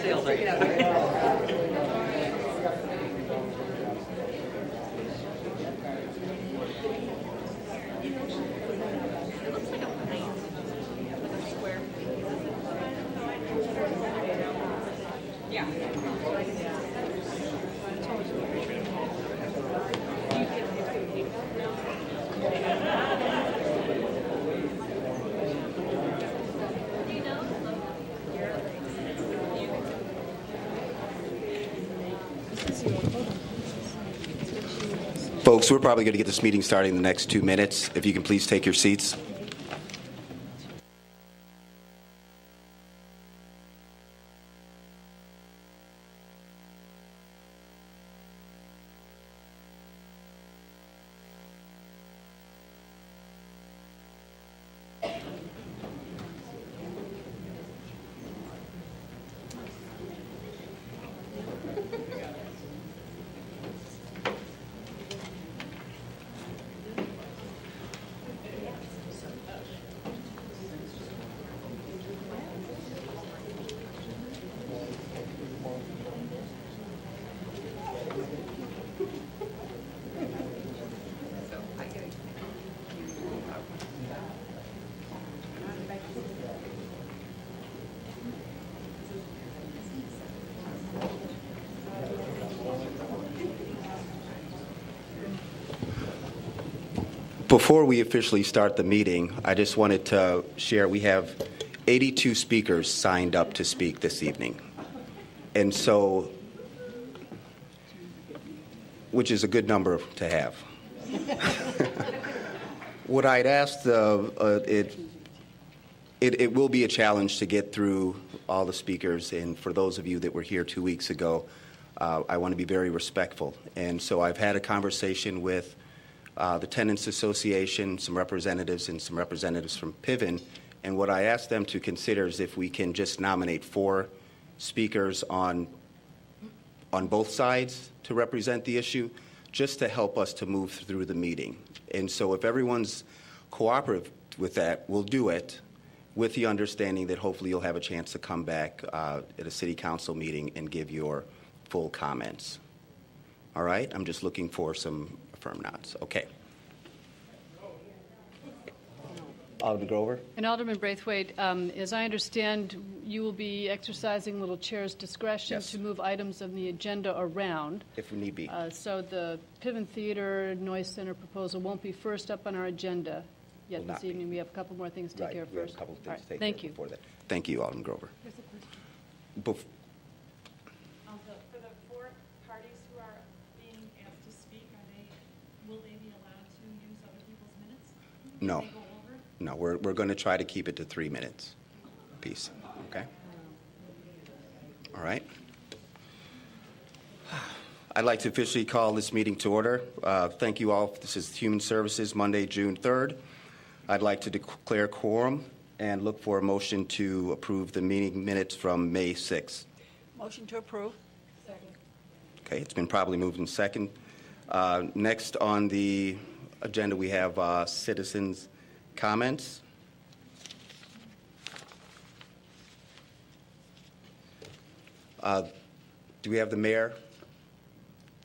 sales right now. Folks, we're probably going to get this meeting starting in the next 2 minutes. If you can please take your seats. Before we officially start the meeting, I just wanted to share we have 82 speakers signed up to speak this evening. And so, which is a good number to have. What I'd asked, it will be a challenge to get through all the speakers, and for those of you that were here 2 weeks ago, I want to be very respectful. And so I've had a conversation with the Tenants Association, some representatives from Piven, and what I asked them to consider is if we can just nominate 4 speakers on both sides to represent the issue, just to help us to move through the meeting. And so if everyone's cooperative with that, we'll do it with the understanding that hopefully you'll have a chance to come back at a city council meeting and give your full comments. All right? I'm just looking for some firm nods. Okay. Alderman Grover. And Alderman Braithwaite, as I understand, you will be exercising little chair's discretion Yes. to move items on the agenda around. If we need be. So the Piven Theater Noise Center proposal won't be first up on our agenda yet Will this not be. evening. We have a couple more things to take care of We have first. a couple of things All right. to take Thank care you. of before that. Thank you, Alderman Grover. For the 4 parties who are being asked to speak, will they be allowed to use other people's minutes? No. They go over? No, we're going to try to keep it to 3 minutes apiece. Okay? All right. I'd like to officially call this meeting to order. Thank you all. This is Human Services, Monday, June 3rd. I'd like to declare quorum and look for a motion to approve the meeting minutes from May 6th. Motion to approve. Second. Okay, it's been probably moved in second. Next on the agenda, we have citizens' comments. Do we have the mayor?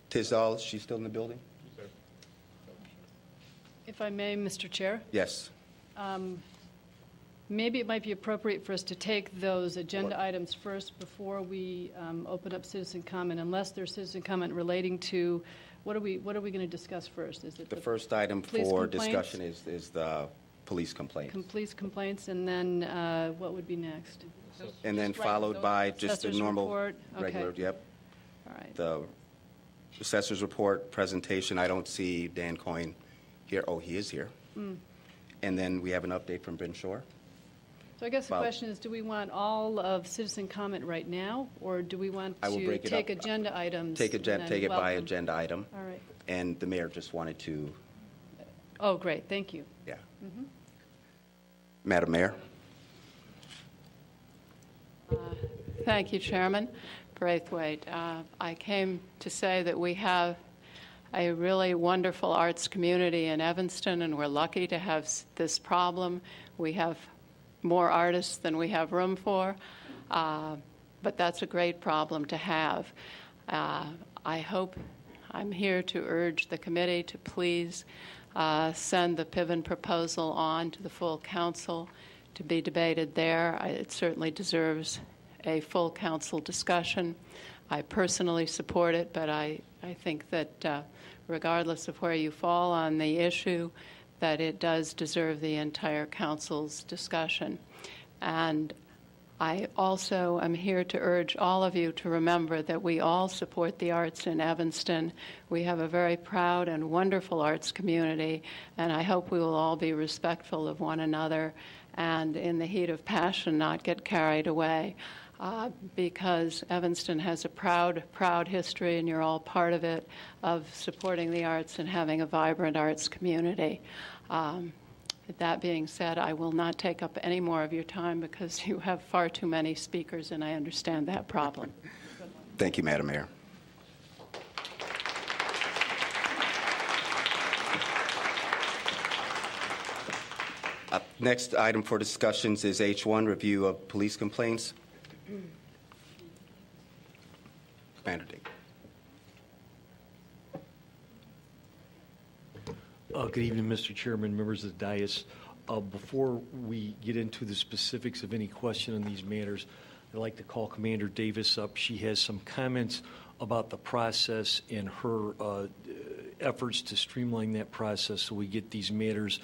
Tisdall, is she still in the building? If I may, Mr. Chair, Yes. maybe it might be appropriate for us to take those agenda items first before we open up citizen comment, unless there's citizen comment relating to what are we going to discuss first? Is it The first item police for complaints? discussion is the police complaint. Police complaints, and then what would be next? And then Just followed by just the Assessor's normal report? Okay. regular, yep. All right. The assessor's report presentation. I don't see Dan Coyne here. Oh, he is here. And then we have an update from Ben Shore. So I guess the Well- question is, do we want all of citizen comment right now, or do we want I will to break it take up. agenda items? Take and then it by welcome? agenda item. All right. And the mayor just wanted to, Oh, great, thank you. yeah. Madam Mayor. Thank you, Chairman Braithwaite. I came to say that we have a really wonderful arts community in Evanston, and we're lucky to have this problem. We have more artists than we have room for. but that's a great problem to have. I'm here to urge the committee to please send the Piven proposal on to the full council to be debated there. It certainly deserves a full council discussion. I personally support it, but I think that regardless of where you fall on the issue, that it does deserve the entire council's discussion. And I also am here to urge all of you to remember that we all support the arts in Evanston. We have a very proud and wonderful arts community, and I hope we will all be respectful of one another and in the heat of passion not get carried away. Because Evanston has a proud history, and you're all part of it, of supporting the arts and having a vibrant arts community. That being said, I will not take up any more of your time because you have far too many speakers, and I understand that problem. Thank you, Madam Mayor. Next item for discussions is H1, review of police complaints. Commander Dick. Good evening, Mr. Chairman, members of the dais. Before we get into the specifics of any question on these matters, I'd like to call Commander Davis up. She has some comments about the process and her efforts to streamline that process so we get these matters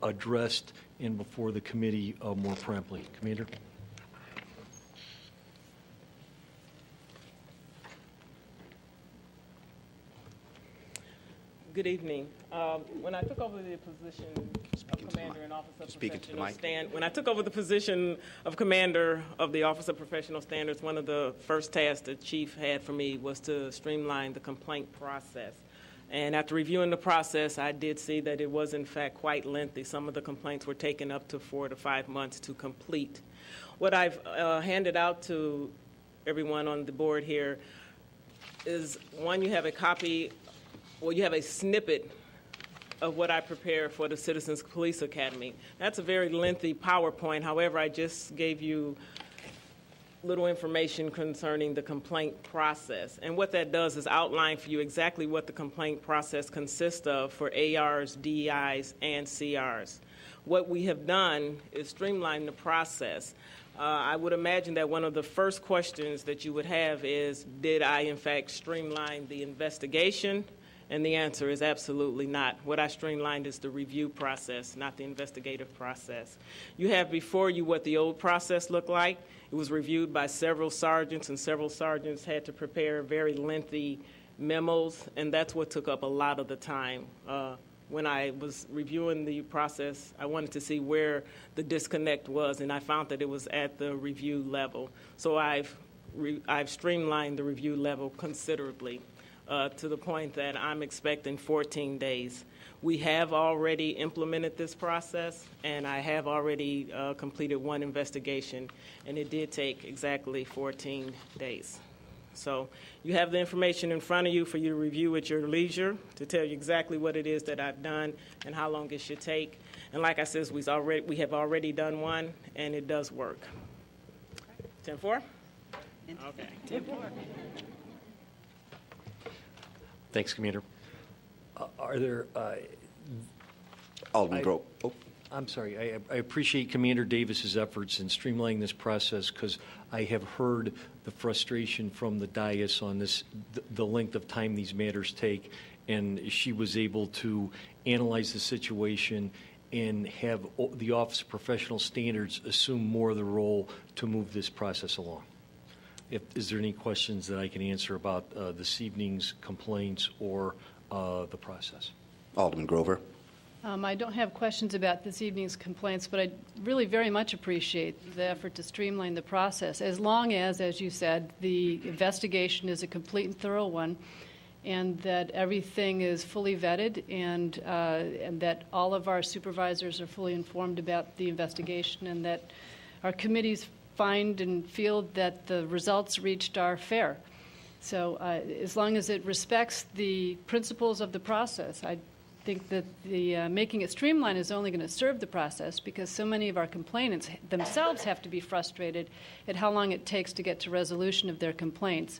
addressed and before the committee more promptly. Commander? Good evening. When I took over the position of Commander and Officer of Professional Standards, when I took over the position of Commander of the Office of Professional Standards, one of the first tasks the Chief had for me was to streamline the complaint process. And after reviewing the process, I did see that it was in fact quite lengthy. Some of the complaints were taking up to 4 to 5 months to complete. What I've handed out to everyone on the board here is, one, you have a copy. Well, you have a snippet of what I prepared for the Citizens Police Academy. That's a very lengthy PowerPoint. However, I just gave you little information concerning the complaint process. And what that does is outline for you exactly what the complaint process consists of for ARs, DEIs, and CRs. What we have done is streamline the process. I would imagine that one of the first questions that you would have is, did I in fact streamline the investigation? And the answer is absolutely not. What I streamlined is the review process, not the investigative process. You have before you what the old process looked like. It was reviewed by several sergeants, and several sergeants had to prepare very lengthy memos, and that's what took up a lot of the time. When I was reviewing the process, I wanted to see where the disconnect was, and I found that it was at the review level. So I've streamlined the review level considerably. To the point that I'm expecting 14 days. We have already implemented this process, and I have already completed one investigation, and it did take exactly 14 days. So you have the information in front of you for you to review at your leisure to tell you exactly what it is that I've done and how long it should take. And like I said, we have already done one, and it does work. 10-4? Okay. 10-4. Thanks, Commander. Are there... Alderman Grove. Oh. I'm sorry. I appreciate Commander Davis's efforts in streamlining this process because I have heard the frustration from the dais on this, the length of time these matters take, and she was able to analyze the situation and have the Office of Professional Standards assume more of the role to move this process along. Is there any questions that I can answer about this evening's complaints or the process? Alderman Grover. I don't have questions about this evening's complaints, but I really very much appreciate the effort to streamline the process, as long as you said, the investigation is a complete and thorough one, and that everything is fully vetted, and that all of our supervisors are fully informed about the investigation, and that our committees find and feel that the results reached are fair. So as long as it respects the principles of the process, think that the making it streamlined is only going to serve the process, because so many of our complainants themselves have to be frustrated at how long it takes to get to resolution of their complaints.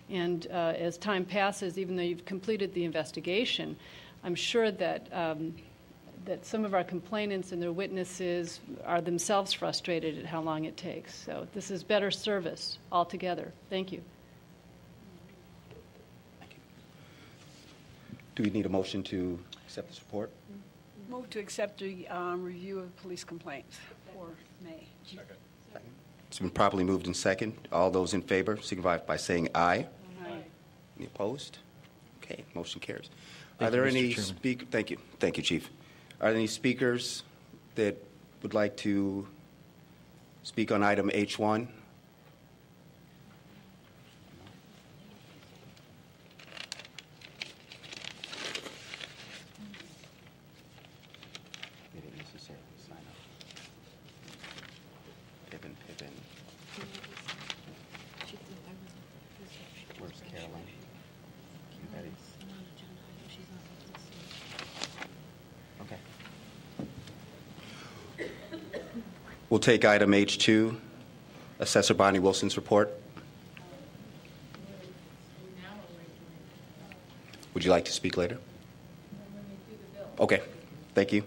And as time passes, even though you've completed the investigation, I'm sure that that some of our complainants and their witnesses are themselves frustrated at how long it takes. So this is better service altogether. Thank you. Do we need a motion to accept this report? Move to accept the review of police complaints for May. It's been properly moved and second. All those in favor signify by saying aye. Aye. Any opposed? Okay, motion carries. Thank Are there you, Mr. any Chairman. speak? Thank you. Thank you, Chief. Are there any speakers that would like to speak on item H1? They didn't necessarily sign up. Pippin. Where's Caroline? Betty? Okay. We'll take item H2, Assessor Bonnie Wilson's report. Would you like to speak later? Okay, thank you.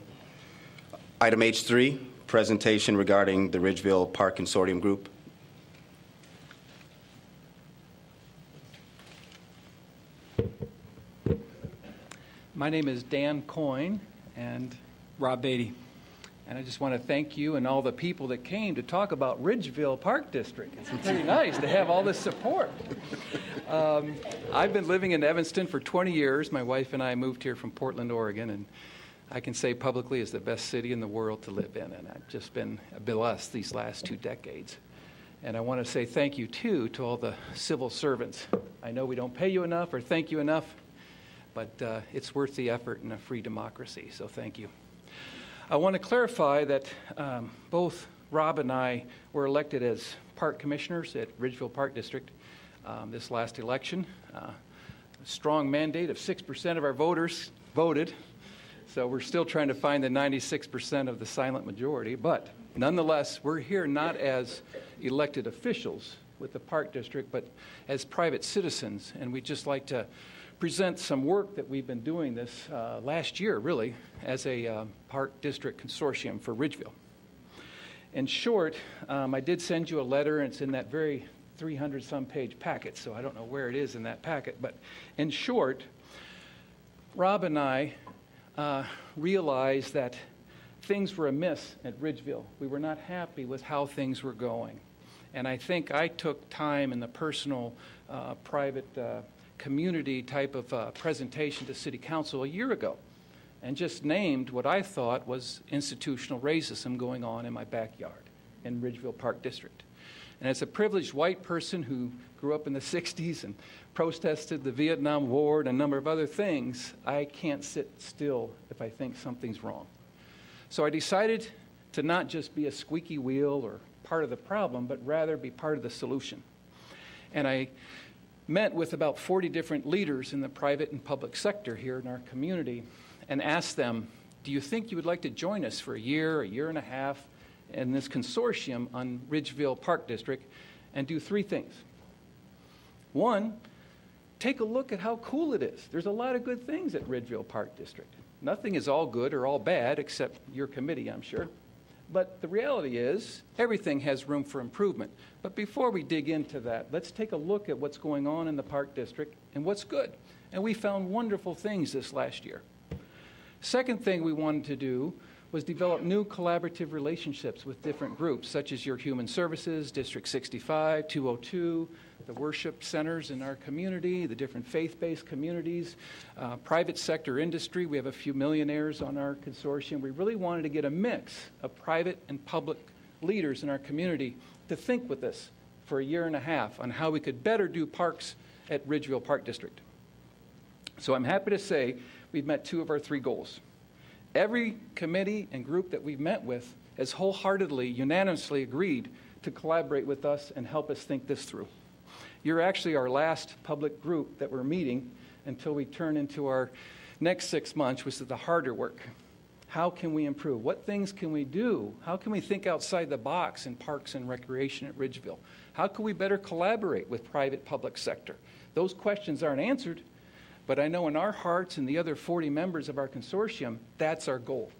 Item H3, presentation regarding the Ridgeville Park Consortium Group. My name is Dan Coyne and Rob Beatty. And I just want to thank you and all the people that came to talk about Ridgeville Park District. It's pretty nice to have all this support. I've been living in Evanston for 20 years. My wife and I moved here from Portland, Oregon, and I can say publicly it's the best city in the world to live in. And I've just been blessed these last 2 decades. And I want to say thank you, too, to all the civil servants. I know we don't pay you enough or thank you enough, but it's worth the effort in a free democracy, so thank you. I want to clarify that both Rob and I were elected as park commissioners at Ridgeville Park District this last election. A strong mandate of 6% of our voters voted, so we're still trying to find the 96% of the silent majority. But nonetheless, we're here not as elected officials with the Park District, but as private citizens, and we'd just like to present some work that we've been doing this last year, really, as a Park District Consortium for Ridgeville. In short, I did send you a letter, and it's in that very 300-some page packet, so I don't know where it is in that packet. But in short, Rob and I realized that things were amiss at Ridgeville. We were not happy with how things were going. And I think I took time in the personal, private, community type of presentation to City Council a year ago and just named what I thought was institutional racism going on in my backyard in Ridgeville Park District. And as a privileged white person who grew up in the 60s and protested the Vietnam War and a number of other things, I can't sit still if I think something's wrong. So I decided to not just be a squeaky wheel or part of the problem, but rather be part of the solution. And I met with about 40 different leaders in the private and public sector here in our community and asked them, do you think you would like to join us for a year and a half in this consortium on Ridgeville Park District and do 3 things? 1, take a look at how cool it is. There's a lot of good things at Ridgeville Park District. Nothing is all good or all bad except your committee, I'm sure. But the reality is, everything has room for improvement. But before we dig into that, let's take a look at what's going on in the Park District and what's good. And we found wonderful things this last year. Second thing we wanted to do was develop new collaborative relationships with different groups, such as your Human Services, District 65, 202, the worship centers in our community, the different faith-based communities, private sector industry. We have a few millionaires on our consortium. We really wanted to get a mix of private and public leaders in our community to think with us for a year and a half on how we could better do parks at Ridgeville Park District. So I'm happy to say we've met 2 of our 3 goals. Every committee and group that we've met with has wholeheartedly, unanimously agreed to collaborate with us and help us think this through. You're actually our last public group that we're meeting until we turn into our next 6 months, which is the harder work. How can we improve? What things can we do? How can we think outside the box in parks and recreation at Ridgeville? How can we better collaborate with private public sector? Those questions aren't answered, but I know in our hearts and the other 40 members of our consortium, that's our goal.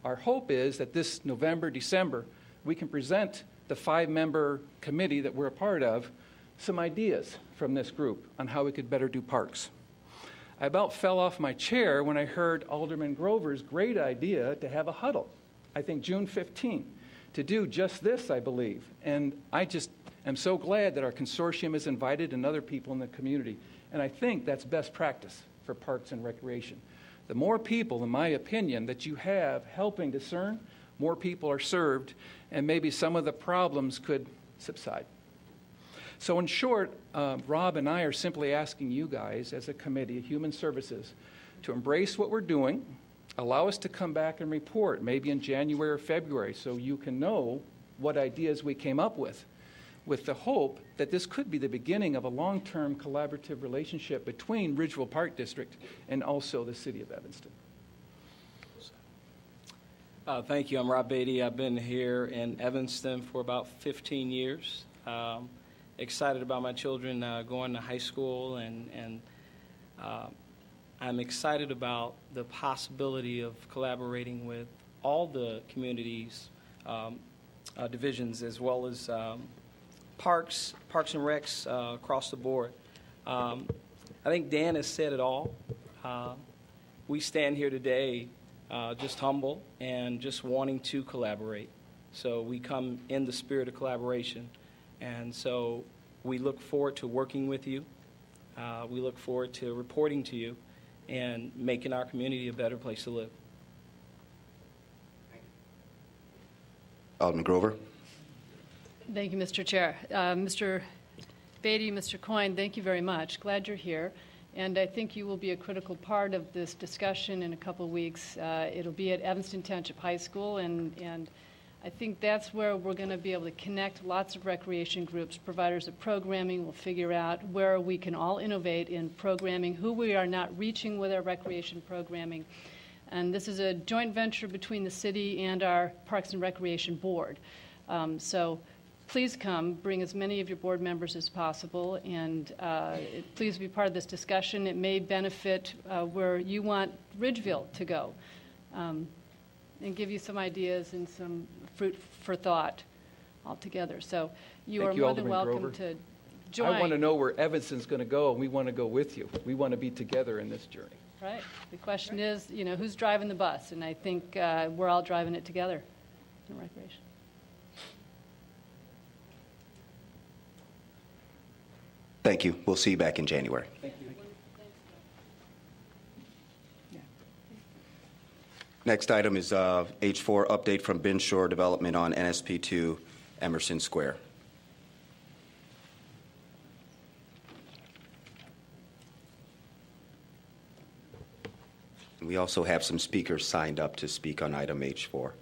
Our hope is that this November, December, we can present the 5-member committee that we're a part of some ideas from this group on how we could better do parks. I about fell off my chair when I heard Alderman Grover's great idea to have a huddle, I think June 15, to do just this, I believe. And I just am so glad that our consortium has invited and other people in the community. And I think that's best practice for parks and recreation. The more people, in my opinion, that you have helping discern, more people are served, and maybe some of the problems could subside. So in short, Rob and I are simply asking you guys as a committee, Human Services, to embrace what we're doing, allow us to come back and report, maybe in January or February, so you can know what ideas we came up with the hope that this could be the beginning of a long-term collaborative relationship between Ridgeville Park District and also the City of Evanston. Thank you. I'm Rob Beatty. I've been here in Evanston for about 15 years. Excited about my children going to high school, and I'm excited about the possibility of collaborating with all the communities, divisions, as well as parks and recs across the board. I think Dan has said it all. We stand here today just humble and just wanting to collaborate. So we come in the spirit of collaboration. And so we look forward to working with you. We look forward to reporting to you and making our community a better place to live. Alderman Grover. Thank you, Mr. Chair. Mr. Beatty, Mr. Coyne, thank you very much. Glad you're here. And I think you will be a critical part of this discussion in a couple of weeks. It'll be at Evanston Township High School, and I think that's where we're going to be able to connect lots of recreation groups, providers of programming. We'll figure out where we can all innovate in programming, who we are not reaching with our recreation programming. And this is a joint venture between the city and our Parks and Recreation Board. So please come, bring as many of your board members as possible, and please be part of this discussion. It may benefit where you want Ridgeville to go, and give you some ideas and some fruit for thought altogether. So you are more than welcome to join. I want to know where Evanston's going to go, and we want to go with you. We want to be together in this journey. Right. The question is, who's driving the bus? And I think we're all driving it together in recreation. Thank you. We'll see you back in January. Thank you. Next item is H4, update from Ben Shore Development on NSP2 Emerson Square. And we also have some speakers signed up to speak on item H4.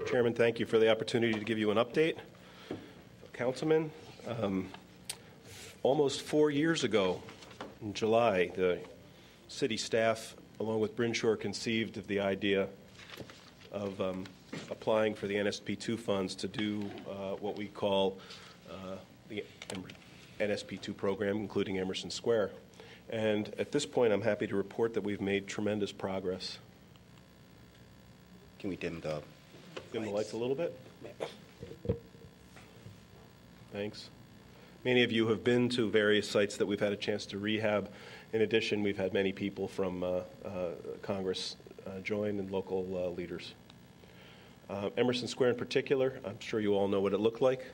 Chairman, thank you for the opportunity to give you an update. Councilman, almost 4 years ago, in July, the city staff, along with Bryn Shore, conceived of the idea of applying for the NSP2 funds to do what we call the NSP2 program, including Emerson Square. And at this point, I'm happy to report that we've made tremendous progress. Can we dim the lights a little bit? Thanks. Many of you have been to various sites that we've had a chance to rehab. In addition, we've had many people from Congress join and local leaders. Emerson Square in particular, I'm sure you all know what it looked like.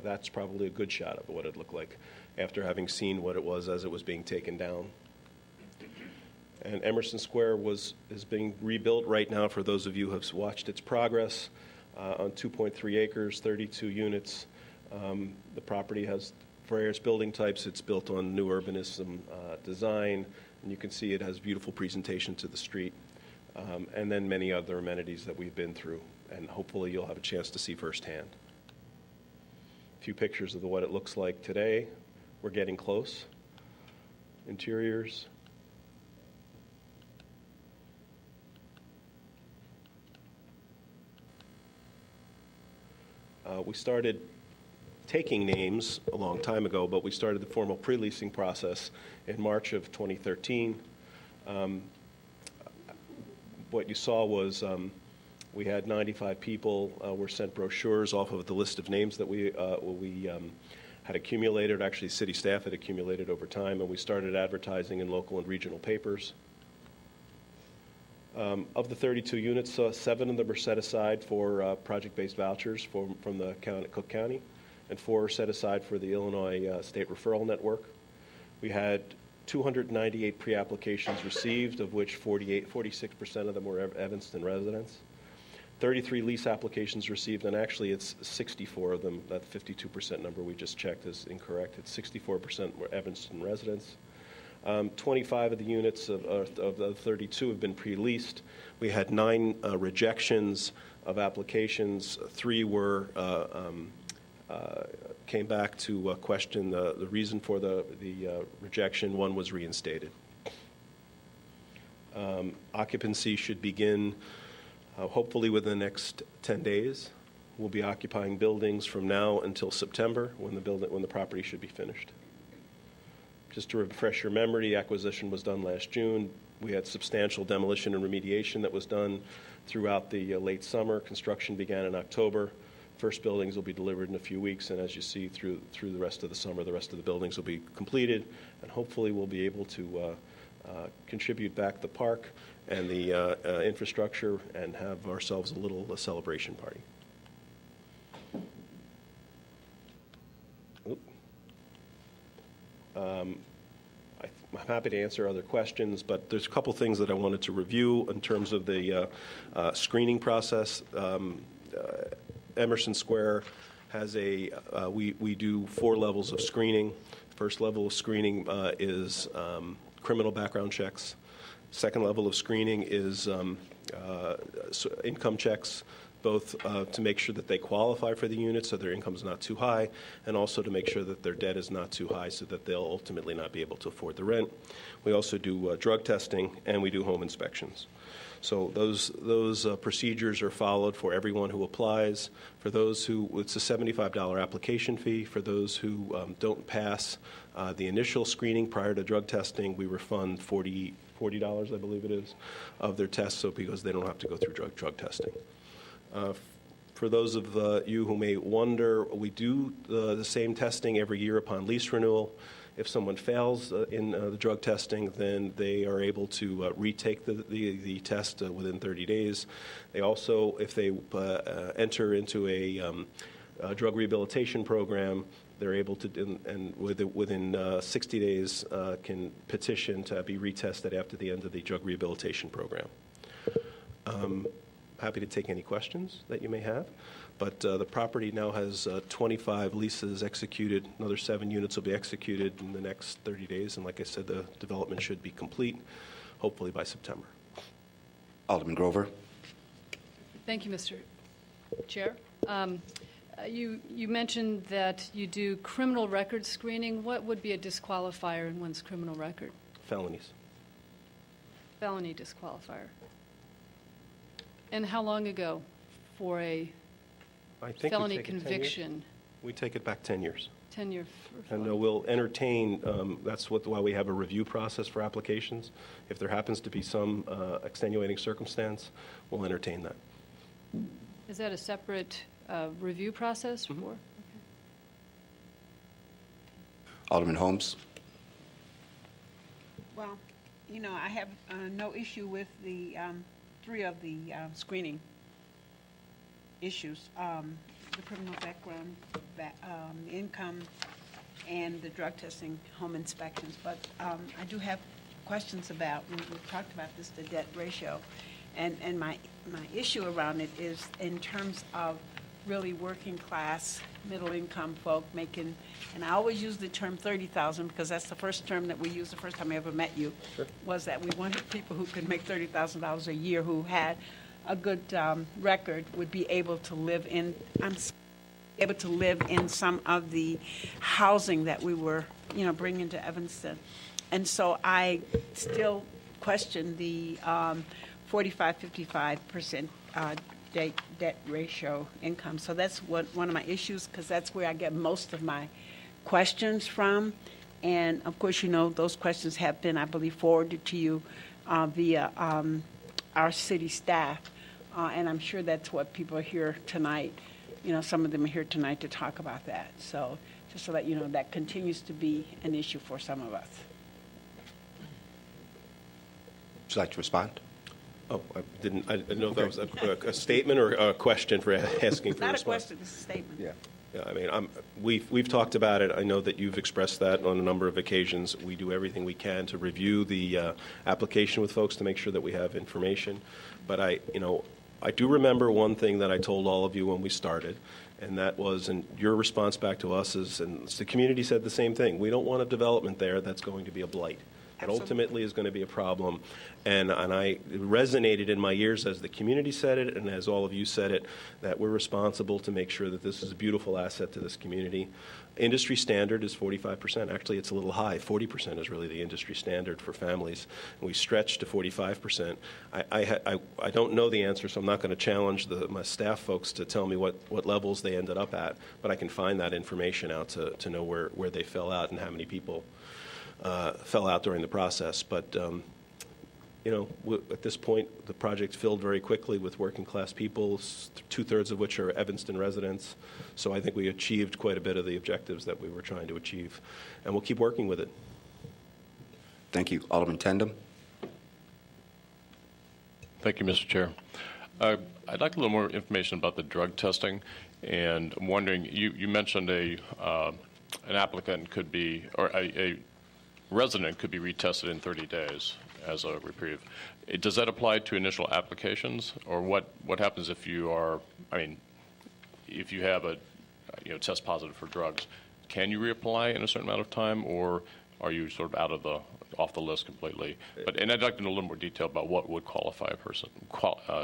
That's probably a good shot of what it looked like after having seen what it was as it was being taken down. And Emerson Square is being rebuilt right now, for those of you who have watched its progress, on 2.3 acres, 32 units. The property has various building types. It's built on new urbanism design, and you can see it has beautiful presentation to the street, and then many other amenities that we've been through, and hopefully you'll have a chance to see firsthand. A few pictures of what it looks like today. We're getting close. Interiors. We started taking names a long time ago, but we started the formal pre-leasing process in March of 2013. What you saw was we had 95 people were sent brochures off of the list of names that we had accumulated. Actually, city staff had accumulated over time, and we started advertising in local and regional papers. Of the 32 units, 7 of them are set aside for project-based vouchers from the Cook County, and 4 are set aside for the Illinois State Referral Network. We had 298 pre-applications received, of which 46% of them were Evanston residents. 33 lease applications received, and actually it's 64 of them. That 52% number we just checked is incorrect. It's 64% were Evanston residents. 25 of the units of the 32 have been pre-leased. We had 9 rejections of applications. 3 were came back to question the reason for the rejection. 1 was reinstated. Occupancy should begin hopefully within the next 10 days. We'll be occupying buildings from now until September when the property should be finished. Just to refresh your memory, the acquisition was done last June. We had substantial demolition and remediation that was done throughout the late summer. Construction began in October. First buildings will be delivered in a few weeks, and as you see through the rest of the summer, the rest of the buildings will be completed, and hopefully we'll be able to contribute back the park and the infrastructure and have ourselves a little celebration party. I'm happy to answer other questions, but there's a couple things that I wanted to review in terms of the screening process. Emerson Square has we do 4 levels of screening. First level of screening is criminal background checks. Second level of screening is income checks, both to make sure that they qualify for the unit so their income is not too high, and also to make sure that their debt is not too high so that they'll ultimately not be able to afford the rent. We also do drug testing, and we do home inspections. So those procedures are followed for everyone who applies. For those who, it's a $75 application fee. For those who don't pass the initial screening prior to drug testing, we refund $40, I believe it is, of their tests, so because they don't have to go through drug testing. For those of you who may wonder, we do the same testing every year upon lease renewal. If someone fails in the drug testing, then they are able to retake the test within 30 days. They also, if they enter into a drug rehabilitation program, they're able to, and within 60 days, can petition to be retested after the end of the drug rehabilitation program. Happy to take any questions that you may have. But the property now has 25 leases executed. Another 7 units will be executed in the next 30 days. And like I said, the development should be complete, hopefully by September. Alderman Grover. Thank you, Mr. Chair. You mentioned that you do criminal record screening. What would be a disqualifier in one's criminal record? Felonies. Felony disqualifier. And how long ago for a felony conviction? We take it back 10 years. 10 years. And we'll entertain, that's why we have a review process for applications. If there happens to be some extenuating circumstance, we'll entertain that. Is that a separate review process for? Okay. Alderman Holmes. Well, you know, I have no issue with the 3 of the screening issues, the criminal background, income, and the drug testing, home inspections. But I do have questions about, we've talked about this, the debt ratio. And my issue around it is in terms of really working class, middle income folk making, and I always use the term 30,000 because that's the first term that we used the first time I ever met you, sure. Was that we wanted people who could make $30,000 a year who had a good record would be able to live in, able to live in some of the housing that we were, bringing to Evanston. And so I still question the 45-55% debt ratio income. So that's one of my issues, because that's where I get most of my questions from. And of course, those questions have been, I believe, forwarded to you via our city staff. And I'm sure that's what people are here tonight. Some of them are here tonight to talk about that. So just to let you know, that continues to be an issue for some of us. Would you like to respond? Oh, I didn't know if that was a statement or a question for asking for a response. Not a question, it's a statement. Yeah. Yeah, I mean, we've talked about it. I know that you've expressed that on a number of occasions. We do everything we can to review the application with folks to make sure that we have information. But I do remember one thing that I told all of you when we started, and that was, and your response back to us is, and the community said the same thing, we don't want a development there that's going to be a blight. It ultimately is going to be a problem. And it resonated in my ears as the community said it and as all of you said it, that we're responsible to make sure that this is a beautiful asset to this community. Industry standard is 45%. Actually, it's a little high. 40% is really the industry standard for families. And we stretched to 45%. I don't know the answer, so I'm not going to challenge my staff folks to tell me what levels they ended up at, but I can find that information out to know where they fell out and how many people fell out during the process. But, at this point, the project filled very quickly with working-class people, 2/3 of which are Evanston residents. So I think we achieved quite a bit of the objectives that we were trying to achieve. And we'll keep working with it. Thank you. Alderman Tandem. Thank you, Mr. Chair. I'd like a little more information about the drug testing. And I'm wondering, you mentioned an applicant could be, or a resident could be retested in 30 days as a reprieve. Does that apply to initial applications, or what happens if you are, if you have a test positive for drugs, can you reapply in a certain amount of time, or are you sort of off the list completely? And I'd like to know a little more detail about what would qualify a person,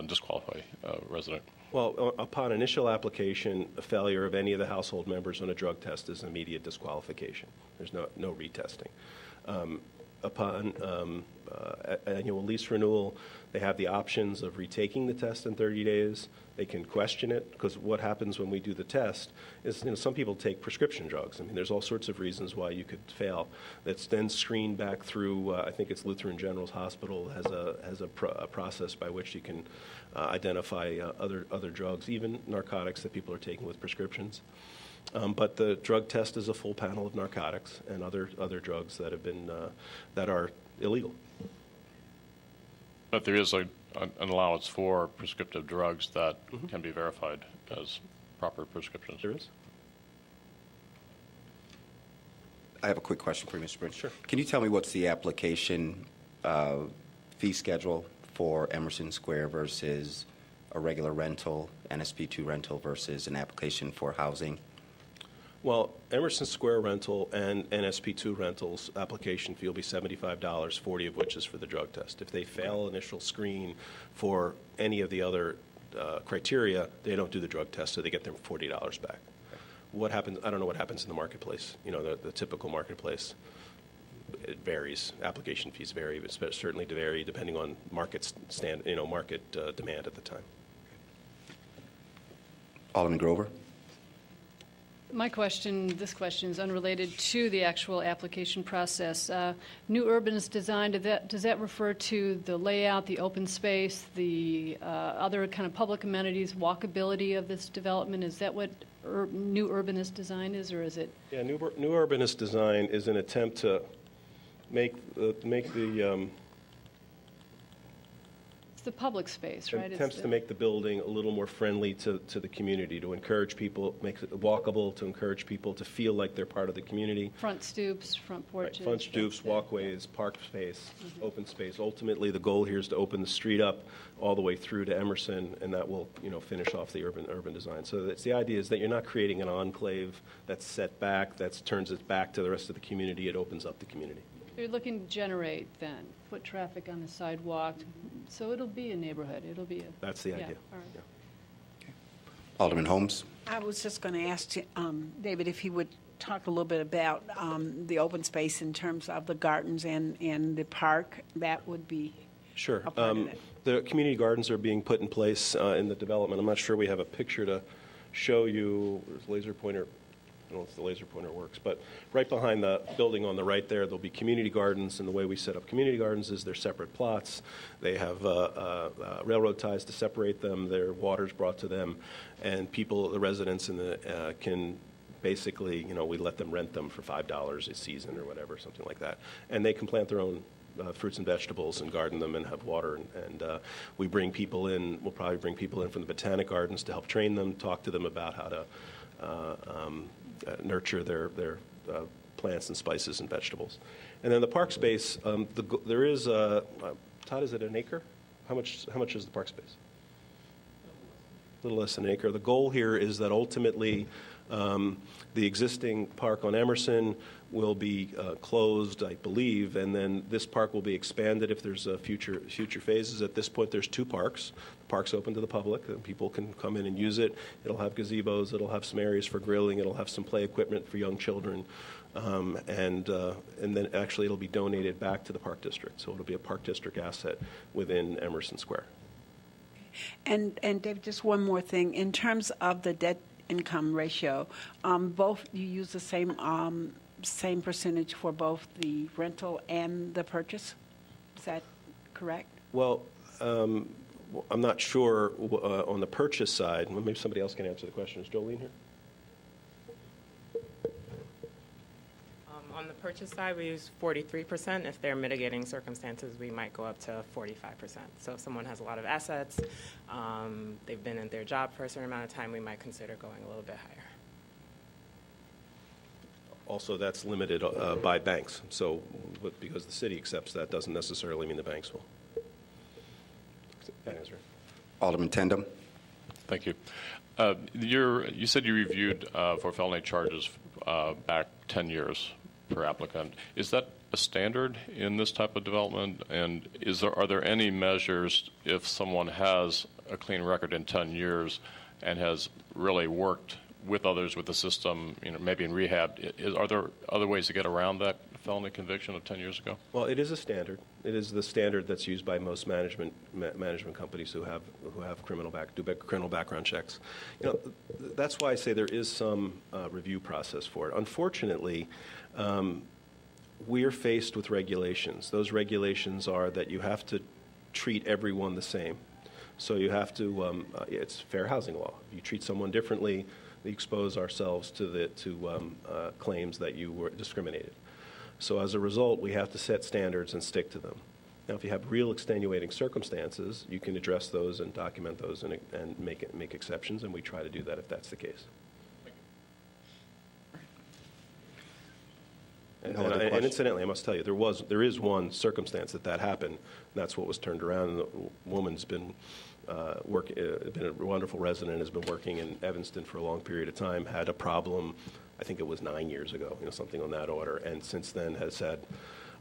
disqualify a resident. Well, upon initial application, a failure of any of the household members on a drug test is an immediate disqualification. There's no retesting. Upon annual lease renewal, they have the options of retaking the test in 30 days. They can question it, because what happens when we do the test is, some people take prescription drugs. There's all sorts of reasons why you could fail. That's then screened back through, I think it's Lutheran General's Hospital has a process by which you can identify other drugs, even narcotics that people are taking with prescriptions. But the drug test is a full panel of narcotics and other drugs that have been that are illegal. But there is an allowance for prescriptive drugs that can be verified as proper prescriptions. There is. I have a quick question for you, Mr. Prince. Sure. Can you tell me what's the application fee schedule for Emerson Square versus a regular rental, NSP2 rental versus an application for housing? Well, Emerson Square rental and NSP2 rentals application fee will be $75, 40 of which is for the drug test. If they fail initial screen for any of the other criteria, they don't do the drug test, so they get their $40 back. What happens? I don't know what happens in the marketplace. The typical marketplace. It varies. Application fees vary, but certainly vary depending on market demand at the time. Alderman Grover. This question is unrelated to the actual application process. New urbanist design, does that refer to the layout, the open space, the other kind of public amenities, walkability of this development? Is that what new urbanist design is, or is it? Yeah, new urbanist design is an attempt to make the It's the public space, right? Attempts to make the building a little more friendly to the community, to encourage people, make it walkable, to encourage people to feel like they're part of the community. Front stoops, front porches. Right. Front stoops, walkways, park space, open space. Ultimately, the goal here is to open the street up all the way through to Emerson, and that will, finish off the urban design. So that's the idea, is that you're not creating an enclave that's set back, that turns its back to the rest of the community. It opens up the community. You're looking to generate, then, foot traffic on the sidewalk, so it'll be a neighborhood. It'll be a... That's the idea. All right. Yeah. Alderman Holmes. I was just going to ask David if he would talk a little bit about the open space in terms of the gardens and the park. That would be Sure. a part of it. The community gardens are being put in place in the development. I'm not sure we have a picture to show you. There's a laser pointer. I don't know if the laser pointer works, but right behind the building on the right there'll be community gardens, and the way we set up community gardens is they're separate plots. They have railroad ties to separate them. Their water's brought to them, and people, the residents can basically, we let them rent them for $5 a season or whatever, something like that, and they can plant their own fruits and vegetables and garden them and have water. And we bring people in. We'll probably bring people in from the Botanic Gardens to help train them, talk to them about how to nurture their plants and spices and vegetables. And then the park space, there is, Todd, is it an acre? How much is the park space? A little less than an acre. The goal here is that ultimately the existing park on Emerson will be closed, I believe, and then this park will be expanded if there's future phases. At this point, there's 2 parks. The park's open to the public, and people can come in and use it. It'll have gazebos. It'll have some areas for grilling. It'll have some play equipment for young children, and then actually it'll be donated back to the Park District. So it'll be a Park District asset within Emerson Square. And Dave, just one more thing. In terms of the debt income ratio, both you use the same percentage for both the rental and the purchase? Is that correct? Well, I'm not sure on the purchase side. Well, maybe somebody else can answer the question. Is Jolene here? On the purchase side, we use 43%. If there are mitigating circumstances, we might go up to 45%. So if someone has a lot of assets, they've been in their job for a certain amount of time, we might consider going a little bit higher. Also, that's limited by banks. So because the city accepts that doesn't necessarily mean the banks will. Alderman Tindem. Thank you. You said you reviewed for felony charges back 10 years per applicant. Is that a standard in this type of development? And are there any measures if someone has a clean record in 10 years and has really worked with others with the system, maybe in rehab, are there other ways to get around that felony conviction of 10 years ago? Well, it is a standard. It is the standard that's used by most management companies who have criminal background checks. That's why I say there is some review process for it. Unfortunately, we are faced with regulations. Those regulations are that you have to treat everyone the same. So you have to. It's fair housing law. You treat someone differently. We expose ourselves to claims that you were discriminated. So as a result, we have to set standards and stick to them. Now, if you have real extenuating circumstances, you can address those and document those and make exceptions, and we try to do that if that's the case. And incidentally, I must tell you, there is one circumstance that happened. And that's what was turned around. And the woman's been been a wonderful resident, has been working in Evanston for a long period of time. Had a problem, I think it was 9 years ago, something on that order, and since then has had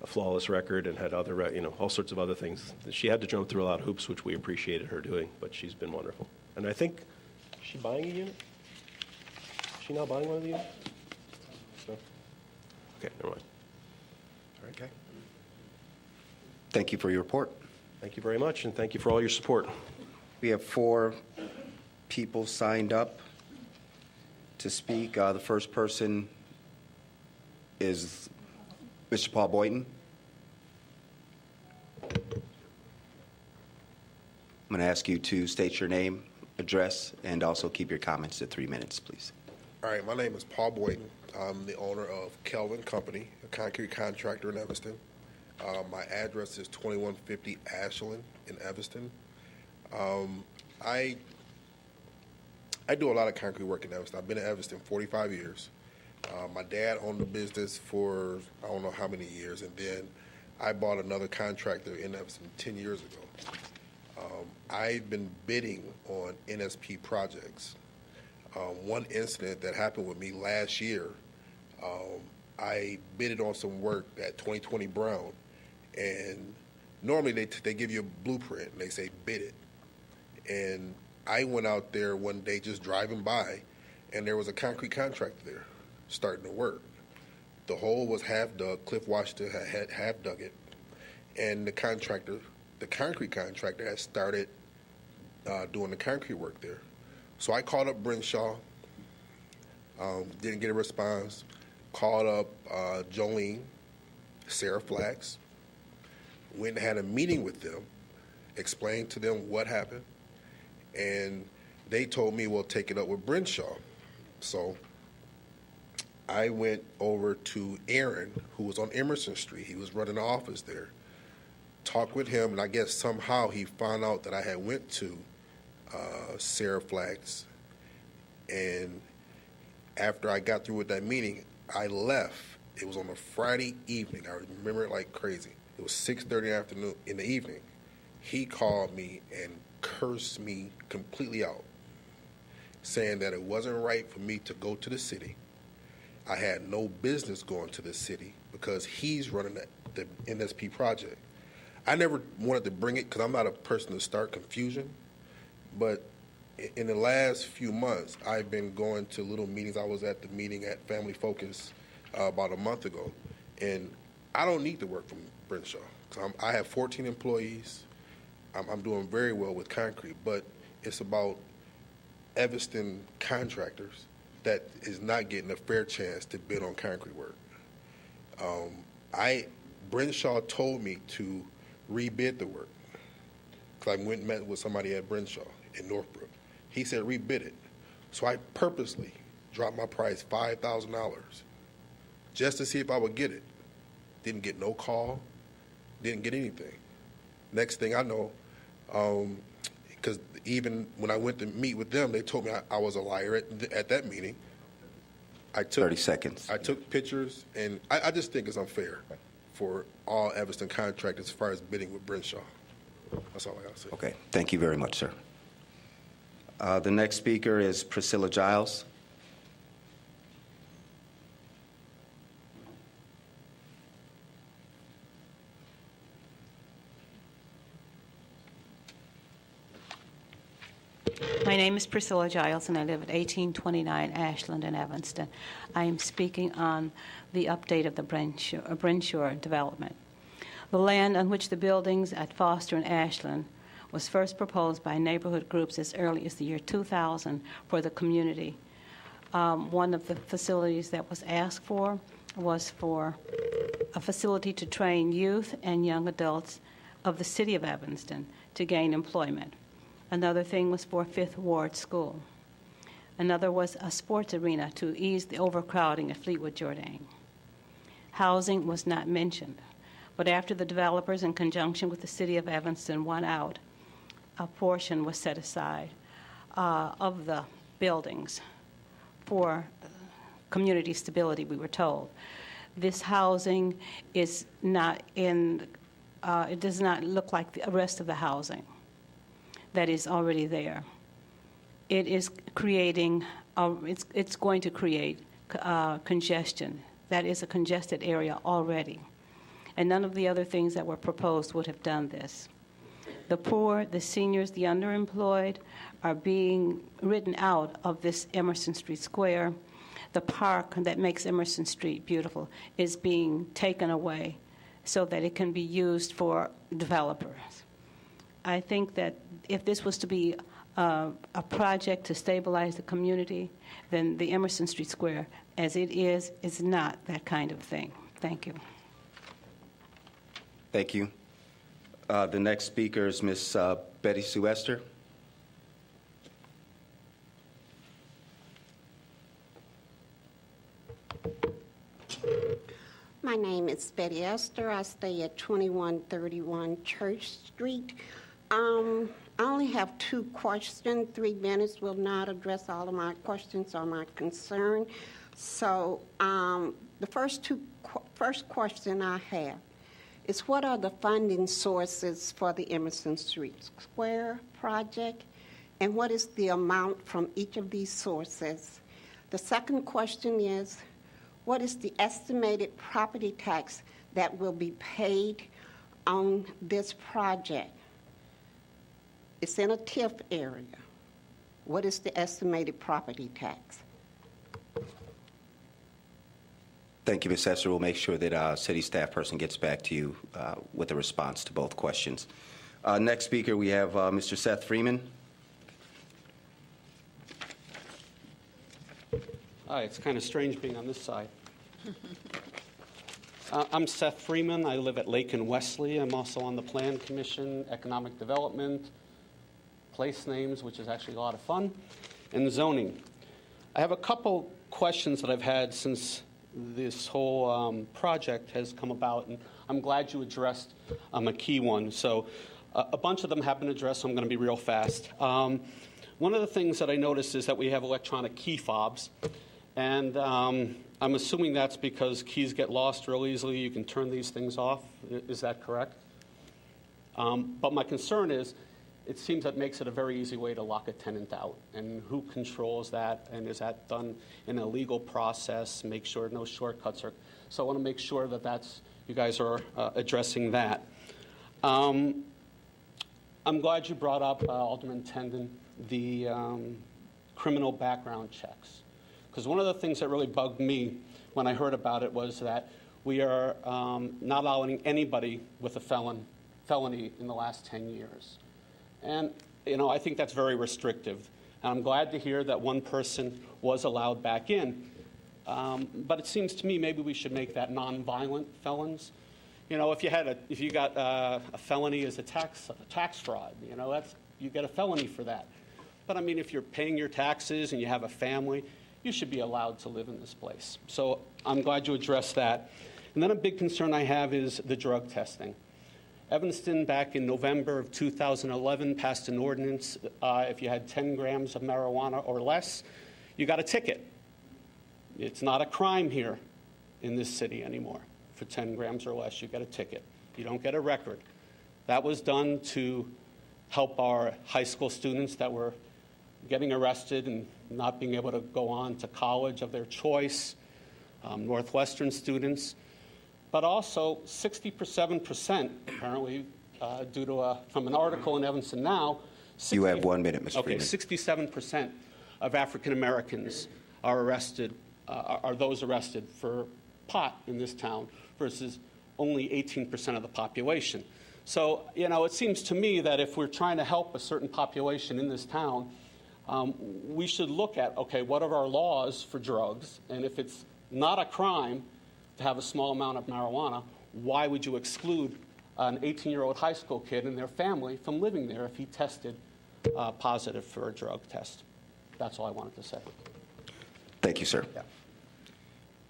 a flawless record and had other, all sorts of other things. She had to jump through a lot of hoops, which we appreciated her doing, but she's been wonderful. And I think, is she buying a unit? Is she now buying one of the units? No? Okay, never mind. All right. Okay. Thank you for your report. Thank you very much, and thank you for all your support. We have 4 people signed up to speak. The first person is Mr. Paul Boynton. I'm going to ask you to state your name, address, and also keep your comments to 3 minutes, please. All right, my name is Paul Boynton. I'm the owner of Kelvin Company, a concrete contractor in Evanston. My address is 2150 Ashland in Evanston. I do a lot of concrete work in Evanston. I've been in Evanston 45 years. My dad owned the business for I don't know how many years, and then I bought another contractor in Evanston 10 years ago. I've been bidding on NSP projects. One incident that happened with me last year, I bidded on some work at 2020 Brown, and normally they give you a blueprint and they say bid it. And I went out there one day just driving by, and there was a concrete contractor there starting to work. The hole was half dug. Cliff Washington had half dug it, and the concrete contractor, had started doing the concrete work there. So I called up Brenshaw, didn't get a response. Called up Jolene, Sarah Flax, went and had a meeting with them, explained to them what happened, and they told me, we'll take it up with Brenshaw. So I went over to Aaron, who was on Emerson Street. He was running the office there. Talked with him, and I guess somehow he found out that I had went to Sarah Flax. And after I got through with that meeting, I left. It was on a Friday evening. I remember it like crazy. It was 6:30 in the evening. He called me and cursed me completely out, saying that it wasn't right for me to go to the city. I had no business going to the city because he's running the NSP project. I never wanted to bring it because I'm not a person to start confusion, but in the last few months, I've been going to little meetings. I was at the meeting at Family Focus about a month ago, and I don't need to work from Brenshaw. I have 14 employees. I'm doing very well with concrete, but it's about Evanston contractors that is not getting a fair chance to bid on concrete work. Brenshaw told me to rebid the work because I went and met with somebody at Brenshaw in Northbrook. He said rebid it. So I purposely dropped my price $5,000 just to see if I would get it. Didn't get no call, didn't get anything. Next thing I know, because even when I went to meet with them, they told me I was a liar at that meeting. 30 seconds. I took pictures, and I just think it's unfair for all Evanston contractors as far as bidding with Brenshaw. That's all I got to say. Okay. Thank you very much, sir. The next speaker is Priscilla Giles. My name is Priscilla Giles, and I live at 1829 Ashland in Evanston. I am speaking on the update of the Brenshaw development. The land on which the buildings at Foster and Ashland was first proposed by neighborhood groups as early as the year 2000 for the community. One of the facilities that was asked for was for a facility to train youth and young adults of the city of Evanston to gain employment. Another thing was for Fifth Ward School. Another was a sports arena to ease the overcrowding at Fleetwood Jourdain. Housing was not mentioned, but after the developers, in conjunction with the city of Evanston, won out, a portion was set aside of the buildings for community stability, we were told. This housing is not in, it does not look like the rest of the housing that is already there. It is creating, it's going to create congestion. That is a congested area already. And none of the other things that were proposed would have done this. The poor, the seniors, the underemployed are being written out of this Emerson Street Square. The park that makes Emerson Street beautiful is being taken away so that it can be used for developers. I think that if this was to be a project to stabilize the community, then the Emerson Street Square, as it is not that kind of thing. Thank you. Thank you. The next speaker is Ms. Betty Sue Esther. My name is Betty Esther. I stay at 2131 Church Street. I only have 2 questions. 3 minutes will not address all of my questions or my concern. So the first question I have is, what are the funding sources for the Emerson Street Square project, and what is the amount from each of these sources? The second question is, what is the estimated property tax that will be paid on this project? It's in a TIF area. What is the estimated property tax? Thank you, Ms. Esser. We'll make sure that city staff person gets back to you with a response to both questions. Next speaker, we have Mr. Seth Freeman. Hi, it's kind of strange being on this side. I'm Seth Freeman. I live at Lake and Wesley. I'm also on the Plan Commission, Economic Development, Place Names, which is actually a lot of fun, and zoning. I have a couple questions that I've had since this whole project has come about, and I'm glad you addressed a key one. So a bunch of them have been addressed, so I'm going to be real fast. One of the things that I noticed is that we have electronic key fobs, and I'm assuming that's because keys get lost real easily. You can turn these things off. Is that correct? But my concern is it seems that makes it a very easy way to lock a tenant out. And who controls that? And is that done in a legal process? Make sure no shortcuts are. So I want to make sure that you guys are addressing that. I'm glad you brought up, Alderman Tenden, the criminal background checks. Because one of the things that really bugged me when I heard about it was that we are not allowing anybody with a felony in the last 10 years. And, I think that's very restrictive. And I'm glad to hear that one person was allowed back in. But it seems to me maybe we should make that nonviolent felons. If you got a felony as a tax fraud, you get a felony for that. But I mean, if you're paying your taxes and you have a family, you should be allowed to live in this place. So I'm glad you addressed that. And then a big concern I have is the drug testing. Evanston, back in November of 2011, passed an ordinance. If you had 10 grams of marijuana or less, you got a ticket. It's not a crime here in this city anymore. For 10 grams or less, you get a ticket. You don't get a record. That was done to help our high school students that were getting arrested and not being able to go on to college of their choice, Northwestern students, but also 67%, apparently, due to from an article in Evanston Now. You have 1 minute, Mr. Freeman. 67% of African Americans are arrested, are those arrested for pot in this town versus only 18% of the population. So, it seems to me that if we're trying to help a certain population in this town, we should look at, okay, what are our laws for drugs? And if it's not a crime to have a small amount of marijuana, why would you exclude an 18-year-old high school kid and their family from living there if he tested positive for a drug test? That's all I wanted to say. Thank you, sir. Yeah.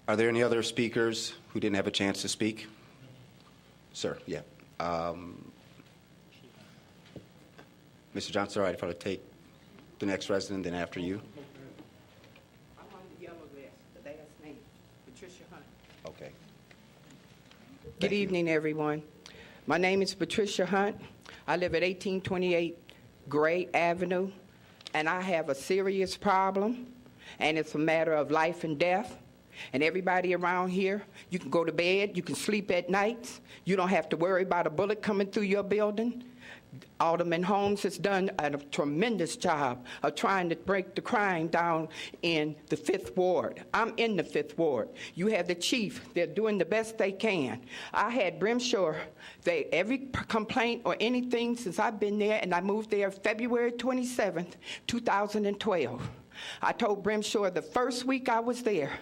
Are there any other speakers who didn't have a chance to speak? Sir, yeah. Mr. Johnson, all right, if I would take the next resident, then after you. I'm on the yellow list. The last name, Patricia Hunt. Okay. Good evening, everyone. My name is Patricia Hunt. I live at 1828 Gray Avenue, and I have a serious problem, and it's a matter of life and death. And everybody around here, you can go to bed, you can sleep at nights, you don't have to worry about a bullet coming through your building. Alderman Holmes has done a tremendous job of trying to break the crime down in the 5th Ward. I'm in the 5th Ward. You have the chief. They're doing the best they can. I had Brimshore. Every complaint or anything since I've been there, and I moved there February 27th, 2012. I told Brimshore the first week I was there,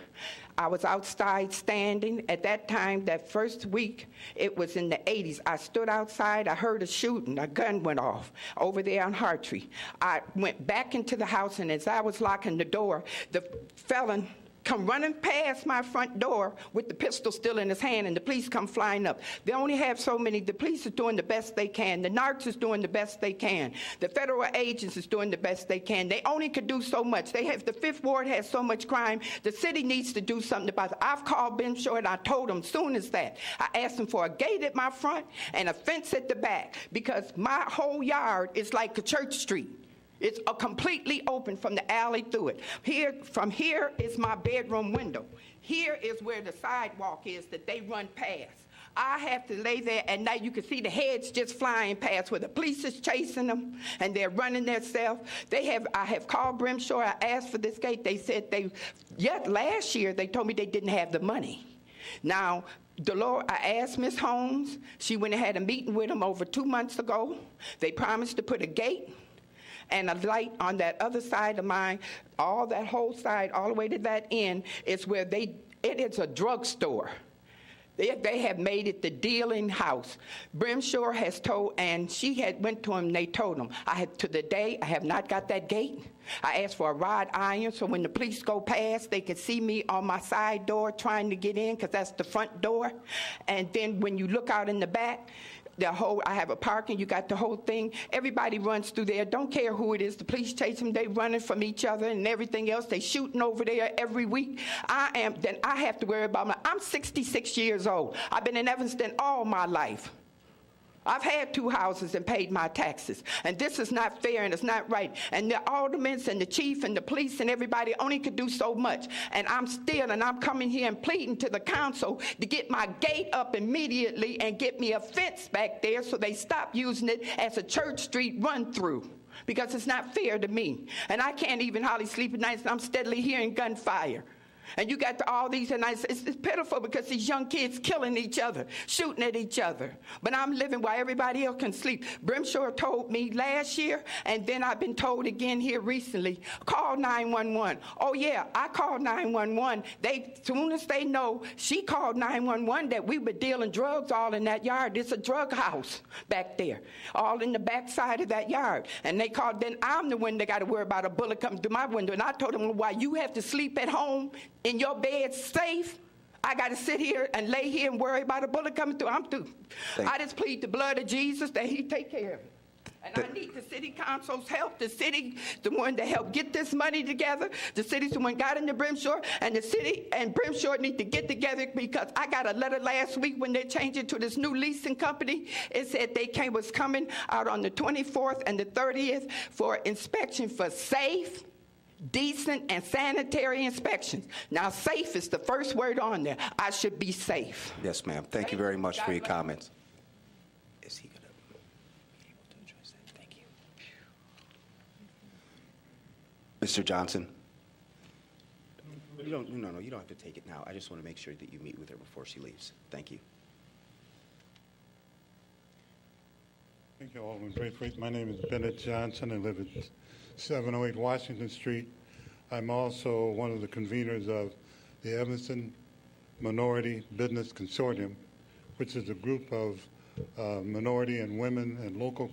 I was outside standing. At that time, that first week, it was in the 80s. I stood outside. I heard a shooting. A gun went off over there on Hartree. I went back into the house, and as I was locking the door, the felon come running past my front door with the pistol still in his hand, and the police come flying up. They only have so many. The police are doing the best they can. The narcs is doing the best they can. The federal agents is doing the best they can. They only could do so much. The 5th Ward has so much crime. The city needs to do something about it. I've called Ben Shore, and I told him soon as that. I asked him for a gate at my front and a fence at the back, because my whole yard is like a church street. It's completely open from the alley through it. From here is my bedroom window. Here is where the sidewalk is that they run past. I have to lay there, and now you can see the heads just flying past where the police is chasing them, and they're running themselves. I have called Brimshore. I asked for this gate. They said last year they told me they didn't have the money. Now, I asked Ms. Holmes. She went and had a meeting with them over 2 months ago. They promised to put a gate and a light on that other side of mine. All that whole side, all the way to that end, is where it is a drugstore. They have made it the dealing house. Brimshore has told, and she had went to him, and they told him, to the day, I have not got that gate. I asked for a rod iron so when the police go past, they could see me on my side door trying to get in, because that's the front door. And then when you look out in the back, I have a parking, you got the whole thing. Everybody runs through there. Don't care who it is. The police chase them. They running from each other and everything else. They shooting over there every week. I have to worry about I'm 66 years old. I've been in Evanston all my life. I've had 2 houses and paid my taxes. And this is not fair and it's not right. And the aldermen and the chief and the police and everybody only could do so much. And I'm coming here and pleading to the council to get my gate up immediately and get me a fence back there so they stop using it as a Church Street run-through. Because it's not fair to me. And I can't even hardly sleep at night, and I'm steadily hearing gunfire. And you got all these, and it's pitiful because these young kids killing each other, shooting at each other. But I'm living while everybody else can sleep. Brimshore told me last year, and then I've been told again here recently, call 911. Oh, yeah, I called 911. Soon as they know, she called 911 that we were dealing drugs all in that yard. It's a drug house back there, all in the back side of that yard. And they called, then I'm the one that got to worry about a bullet coming through my window. And I told them, why you have to sleep at home in your bed safe, I got to sit here and lay here and worry about a bullet coming through. I'm through. I just plead the blood of Jesus that he take care of it. And I need the city council's help, the city, the one to help get this money together. The city's the one got into Brimshore, and the city and Brimshore need to get together because I got a letter last week when they changed it to this new leasing company. It said they was coming out on the 24th and the 30th for inspection for safe, decent, and sanitary inspections. Now, safe is the first word on there. I should be safe. Yes, ma'am. Thank you very much for your comments. Is he going to be able to address that? Thank you. Mr. Johnson? You don't have to take it now. I just want to make sure that you meet with her before she leaves. Thank you. Thank you, Alderman Braithwaite. My name is Bennett Johnson. I live at 708 Washington Street. I'm also one of the conveners of the Evanston Minority Business Consortium, which is a group of minority and women and local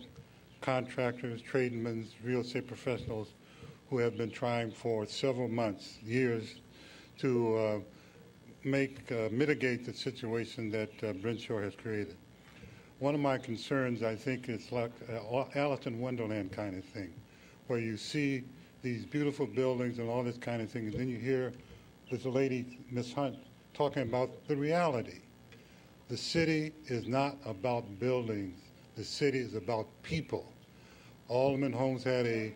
contractors, tradesmen, real estate professionals who have been trying for several months, years, to mitigate the situation that Brimshore has created. One of my concerns, I think, is like Alice in Wonderland kind of thing, where you see these beautiful buildings and all this kind of thing, and then you hear this lady, Ms. Hunt, talking about the reality. The city is not about buildings. The city is about people. Alderman Holmes had a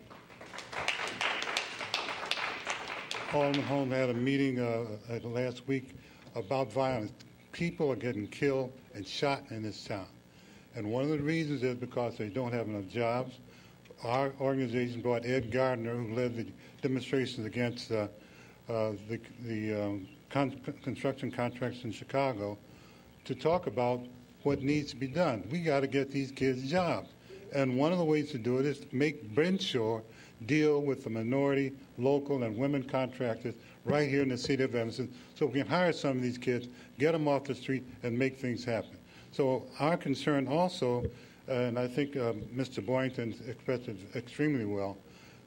meeting last week about violence. People are getting killed and shot in this town. And one of the reasons is because they don't have enough jobs. Our organization brought Ed Gardner, who led the demonstrations against the construction contracts in Chicago, to talk about what needs to be done. We got to get these kids jobs. And one of the ways to do it is to make Brimshore deal with the minority, local, and women contractors right here in the city of Evanston so we can hire some of these kids, get them off the street, and make things happen. So our concern also, and I think Mr. Boynton expressed it extremely well,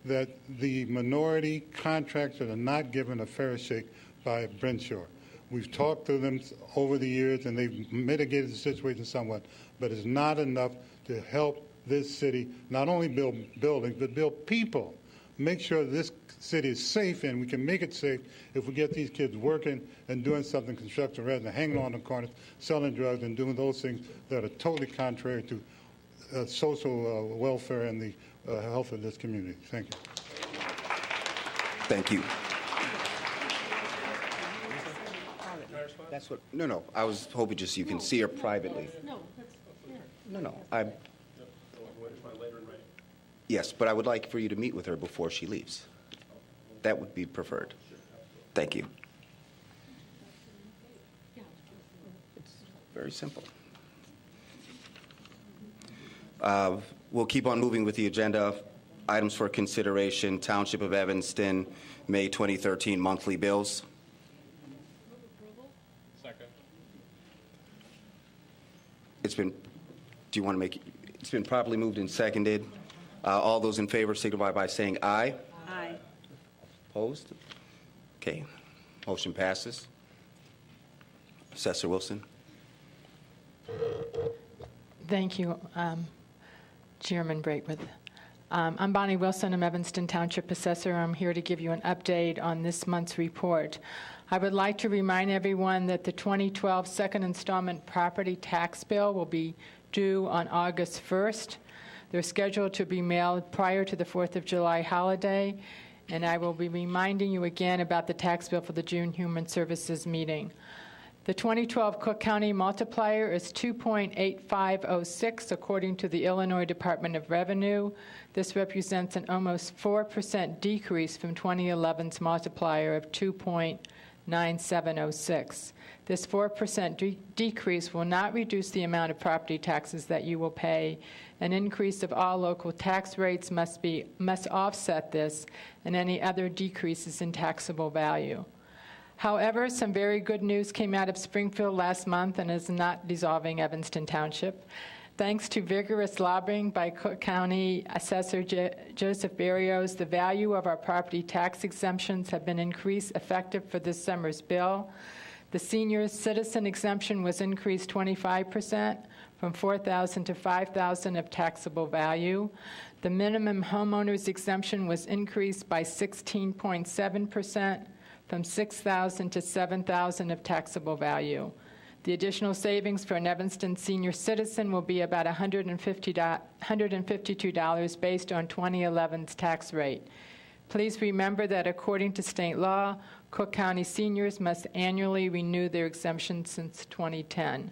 that the minority contractors are not given a fair shake by Brimshore. We've talked to them over the years, and they've mitigated the situation somewhat, but it's not enough to help this city not only build buildings, but build people. Make sure this city is safe, and we can make it safe if we get these kids working and doing something constructive rather than hanging on the corners, selling drugs, and doing those things that are totally contrary to social welfare and the health of this community. Thank you. Thank you. That's what, no, I was hoping just you can see her privately. No, that's fair. No, yes, but I would like for you to meet with her before she leaves. That would be preferred. Thank you. It's very simple. We'll keep on moving with the agenda. Items for consideration, Township of Evanston, May 2013 monthly bills. Second. It's been properly moved and seconded. All those in favor signify by saying aye. Aye. Opposed? Okay. Motion passes. Assessor Wilson. Thank you, Chairman Braitwith. I'm Bonnie Wilson. I'm Evanston Township Assessor. I'm here to give you an update on this month's report. I would like to remind everyone that the 2012 second installment property tax bill will be due on August 1st. They're scheduled to be mailed prior to the 4th of July holiday, and I will be reminding you again about the tax bill for the June Human Services meeting. The 2012 Cook County multiplier is 2.8506 according to the Illinois Department of Revenue. This represents an almost 4% decrease from 2011's multiplier of 2.9706. This 4% decrease will not reduce the amount of property taxes that you will pay. An increase of all local tax rates must offset this and any other decreases in taxable value. However, some very good news came out of Springfield last month and is not dissolving Evanston Township. Thanks to vigorous lobbying by Cook County Assessor Joseph Berrios, the value of our property tax exemptions have been increased effective for this summer's bill. The senior citizen exemption was increased 25% from $4,000 to $5,000 of taxable value. The minimum homeowners exemption was increased by 16.7%. from $6,000 to $7,000 of taxable value. The additional savings for an Evanston senior citizen will be about $152 based on 2011's tax rate. Please remember that according to state law, Cook County seniors must annually renew their exemption since 2010.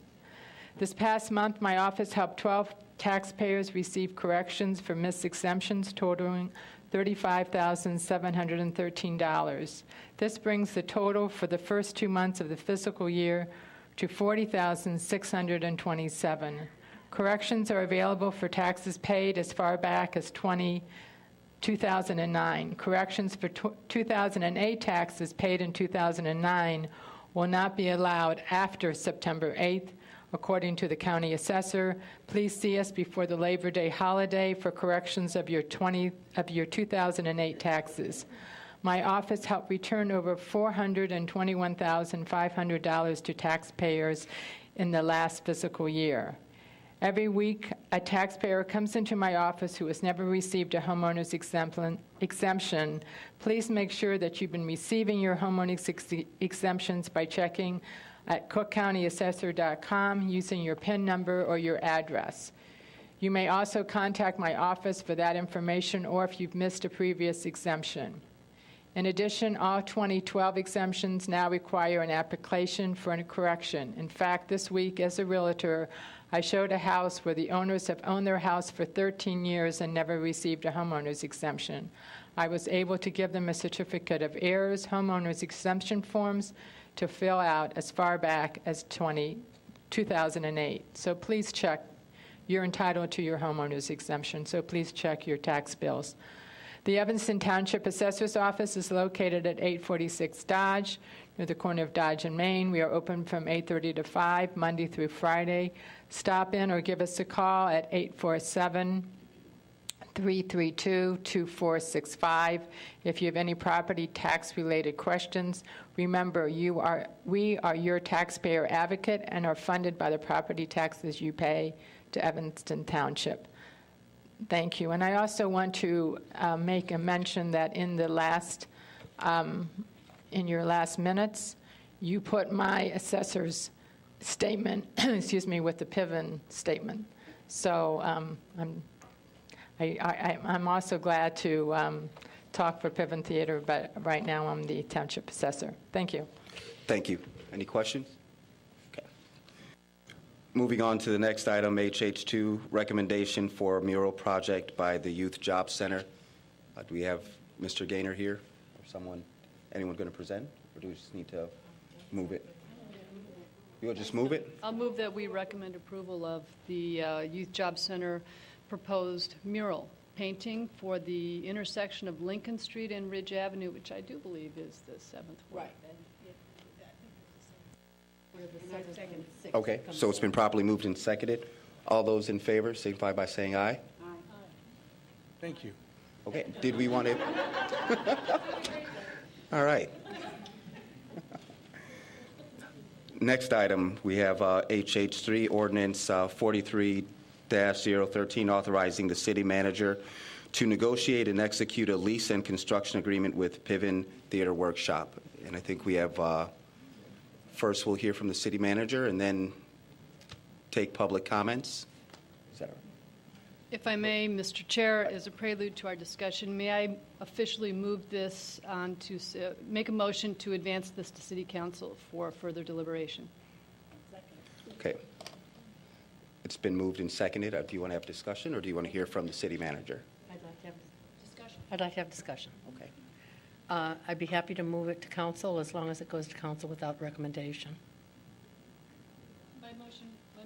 This past month, my office helped 12 taxpayers receive corrections for missed exemptions totaling $35,713. This brings the total for the first 2 months of the fiscal year to $40,627. Corrections are available for taxes paid as far back as 2009. Corrections for 2008 taxes paid in 2009 will not be allowed after September 8th. According to the county assessor, please see us before the Labor Day holiday for corrections of your 2008 taxes. My office helped return over $421,500 to taxpayers in the last fiscal year. Every week, a taxpayer comes into my office who has never received a homeowner's exemption. Please make sure that you've been receiving your homeowner's exemptions by checking at cookcountyassessor.com using your PIN number or your address. You may also contact my office for that information or if you've missed a previous exemption. In addition, all 2012 exemptions now require an application for a correction. In fact, this week as a realtor, I showed a house where the owners have owned their house for 13 years and never received a homeowner's exemption. I was able to give them a certificate of heirs, homeowner's exemption forms, to fill out as far back as 2008. So please check. You're entitled to your homeowner's exemption, so please check your tax bills. The Evanston Township Assessor's Office is located at 846 Dodge, near the corner of Dodge and Main. We are open from 8:30 to 5, Monday through Friday. Stop in or give us a call at 847-332-2465. If you have any property tax-related questions, remember we are your taxpayer advocate and are funded by the property taxes you pay to Evanston Township. Thank you. And I also want to make a mention that in the last, in your last minutes, you put my assessor's statement, excuse me, with the Piven statement. So I'm also glad to talk for Piven Theater, but right now I'm the township assessor. Thank you. Thank you. Any questions? Moving on to the next item, HH2, recommendation for mural project by the Youth Job Center. Do we have Mr. Gaynor here, or anyone going to present, or do we just need to move it? You will just move it? I'll move that we recommend approval of the Youth Job Center proposed mural painting for the intersection of Lincoln Street and Ridge Avenue, which I do believe is the 7th Ward. Okay, so it's been properly moved and seconded. All those in favor signify by saying aye. Aye. Thank you. Okay, did we want to? All right. Next item, we have HH3, Ordinance 43-013, authorizing the city manager to negotiate and execute a lease and construction agreement with Piven Theater Workshop. And I think we have, first we'll hear from the city manager and then take public comments. Is that all right? If I may, Mr. Chair, as a prelude to our discussion, may I officially move this on to make a motion to advance this to City Council for further deliberation? Okay. It's been moved and seconded. Do you want to have discussion, or do you want to hear from the city manager? I'd like to have discussion. I'd like to have discussion. Okay. I'd be happy to move it to council as long as it goes to council without recommendation. My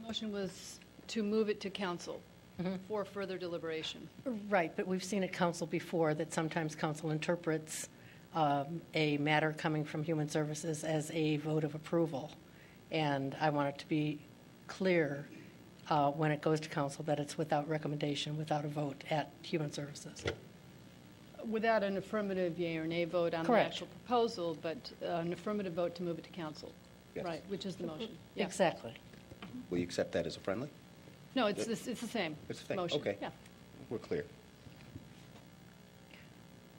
motion was to move it to council for further deliberation. Right, but we've seen at council before that sometimes council interprets a matter coming from Human Services as a vote of approval. And I want it to be clear when it goes to council that it's without recommendation, without a vote at Human Services. Without an affirmative yea or nay vote on Correct. the actual proposal, but an affirmative vote to move it to council. Yes. Right, which is the motion. Yeah. Exactly. Will you accept that as a friendly? No, it's the same. It's the same. Motion. Okay. Yeah. We're clear.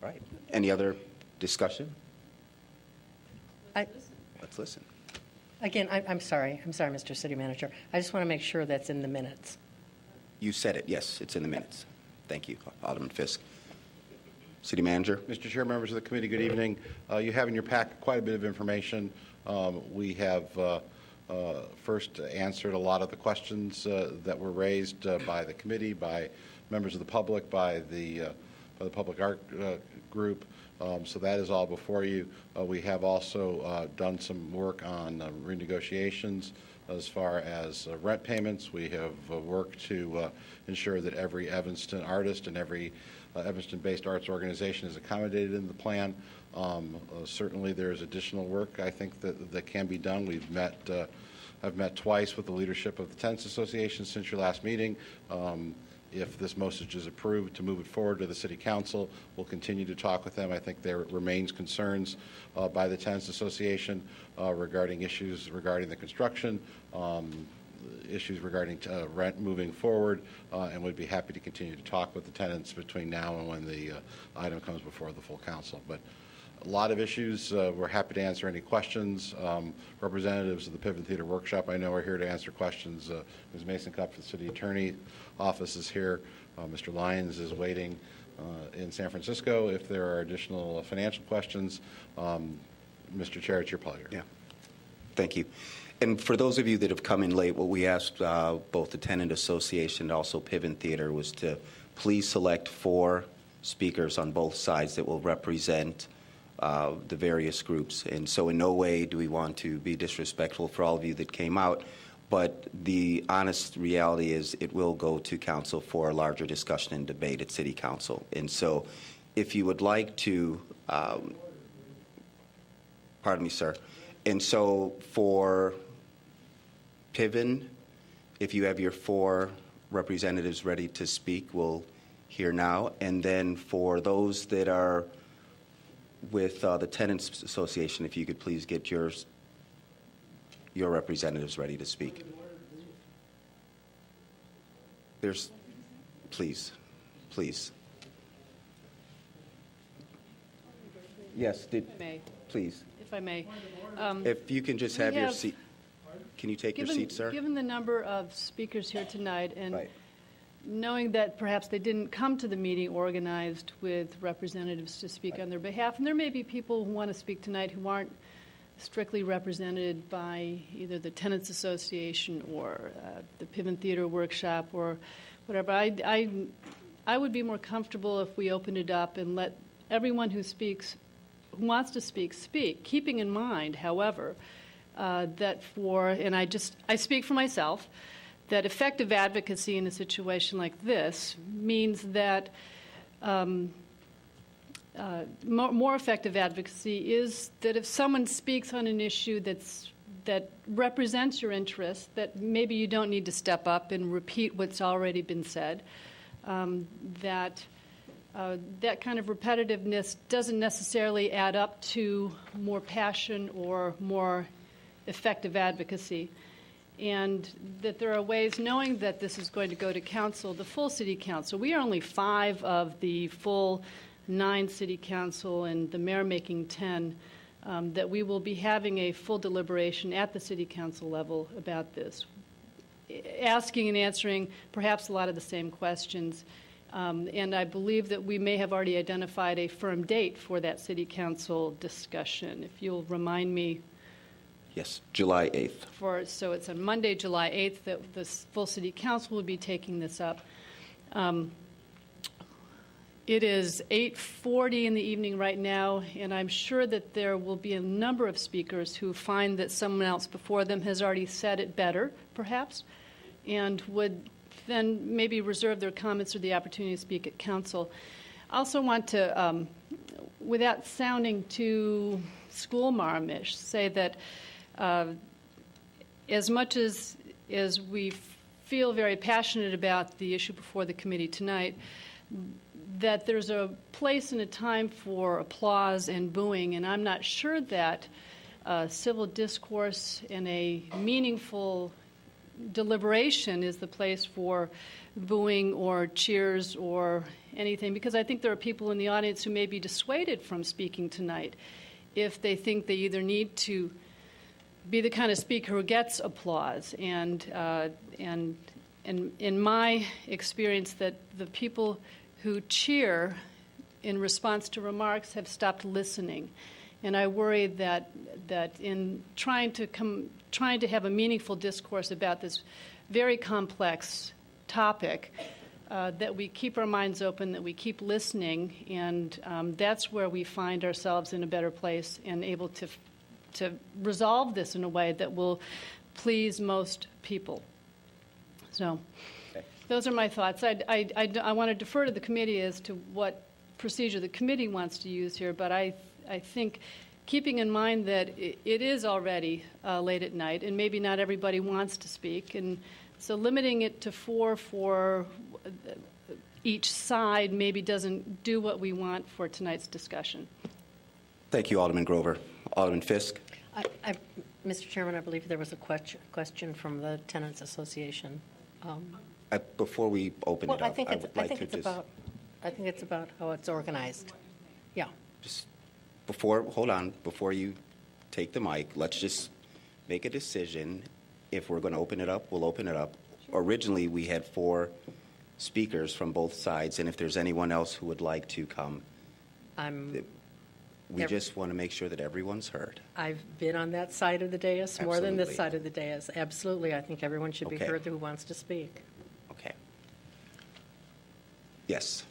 All right. Any other discussion? Let's listen. Again, I'm sorry, Mr. City Manager. I just want to make sure that's in the minutes. You said it. Yes, it's in the minutes. Thank you, Alderman Fisk. City Manager. Mr. Chair, members of the committee, good evening. You have in your packet quite a bit of information. We have first answered a lot of the questions that were raised by the committee, by members of the public, by the public art group. So that is all before you. We have also done some work on renegotiations as far as rent payments. We have worked to ensure that every Evanston artist and every Evanston-based arts organization is accommodated in the plan. Certainly there's additional work I think that can be done. I've met twice with the leadership of the Tenants Association since your last meeting. If this motion is approved to move it forward to the City Council, we'll continue to talk with them. I think there remains concerns by the Tenants Association regarding issues regarding the construction, issues regarding rent moving forward, and we'd be happy to continue to talk with the tenants between now and when the item comes before the full council. But a lot of issues. We're happy to answer any questions. Representatives of the Piven Theater Workshop, I know, are here to answer questions. Ms. Mason Cup for the City Attorney Office is here. Mr. Lyons is waiting in San Francisco. If there are additional financial questions, Mr. Chair, it's your pleasure. Yeah. Thank you. And for those of you that have come in late, what we asked both the Tenant Association and also Piven Theater was to please select 4 speakers on both sides that will represent the various groups. And so in no way do we want to be disrespectful for all of you that came out, but the honest reality is it will go to council for a larger discussion and debate at City Council. And so if you would like to, pardon me, sir. And so for Piven, if you have your 4 representatives ready to speak, we'll hear now. And then for those that are with the Tenants Association, if you could please get your representatives ready to speak. Please. Yes, please. If I may. If you can just have your seat. Can you take your seat, sir? Given the number of speakers here tonight, and knowing that perhaps they didn't come to the meeting organized with representatives to speak on their behalf, and there may be people who want to speak tonight who aren't strictly represented by either the Tenants Association or the Piven Theater Workshop or whatever. I would be more comfortable if we opened it up and let everyone who speaks, who wants to speak, speak, keeping in mind, however, that I speak for myself, that effective advocacy in a situation like this means that more effective advocacy is that if someone speaks on an issue that represents your interests, that maybe you don't need to step up and repeat what's already been said, that kind of repetitiveness doesn't necessarily add up to more passion or more effective advocacy. And that there are ways, knowing that this is going to go to council, the full city council. We are only 5 of the full 9 city council and the mayor making 10, that we will be having a full deliberation at the city council level about this, asking and answering perhaps a lot of the same questions. And I believe that we may have already identified a firm date for that city council discussion. If you'll remind me. Yes, July 8th. So it's on Monday, July 8th, that the full city council will be taking this up. It is 8:40 in the evening right now, and I'm sure that there will be a number of speakers who find that someone else before them has already said it better, perhaps, and would then maybe reserve their comments or the opportunity to speak at council. I also want to, without sounding too schoolmarmish, say that as much as we feel very passionate about the issue before the committee tonight, that there's a place and a time for applause and booing, and I'm not sure that civil discourse and a meaningful deliberation is the place for booing or cheers or anything, because I think there are people in the audience who may be dissuaded from speaking tonight if they think they either need to be the kind of speaker who gets applause. And in my experience, that the people who cheer in response to remarks have stopped listening. And I worry that in trying to have a meaningful discourse about this very complex topic, that we keep our minds open, that we keep listening, and that's where we find ourselves in a better place and able to resolve this in a way that will please most people. So those are my thoughts. I want to defer to the committee as to what procedure the committee wants to use here, but I think keeping in mind that it is already late at night and maybe not everybody wants to speak, and so limiting it to 4 for each side maybe doesn't do what we want for tonight's discussion. Thank you, Alderman Grover. Alderman Fisk. Mr. Chairman, I believe there was a question from the Tenants Association. Before we open it up, I would like to just... I think it's about how it's organized. Yeah. Just hold on, before you take the mic, let's just make a decision. If we're going to open it up, we'll open it up. Originally, we had 4 speakers from both sides, and if there's anyone else who would like to come, we just want to make sure that everyone's heard. I've been on that side of the dais more than this side of the dais. Absolutely. I think everyone should be heard who wants to speak. Okay. Yes.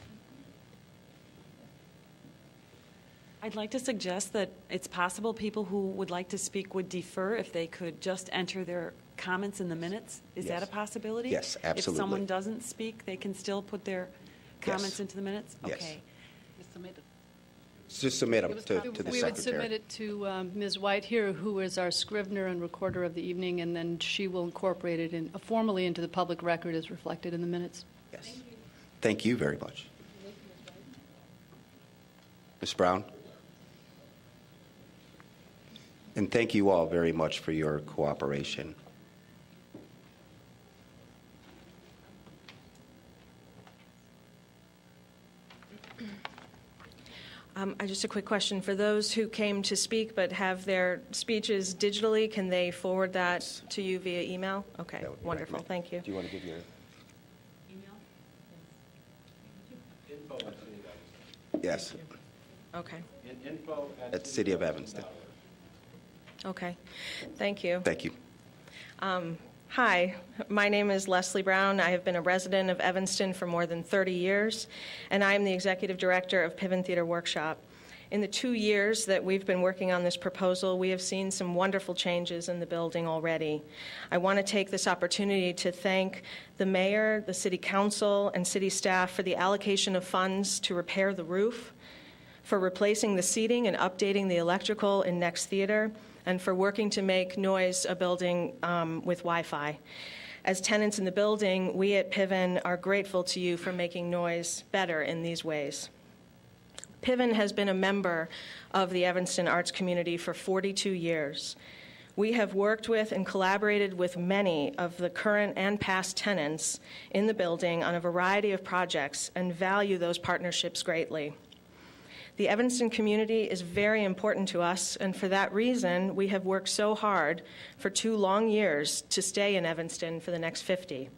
I'd like to suggest that it's possible people who would like to speak would defer if they could just enter their comments in the minutes. Is that a possibility? Yes, absolutely. If someone doesn't speak, they can still put their comments into the minutes? Yes. Okay. Just submit them to the secretary. We would submit it to Ms. White here, who is our scrivener and recorder of the evening, and then she will incorporate it formally into the public record as reflected in the minutes. Yes. Thank you very much. Ms. Brown? And thank you all very much for your cooperation. Just a quick question. For those who came to speak but have their speeches digitally, can they forward that to you via email? Okay, wonderful. Thank you. Do you want to give your email? Yes. Okay. At City of Evanston. Okay. Thank you. Thank you. Hi, my name is Leslie Brown. I have been a resident of Evanston for more than 30 years, and I am the executive director of Piven Theater Workshop. In the 2 years that we've been working on this proposal, we have seen some wonderful changes in the building already. I want to take this opportunity to thank the mayor, the city council, and city staff for the allocation of funds to repair the roof, for replacing the seating and updating the electrical in Next Theater, and for working to make Noise a building with Wi-Fi. As tenants in the building, we at Piven are grateful to you for making Noise better in these ways. Piven has been a member of the Evanston arts community for 42 years. We have worked with and collaborated with many of the current and past tenants in the building on a variety of projects and value those partnerships greatly. The Evanston community is very important to us, and for that reason, we have worked so hard for 2 long years to stay in Evanston for the next 50.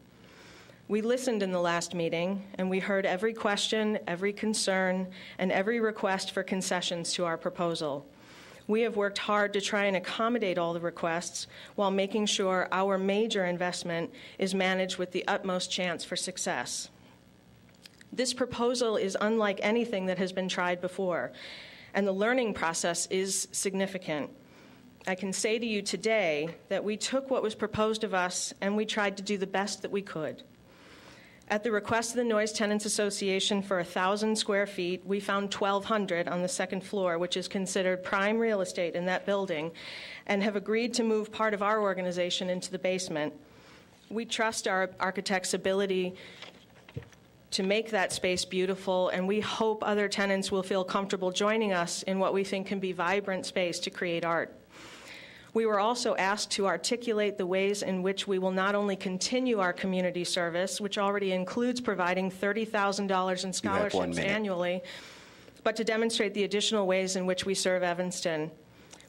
We listened in the last meeting, and we heard every question, every concern, and every request for concessions to our proposal. We have worked hard to try and accommodate all the requests while making sure our major investment is managed with the utmost chance for success. This proposal is unlike anything that has been tried before, and the learning process is significant. I can say to you today that we took what was proposed of us and we tried to do the best that we could. At the request of the Noise Tenants Association for 1,000 square feet, we found 1,200 on the second floor, which is considered prime real estate in that building, and have agreed to move part of our organization into the basement. We trust our architect's ability to make that space beautiful, and we hope other tenants will feel comfortable joining us in what we think can be vibrant space to create art. We were also asked to articulate the ways in which we will not only continue our community service, which already includes providing $30,000 in scholarships annually, but to demonstrate the additional ways in which we serve Evanston.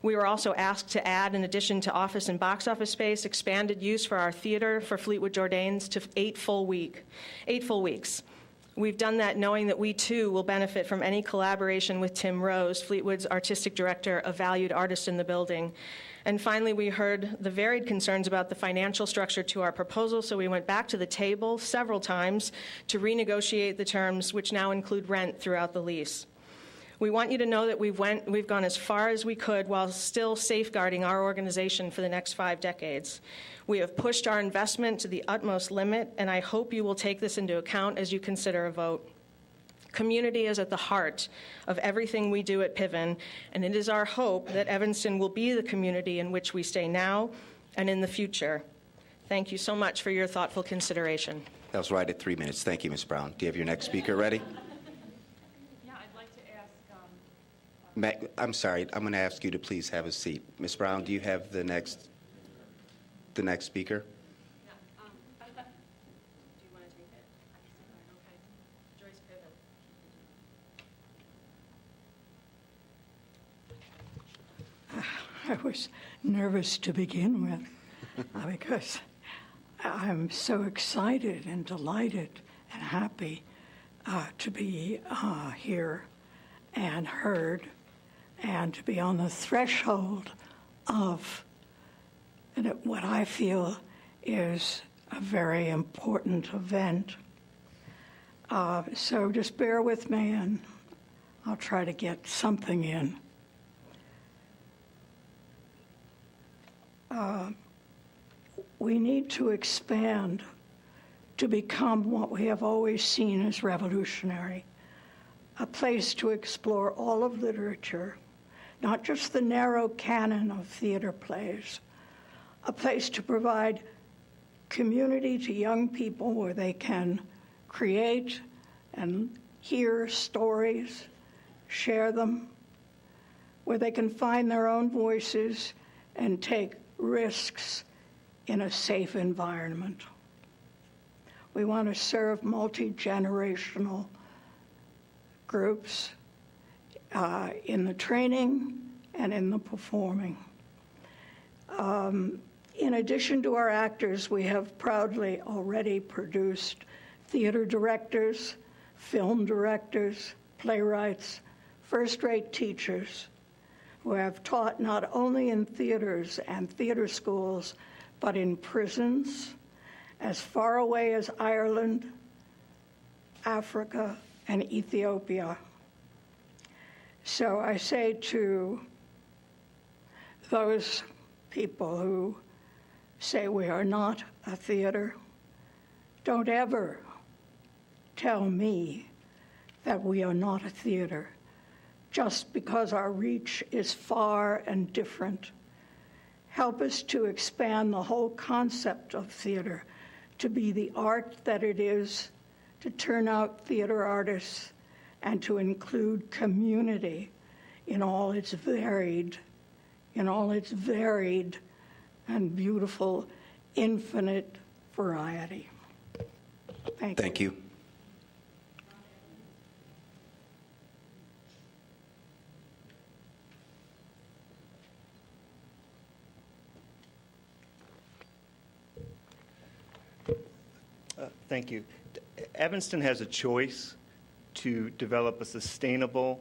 We were also asked to add, in addition to office and box office space, expanded use for our theater for Fleetwood Jourdains to 8 full weeks. We've done that knowing that we, too, will benefit from any collaboration with Tim Rose, Fleetwood's artistic director, a valued artist in the building. And finally, we heard the varied concerns about the financial structure to our proposal, so we went back to the table several times to renegotiate the terms, which now include rent throughout the lease. We want you to know that we've gone as far as we could while still safeguarding our organization for the next 5 decades. We have pushed our investment to the utmost limit, and I hope you will take this into account as you consider a vote. Community is at the heart of everything we do at Piven, and it is our hope that Evanston will be the community in which we stay now and in the future. Thank you so much for your thoughtful consideration. That was right at 3 minutes. Thank you, Ms. Brown. Do you have your next speaker ready? Yeah, I'd like to ask... I'm sorry. I'm going to ask you to please have a seat. Ms. Brown, do you have the next speaker? I was nervous to begin with because I'm so excited and delighted and happy to be here and heard and to be on the threshold of what I feel is a very important event. So just bear with me and I'll try to get something in. We need to expand to become what we have always seen as revolutionary, a place to explore all of literature, not just the narrow canon of theater plays, a place to provide community to young people where they can create and hear stories, share them, where they can find their own voices and take risks in a safe environment. We want to serve multi-generational groups in the training and in the performing. In addition to our actors, we have proudly already produced theater directors, film directors, playwrights, first-rate teachers, who have taught not only in theaters and theater schools, but in prisons as far away as Ireland, Africa, and Ethiopia. So I say to those people who say we are not a theater, don't ever tell me that we are not a theater just because our reach is far and different. Help us to expand the whole concept of theater to be the art that it is, to turn out theater artists, and to include community in all its varied and beautiful, infinite variety. Thank you. Thank you. Thank you. Evanston has a choice to develop a sustainable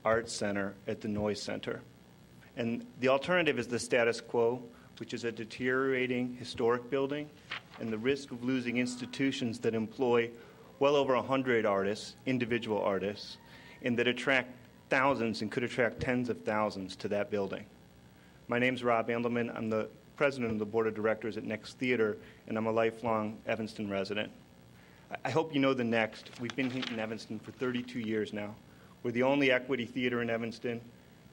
arts center at the Noyes Center. And the alternative is the status quo, which is a deteriorating historic building and the risk of losing institutions that employ well over 100 artists, individual artists, and that attract thousands and could attract tens of thousands to that building. My name's Rob Andelman. I'm the president of the board of directors at Next Theater, and I'm a lifelong Evanston resident. I hope you know the Next. We've been in Evanston for 32 years now. We're the only equity theater in Evanston.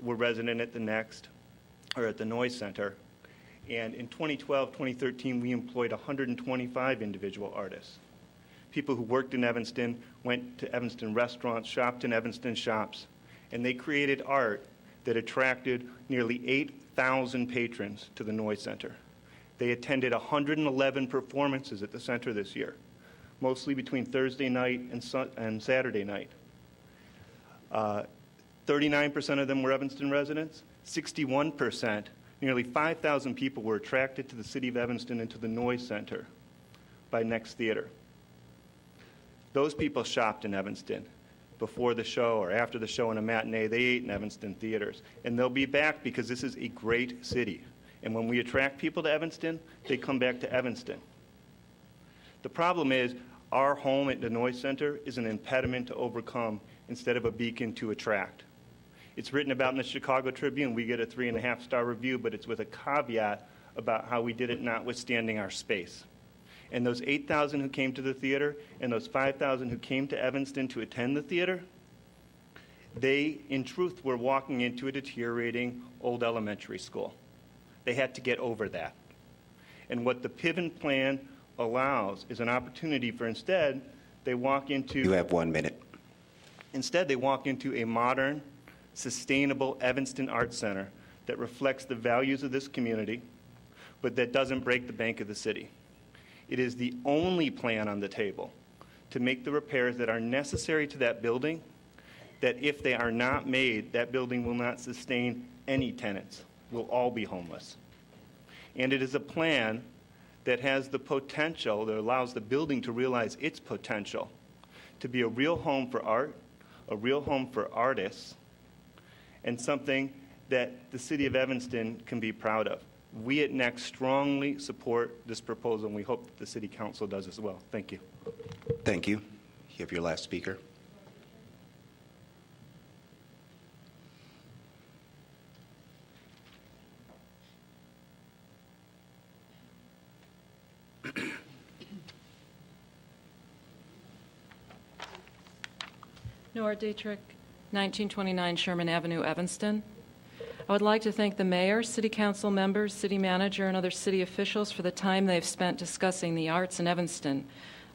We're resident at the Next, or at the Noyes Center. And in 2012, 2013, we employed 125 individual artists. People who worked in Evanston, went to Evanston restaurants, shopped in Evanston shops, and they created art that attracted nearly 8,000 patrons to the Noyes Center. They attended 111 performances at the center this year, mostly between Thursday night and Saturday night. 39% of them were Evanston residents. 61%, nearly 5,000 people were attracted to the city of Evanston and to the Noyes Center by Next Theater. Those people shopped in Evanston before the show or after the show in a matinee. They ate in Evanston theaters. And they'll be back because this is a great city. And when we attract people to Evanston, they come back to Evanston. The problem is our home at the Noyes Center is an impediment to overcome instead of a beacon to attract. It's written about in the Chicago Tribune. We get a 3.5-star review, but it's with a caveat about how we did it notwithstanding our space. And those 8,000 who came to the theater and those 5,000 who came to Evanston to attend the theater, they, in truth, were walking into a deteriorating old elementary school. They had to get over that. And what the Piven plan allows is an opportunity for instead, they walk into... You have 1 minute. Instead, they walk into a modern, sustainable Evanston Arts Center that reflects the values of this community, but that doesn't break the bank of the city. It is the only plan on the table to make the repairs that are necessary to that building, that if they are not made, that building will not sustain any tenants. We'll all be homeless. And it is a plan that has the potential, that allows the building to realize its potential, to be a real home for art, a real home for artists, and something that the city of Evanston can be proud of. We at Next strongly support this proposal, and we hope that the City Council does as well. Thank you. Thank you. You have your last speaker. Nora Dietrich, 1929 Sherman Avenue, Evanston. I would like to thank the mayor, city council members, city manager, and other city officials for the time they've spent discussing the arts in Evanston.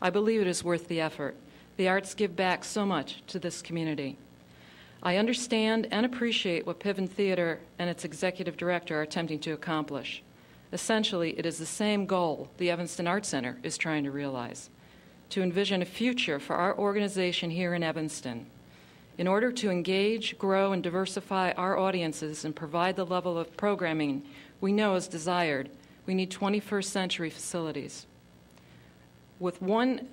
I believe it is worth the effort. The arts give back so much to this community. I understand and appreciate what Piven Theater and its executive director are attempting to accomplish. Essentially, it is the same goal the Evanston Arts Center is trying to realize, to envision a future for our organization here in Evanston. In order to engage, grow, and diversify our audiences and provide the level of programming we know is desired, we need 21st century facilities. With one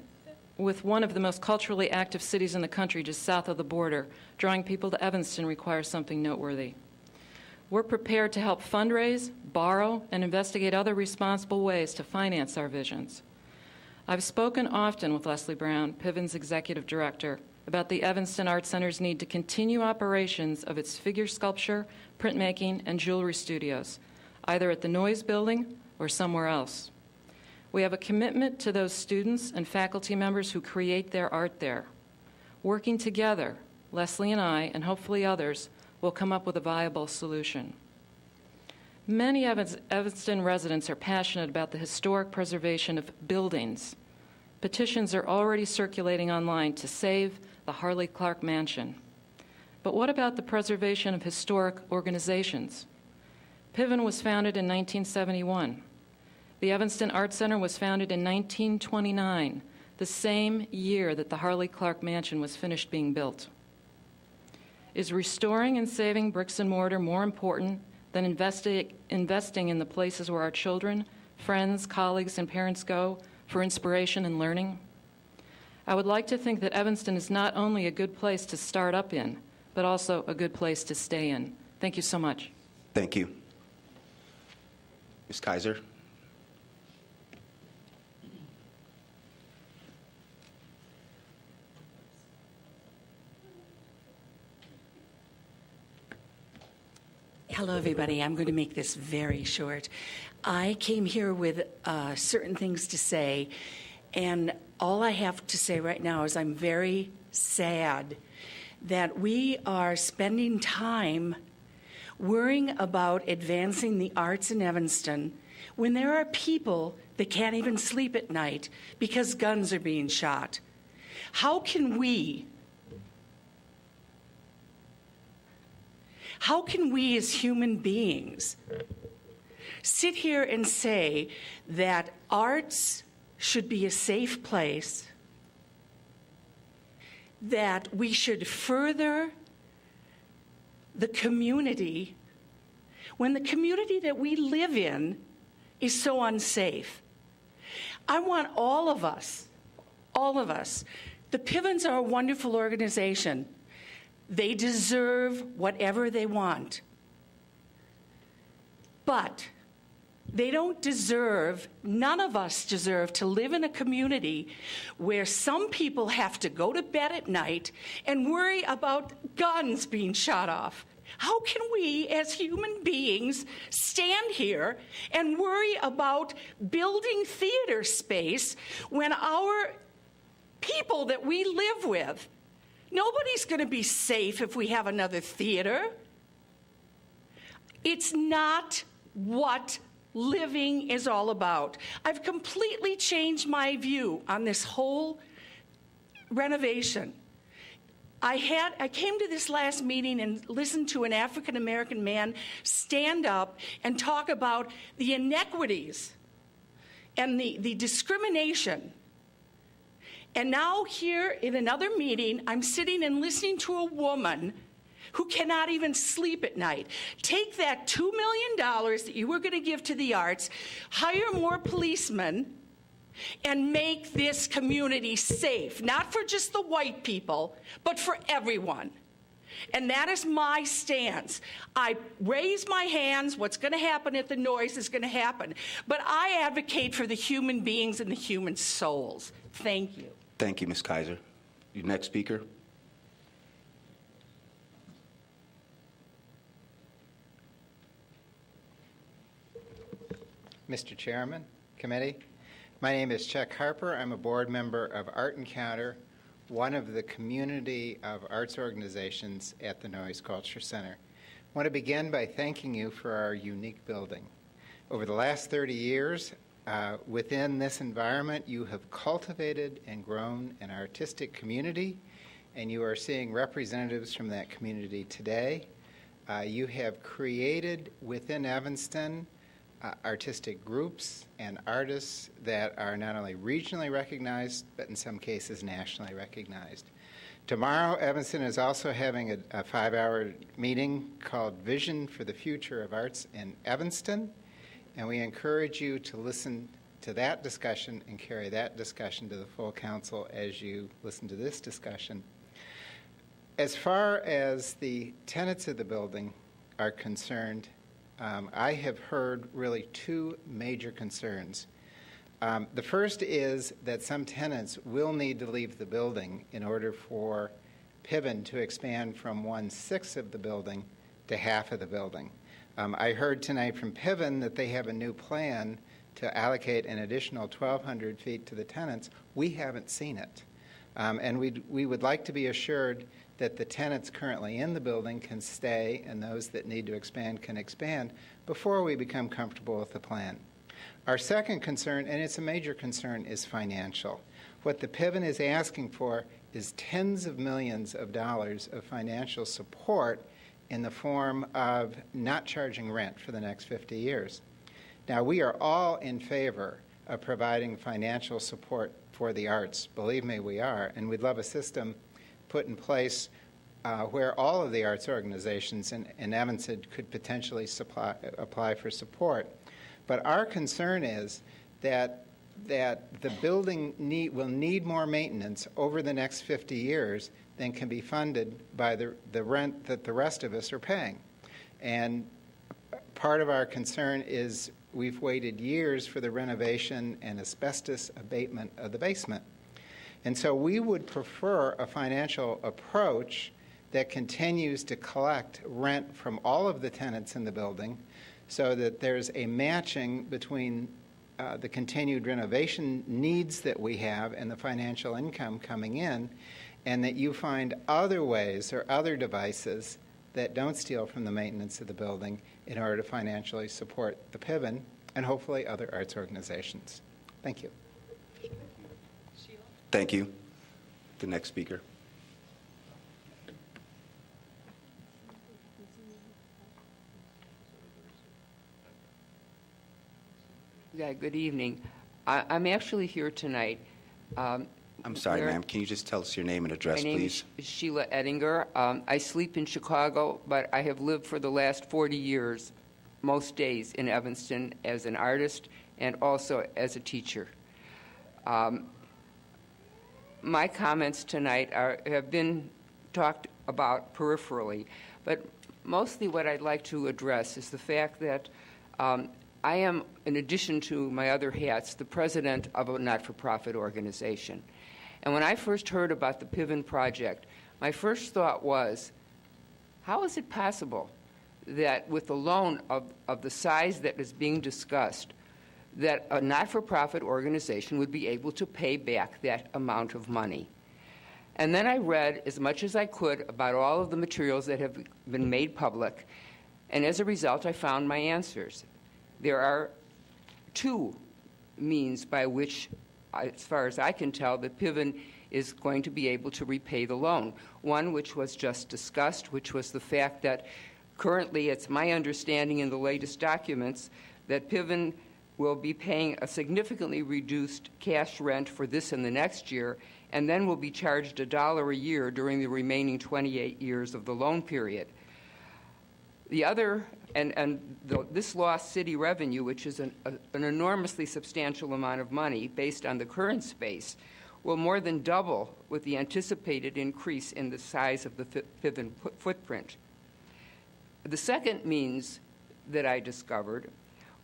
of the most culturally active cities in the country just south of the border, drawing people to Evanston requires something noteworthy. We're prepared to help fundraise, borrow, and investigate other responsible ways to finance our visions. I've spoken often with Leslie Brown, Piven's executive director, about the Evanston Art Center's need to continue operations of its figure sculpture, printmaking, and jewelry studios, either at the Noyes Building or somewhere else. We have a commitment to those students and faculty members who create their art there. Working together, Leslie and I, and hopefully others, will come up with a viable solution. Many Evanston residents are passionate about the historic preservation of buildings. Petitions are already circulating online to save the Harley Clark Mansion. But what about the preservation of historic organizations? Piven was founded in 1971. The Evanston Art Center was founded in 1929, the same year that the Harley Clark Mansion was finished being built. Is restoring and saving bricks and mortar more important than investing in the places where our children, friends, colleagues, and parents go for inspiration and learning? I would like to think that Evanston is not only a good place to start up in, but also a good place to stay in. Thank you so much. Thank you. Ms. Kaiser. Hello, everybody. I'm going to make this very short. I came here with certain things to say, and all I have to say right now is I'm very sad that we are spending time worrying about advancing the arts in Evanston when there are people that can't even sleep at night because guns are being shot. How can we as human beings sit here and say that arts should be a safe place, that we should further the community when the community that we live in is so unsafe? I want all of us, the Pivens are a wonderful organization. They deserve whatever they want. But they don't deserve, none of us deserve to live in a community where some people have to go to bed at night and worry about guns being shot off. How can we as human beings stand here and worry about building theater space when our people that we live with, nobody's going to be safe if we have another theater? It's not what living is all about. I've completely changed my view on this whole renovation. I came to this last meeting and listened to an African-American man stand up and talk about the inequities and the discrimination. And now here in another meeting, I'm sitting and listening to a woman who cannot even sleep at night. Take that $2 million that you were going to give to the arts, hire more policemen, and make this community safe, not for just the white people, but for everyone. And that is my stance. I raise my hands. What's going to happen at the Noyes is going to happen. But I advocate for the human beings and the human souls. Thank you. Thank you, Ms. Kaiser. Your next speaker. Mr. Chairman, committee, my name is Chuck Harper. I'm a board member of Art Encounter, one of the community of arts organizations at the Noyes Culture Center. I want to begin by thanking you for our unique building. Over the last 30 years, within this environment, you have cultivated and grown an artistic community, and you are seeing representatives from that community today. You have created within Evanston artistic groups and artists that are not only regionally recognized, but in some cases nationally recognized. Tomorrow, Evanston is also having a 5-hour meeting called Vision for the Future of Arts in Evanston, and we encourage you to listen to that discussion and carry that discussion to the full council as you listen to this discussion. As far as the tenets of the building are concerned, I have heard really two major concerns. The first is that some tenants will need to leave the building in order for Piven to expand from 1/6 of the building to half of the building. I heard tonight from Piven that they have a new plan to allocate an additional 1,200 feet to the tenants. We haven't seen it. And we would like to be assured that the tenants currently in the building can stay and those that need to expand can expand before we become comfortable with the plan. Our second concern, and it's a major concern, is financial. What the Piven is asking for is tens of millions of dollars of financial support in the form of not charging rent for the next 50 years. Now, we are all in favor of providing financial support for the arts. Believe me, we are, and we'd love a system put in place where all of the arts organizations in Evanston could potentially apply for support. But our concern is that the building will need more maintenance over the next 50 years than can be funded by the rent that the rest of us are paying. And part of our concern is we've waited years for the renovation and asbestos abatement of the basement. And so we would prefer a financial approach that continues to collect rent from all of the tenants in the building so that there's a matching between the continued renovation needs that we have and the financial income coming in, and that you find other ways or other devices that don't steal from the maintenance of the building in order to financially support the Piven and hopefully other arts organizations. Thank you. Thank you. The next speaker. Yeah, good evening. I'm actually here tonight. I'm sorry, ma'am. Can you just tell us your name and address, please? My name is Sheila Ettinger. I sleep in Chicago, but I have lived for the last 40 years, most days in Evanston as an artist and also as a teacher. My comments tonight have been talked about peripherally, but mostly what I'd like to address is the fact that I am, in addition to my other hats, the president of a not-for-profit organization. And when I first heard about the Piven project, my first thought was, how is it possible that with a loan of the size that is being discussed, that a not-for-profit organization would be able to pay back that amount of money? And then I read as much as I could about all of the materials that have been made public, and as a result, I found my answers. There are two means by which, as far as I can tell, that Piven is going to be able to repay the loan. One, which was just discussed, which was the fact that currently it's my understanding in the latest documents that Piven will be paying a significantly reduced cash rent for this and the next year, and then will be charged $1 a year during the remaining 28 years of the loan period. The other, this lost city revenue, which is an enormously substantial amount of money based on the current space, will more than double with the anticipated increase in the size of the Piven footprint. The second means that I discovered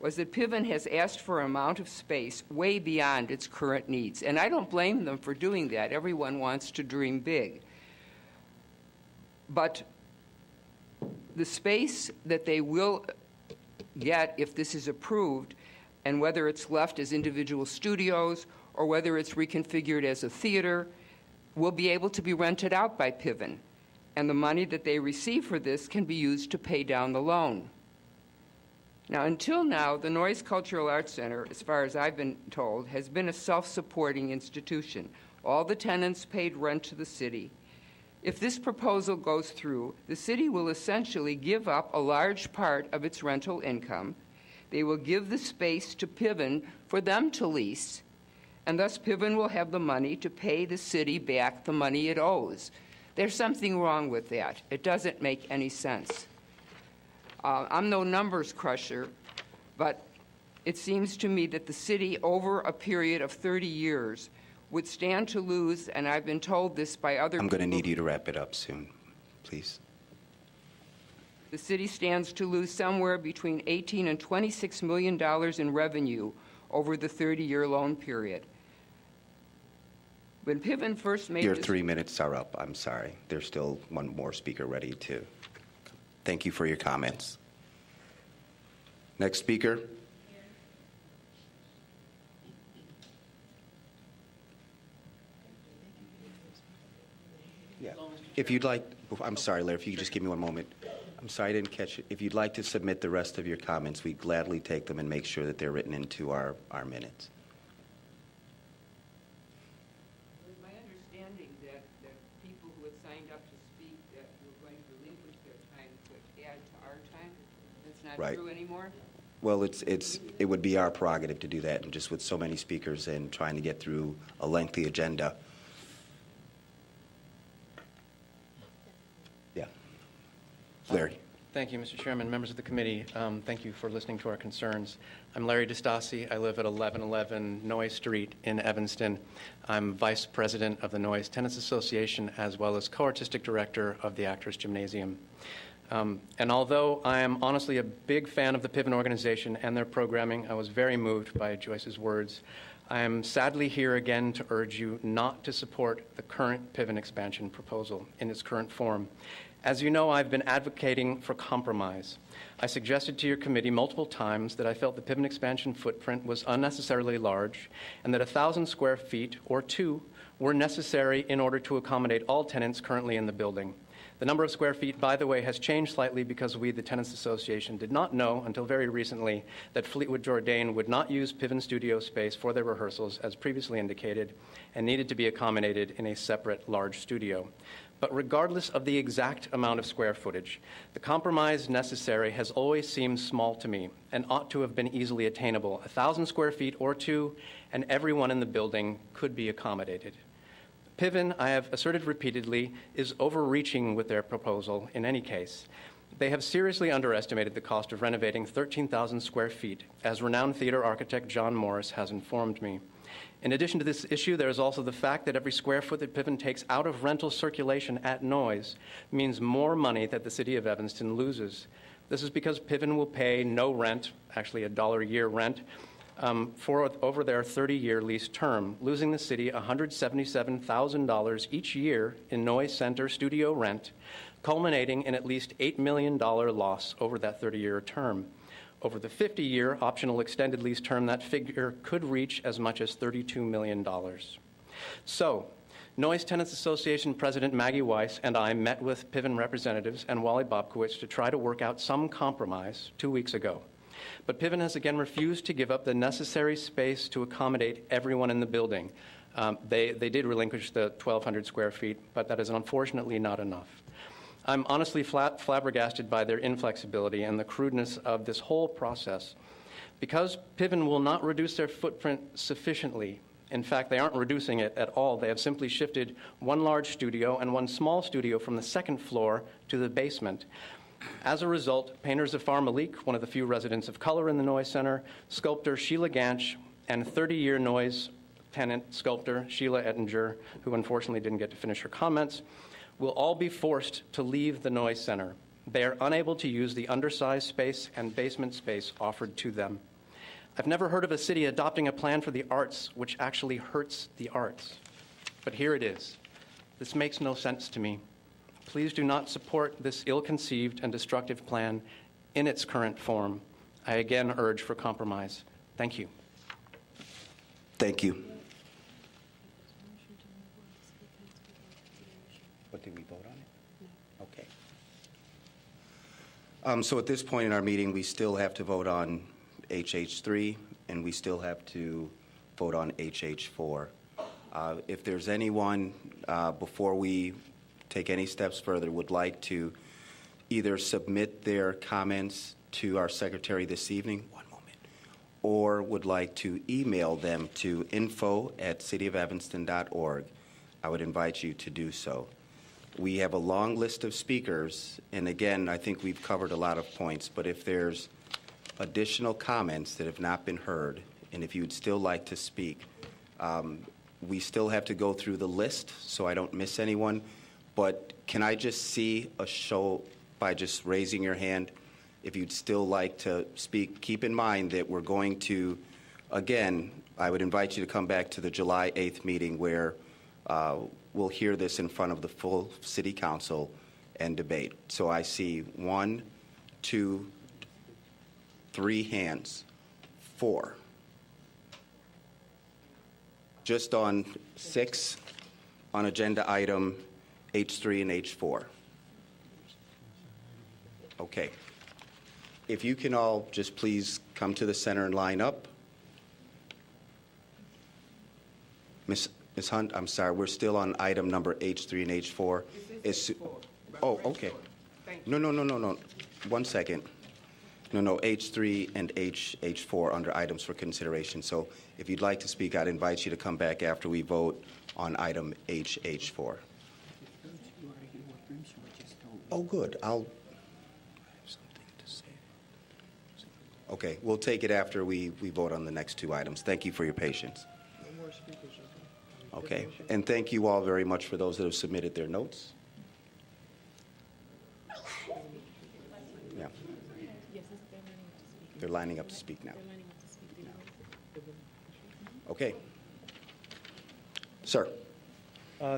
was that Piven has asked for an amount of space way beyond its current needs. And I don't blame them for doing that. Everyone wants to dream big. But the space that they will get if this is approved, and whether it's left as individual studios or whether it's reconfigured as a theater, will be able to be rented out by Piven. And the money that they receive for this can be used to pay down the loan. Now, until now, the Noyes Cultural Arts Center, as far as I've been told, has been a self-supporting institution. All the tenants paid rent to the city. If this proposal goes through, the city will essentially give up a large part of its rental income. They will give the space to Piven for them to lease, and thus Piven will have the money to pay the city back the money it owes. There's something wrong with that. It doesn't make any sense. I'm no numbers crusher, but it seems to me that the city, over a period of 30 years, would stand to lose, and I've been told this by other people. I'm going to need you to wrap it up soon, please. the city stands to lose somewhere between $18 and $26 million in revenue over the 30-year loan period. When Piven first made Your this 3 minutes are up. I'm sorry. There's still one more speaker ready to. Thank you for your comments. Next speaker. Yeah. If you'd like, I'm sorry, Larry, if you could just give me one moment. I'm sorry I didn't catch it. If you'd like to submit the rest of your comments, we'd gladly take them and make sure that they're written into our minutes. My understanding that people who had signed up to speak that were going to relinquish their time could add to our time. That's not Right. true anymore? Well, it would be our prerogative to do that, and just with so many speakers and trying to get through a lengthy agenda. Yeah. Larry. Thank you, Mr. Chairman, members of the committee. Thank you for listening to our concerns. I'm Larry DeStassi. I live at 1111 Noyes Street in Evanston. I'm Vice President of the Noyes Tenants Association, as well as Co-Artistic Director of the Actors Gymnasium. And although I am honestly a big fan of the Piven organization and their programming, I was very moved by Joyce's words. I am sadly here again to urge you not to support the current Piven expansion proposal in its current form. As you know, I've been advocating for compromise. I suggested to your committee multiple times that I felt the Piven expansion footprint was unnecessarily large and that 1,000 square feet or two were necessary in order to accommodate all tenants currently in the building. The number of square feet, by the way, has changed slightly because we, the Tenants Association, did not know until very recently that Fleetwood Jourdain would not use Piven studio space for their rehearsals as previously indicated and needed to be accommodated in a separate large studio. But regardless of the exact amount of square footage, the compromise necessary has always seemed small to me and ought to have been easily attainable. 1,000 square feet or two, and everyone in the building could be accommodated. Piven, I have asserted repeatedly, is overreaching with their proposal in any case. They have seriously underestimated the cost of renovating 13,000 square feet, as renowned theater architect John Morris has informed me. In addition to this issue, there is also the fact that every square foot that Piven takes out of rental circulation at Noyes means more money that the city of Evanston loses. This is because Piven will pay no rent, actually $1 a year rent, for over their 30-year lease term, losing the city $177,000 each year in Noyes Center studio rent, culminating in at least $8 million loss over that 30-year term. Over the 50-year optional extended lease term, that figure could reach as much as $32 million. So, Noyes Tenants Association President Maggie Weiss and I met with Piven representatives and Wally Bobkowitz to try to work out some compromise 2 weeks ago. But Piven has again refused to give up the necessary space to accommodate everyone in the building. They did relinquish the 1,200 square feet, but that is unfortunately not enough. I'm honestly flabbergasted by their inflexibility and the crudeness of this whole process. Because Piven will not reduce their footprint sufficiently, in fact, they aren't reducing it at all. They have simply shifted one large studio and one small studio from the second floor to the basement. As a result, painter Zafar Malik, one of the few residents of color in the Noyes Center, sculptor Sheila Ganch, and 30-year Noyes tenant sculptor Sheila Ettinger, who unfortunately didn't get to finish her comments, will all be forced to leave the Noyes Center. They are unable to use the undersized space and basement space offered to them. I've never heard of a city adopting a plan for the arts which actually hurts the arts. But here it is. This makes no sense to me. Please do not support this ill-conceived and destructive plan in its current form. I again urge for compromise. Thank you. Thank you. What, did we vote on it? Okay. So at this point in our meeting, we still have to vote on HH3, and we still have to vote on HH4. If there's anyone, before we take any steps further, would like to either submit their comments to our secretary this evening, or would like to email them to info@cityofelvanston.org, I would invite you to do so. We have a long list of speakers, and again, I think we've covered a lot of points, but if there's additional comments that have not been heard, and if you'd still like to speak, we still have to go through the list so I don't miss anyone, but can I just see a show by just raising your hand. If you'd still like to speak, keep in mind that we're going to, again, I would invite you to come back to the July 8th meeting where we'll hear this in front of the full City Council and debate. So I see 1, 2, 3 hands, 4. Just on 6 on agenda item H3 and H4. Okay. If you can all just please come to the center and line up. Ms. Hunt, I'm sorry, we're still on item number H3 and H4. Oh, okay. No. 1 second. No, H3 and H4 under items for consideration. So if you'd like to speak, I'd invite you to come back after we vote on item H4. Oh, good. I have something to say. Okay, we'll take it after we vote on the next 2 items. Thank you for your patience. Okay, and thank you all very much for those that have submitted their notes. Yeah. They're lining up to speak now. Okay. Sir.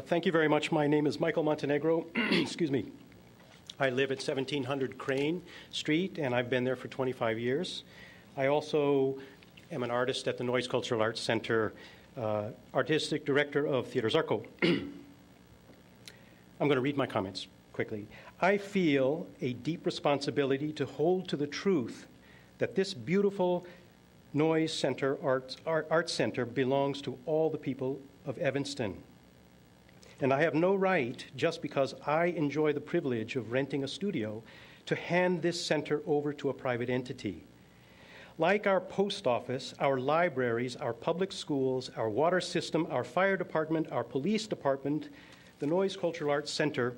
Thank you very much. My name is Michael Montenegro. Excuse me. I live at 1700 Crane Street, and I've been there for 25 years. I also am an artist at the Noyes Cultural Arts Center, artistic director of Theater Zarco. I'm going to read my comments quickly. I feel a deep responsibility to hold to the truth that this beautiful Noyes Center Arts Center belongs to all the people of Evanston. And I have no right, just because I enjoy the privilege of renting a studio, to hand this center over to a private entity. Like our post office, our libraries, our public schools, our water system, our fire department, our police department, the Noyes Cultural Arts Center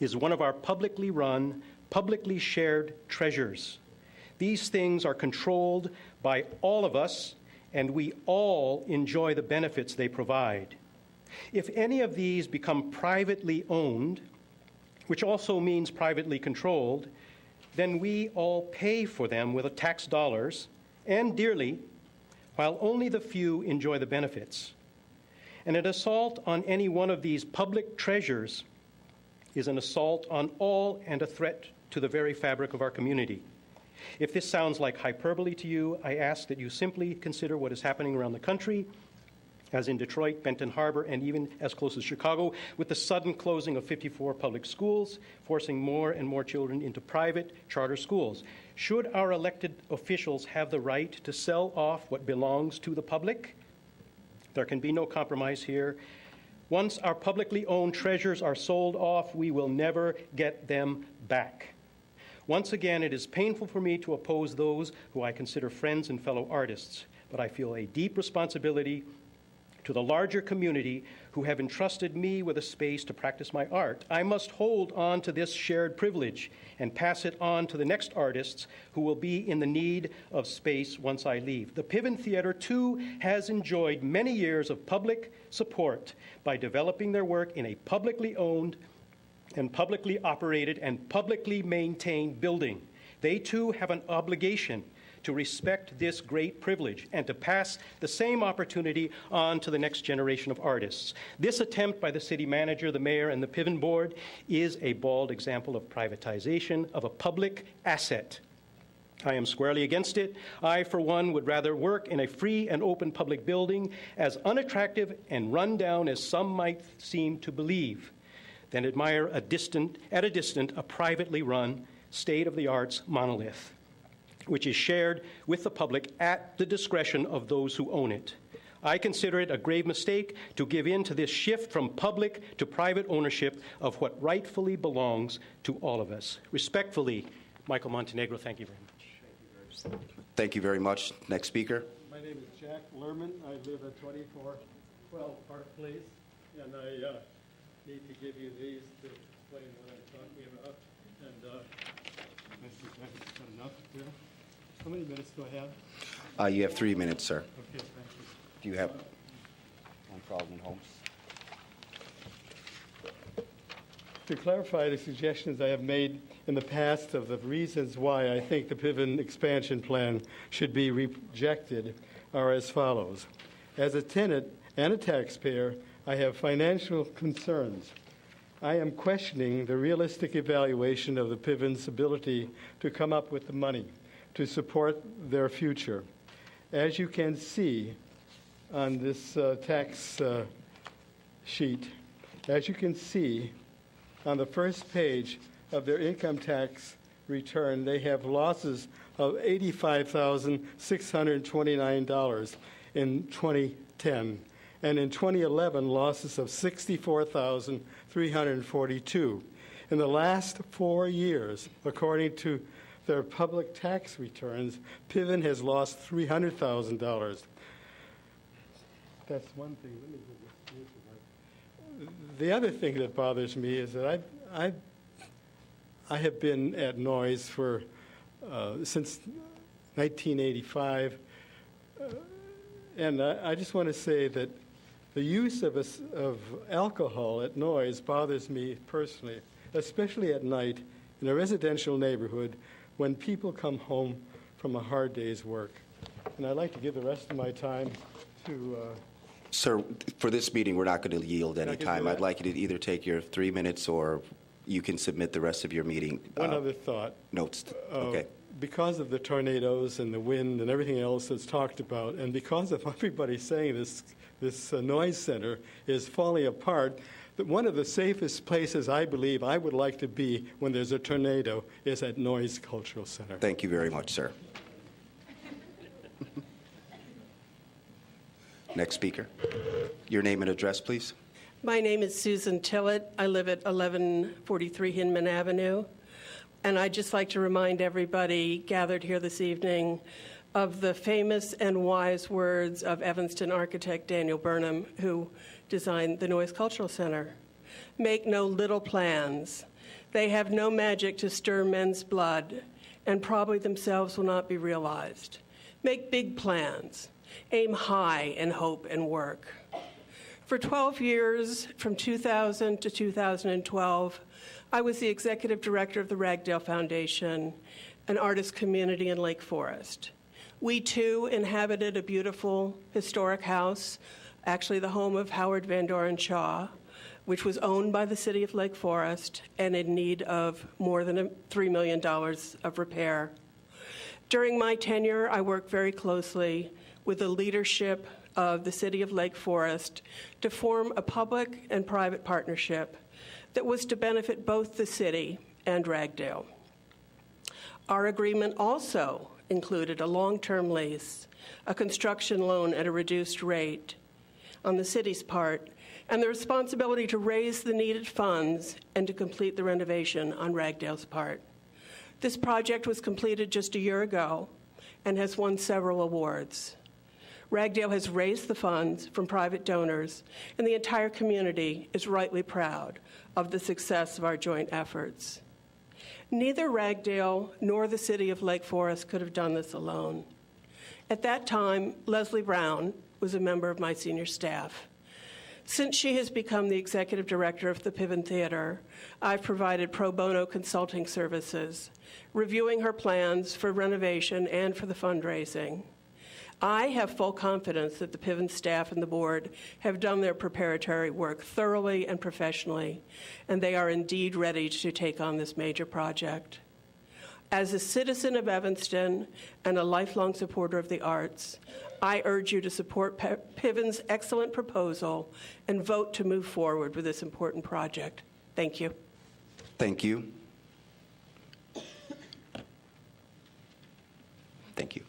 is one of our publicly run, publicly shared treasures. These things are controlled by all of us, and we all enjoy the benefits they provide. If any of these become privately owned, which also means privately controlled, then we all pay for them with tax dollars, and dearly, while only the few enjoy the benefits. And an assault on any one of these public treasures is an assault on all and a threat to the very fabric of our community. If this sounds like hyperbole to you, I ask that you simply consider what is happening around the country, as in Detroit, Benton Harbor, and even as close as Chicago, with the sudden closing of 54 public schools, forcing more and more children into private charter schools. Should our elected officials have the right to sell off what belongs to the public? There can be no compromise here. Once our publicly owned treasures are sold off, we will never get them back. Once again, it is painful for me to oppose those who I consider friends and fellow artists, but I feel a deep responsibility to the larger community who have entrusted me with a space to practice my art. I must hold on to this shared privilege and pass it on to the next artists who will be in the need of space once I leave. The Piven Theater, too, has enjoyed many years of public support by developing their work in a publicly owned and publicly operated and publicly maintained building. They, too, have an obligation to respect this great privilege and to pass the same opportunity on to the next generation of artists. This attempt by the city manager, the mayor, and the Piven board is a bald example of privatization of a public asset. I am squarely against it. I, for one, would rather work in a free and open public building, as unattractive and run down as some might seem to believe, than admire at a distance a privately run, state-of-the-arts monolith, which is shared with the public at the discretion of those who own it. I consider it a grave mistake to give in to this shift from public to private ownership of what rightfully belongs to all of us. Respectfully, Michael Montenegro, thank you very much. Thank you very much. Next speaker. My name is Jack Lerman. I live at 2412 Park Place, and I need to give you these to explain what I'm talking about. And I think that's enough here. How many minutes do I have? You have 3 minutes, sir. Okay, thank you. Do you have on Frogman Homes? To clarify the suggestions I have made in the past of the reasons why I think the Piven expansion plan should be rejected are as follows. As a tenant and a taxpayer, I have financial concerns. I am questioning the realistic evaluation of the Piven's ability to come up with the money to support their future. As you can see on this tax sheet, as you can see on the first page of their income tax return, they have losses of $85,629 in 2010, and in 2011, losses of $64,342. In the last 4 years, according to their public tax returns, Piven has lost $300,000. That's one thing. Let me get this. The other thing that bothers me is that I have been at Noyes for since 1985, and I just want to say that the use of alcohol at Noyes bothers me personally, especially at night in a residential neighborhood when people come home from a hard day's work. And I'd like to give the rest of my time to... Sir, for this meeting, we're not going to yield any time. I'd like you to either take your 3 minutes or you can submit the rest of your meeting. One other thought. Notes. Okay. Because of the tornadoes and the wind and everything else that's talked about, and because of everybody saying this Noyes Center is falling apart, that one of the safest places I believe I would like to be when there's a tornado is at Noyes Cultural Center. Thank you very much, sir. Next speaker. Your name and address, please. My name is Susan Tillett. I live at 1143 Hinman Avenue. And I'd just like to remind everybody gathered here this evening of the famous and wise words of Evanston architect Daniel Burnham, who designed the Noyes Cultural Center. Make no little plans. They have no magic to stir men's blood, and probably themselves will not be realized. Make big plans. Aim high and hope and work. For 12 years, from 2000 to 2012, I was the executive director of the Ragdale Foundation, an artist community in Lake Forest. We, too, inhabited a beautiful historic house, actually the home of Howard Van Doren Shaw, which was owned by the city of Lake Forest and in need of more than $3 million of repair. During my tenure, I worked very closely with the leadership of the city of Lake Forest to form a public and private partnership that was to benefit both the city and Ragdale. Our agreement also included a long-term lease, a construction loan at a reduced rate on the city's part, and the responsibility to raise the needed funds and to complete the renovation on Ragdale's part. This project was completed just a year ago and has won several awards. Ragdale has raised the funds from private donors, and the entire community is rightly proud of the success of our joint efforts. Neither Ragdale nor the city of Lake Forest could have done this alone. At that time, Leslie Brown was a member of my senior staff. Since she has become the executive director of the Piven Theater, I've provided pro bono consulting services, reviewing her plans for renovation and for the fundraising. I have full confidence that the Piven staff and the board have done their preparatory work thoroughly and professionally, and they are indeed ready to take on this major project. As a citizen of Evanston and a lifelong supporter of the arts, I urge you to support Piven's excellent proposal and vote to move forward with this important project. Thank you. Thank you. Thank you.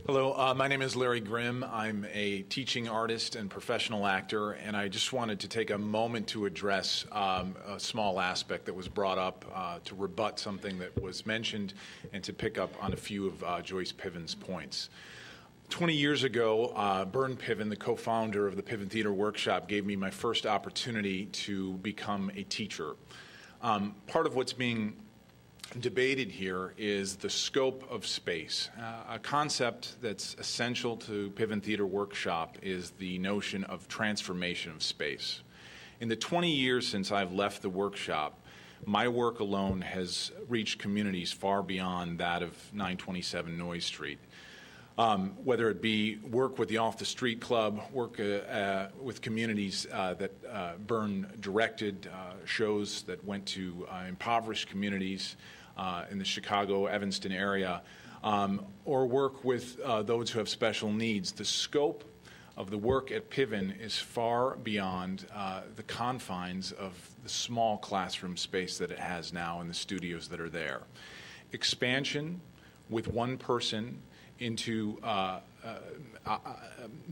Hello, my name is Larry Grimm. I'm a teaching artist and professional actor, and I just wanted to take a moment to address a small aspect that was brought up to rebut something that was mentioned and to pick up on a few of Joyce Piven's points. 20 years ago, Bern Piven, the co-founder of the Piven Theater Workshop, gave me my first opportunity to become a teacher. Part of what's being debated here is the scope of space. A concept that's essential to Piven Theater Workshop is the notion of transformation of space. In the 20 years since I've left the workshop, my work alone has reached communities far beyond that of 927 Noyes Street. Whether it be work with the Off the Street Club, work with communities that Byrne directed, shows that went to impoverished communities in the Chicago, Evanston area, or work with those who have special needs. The scope of the work at Piven is far beyond the confines of the small classroom space that it has now and the studios that are there. Expansion with one person into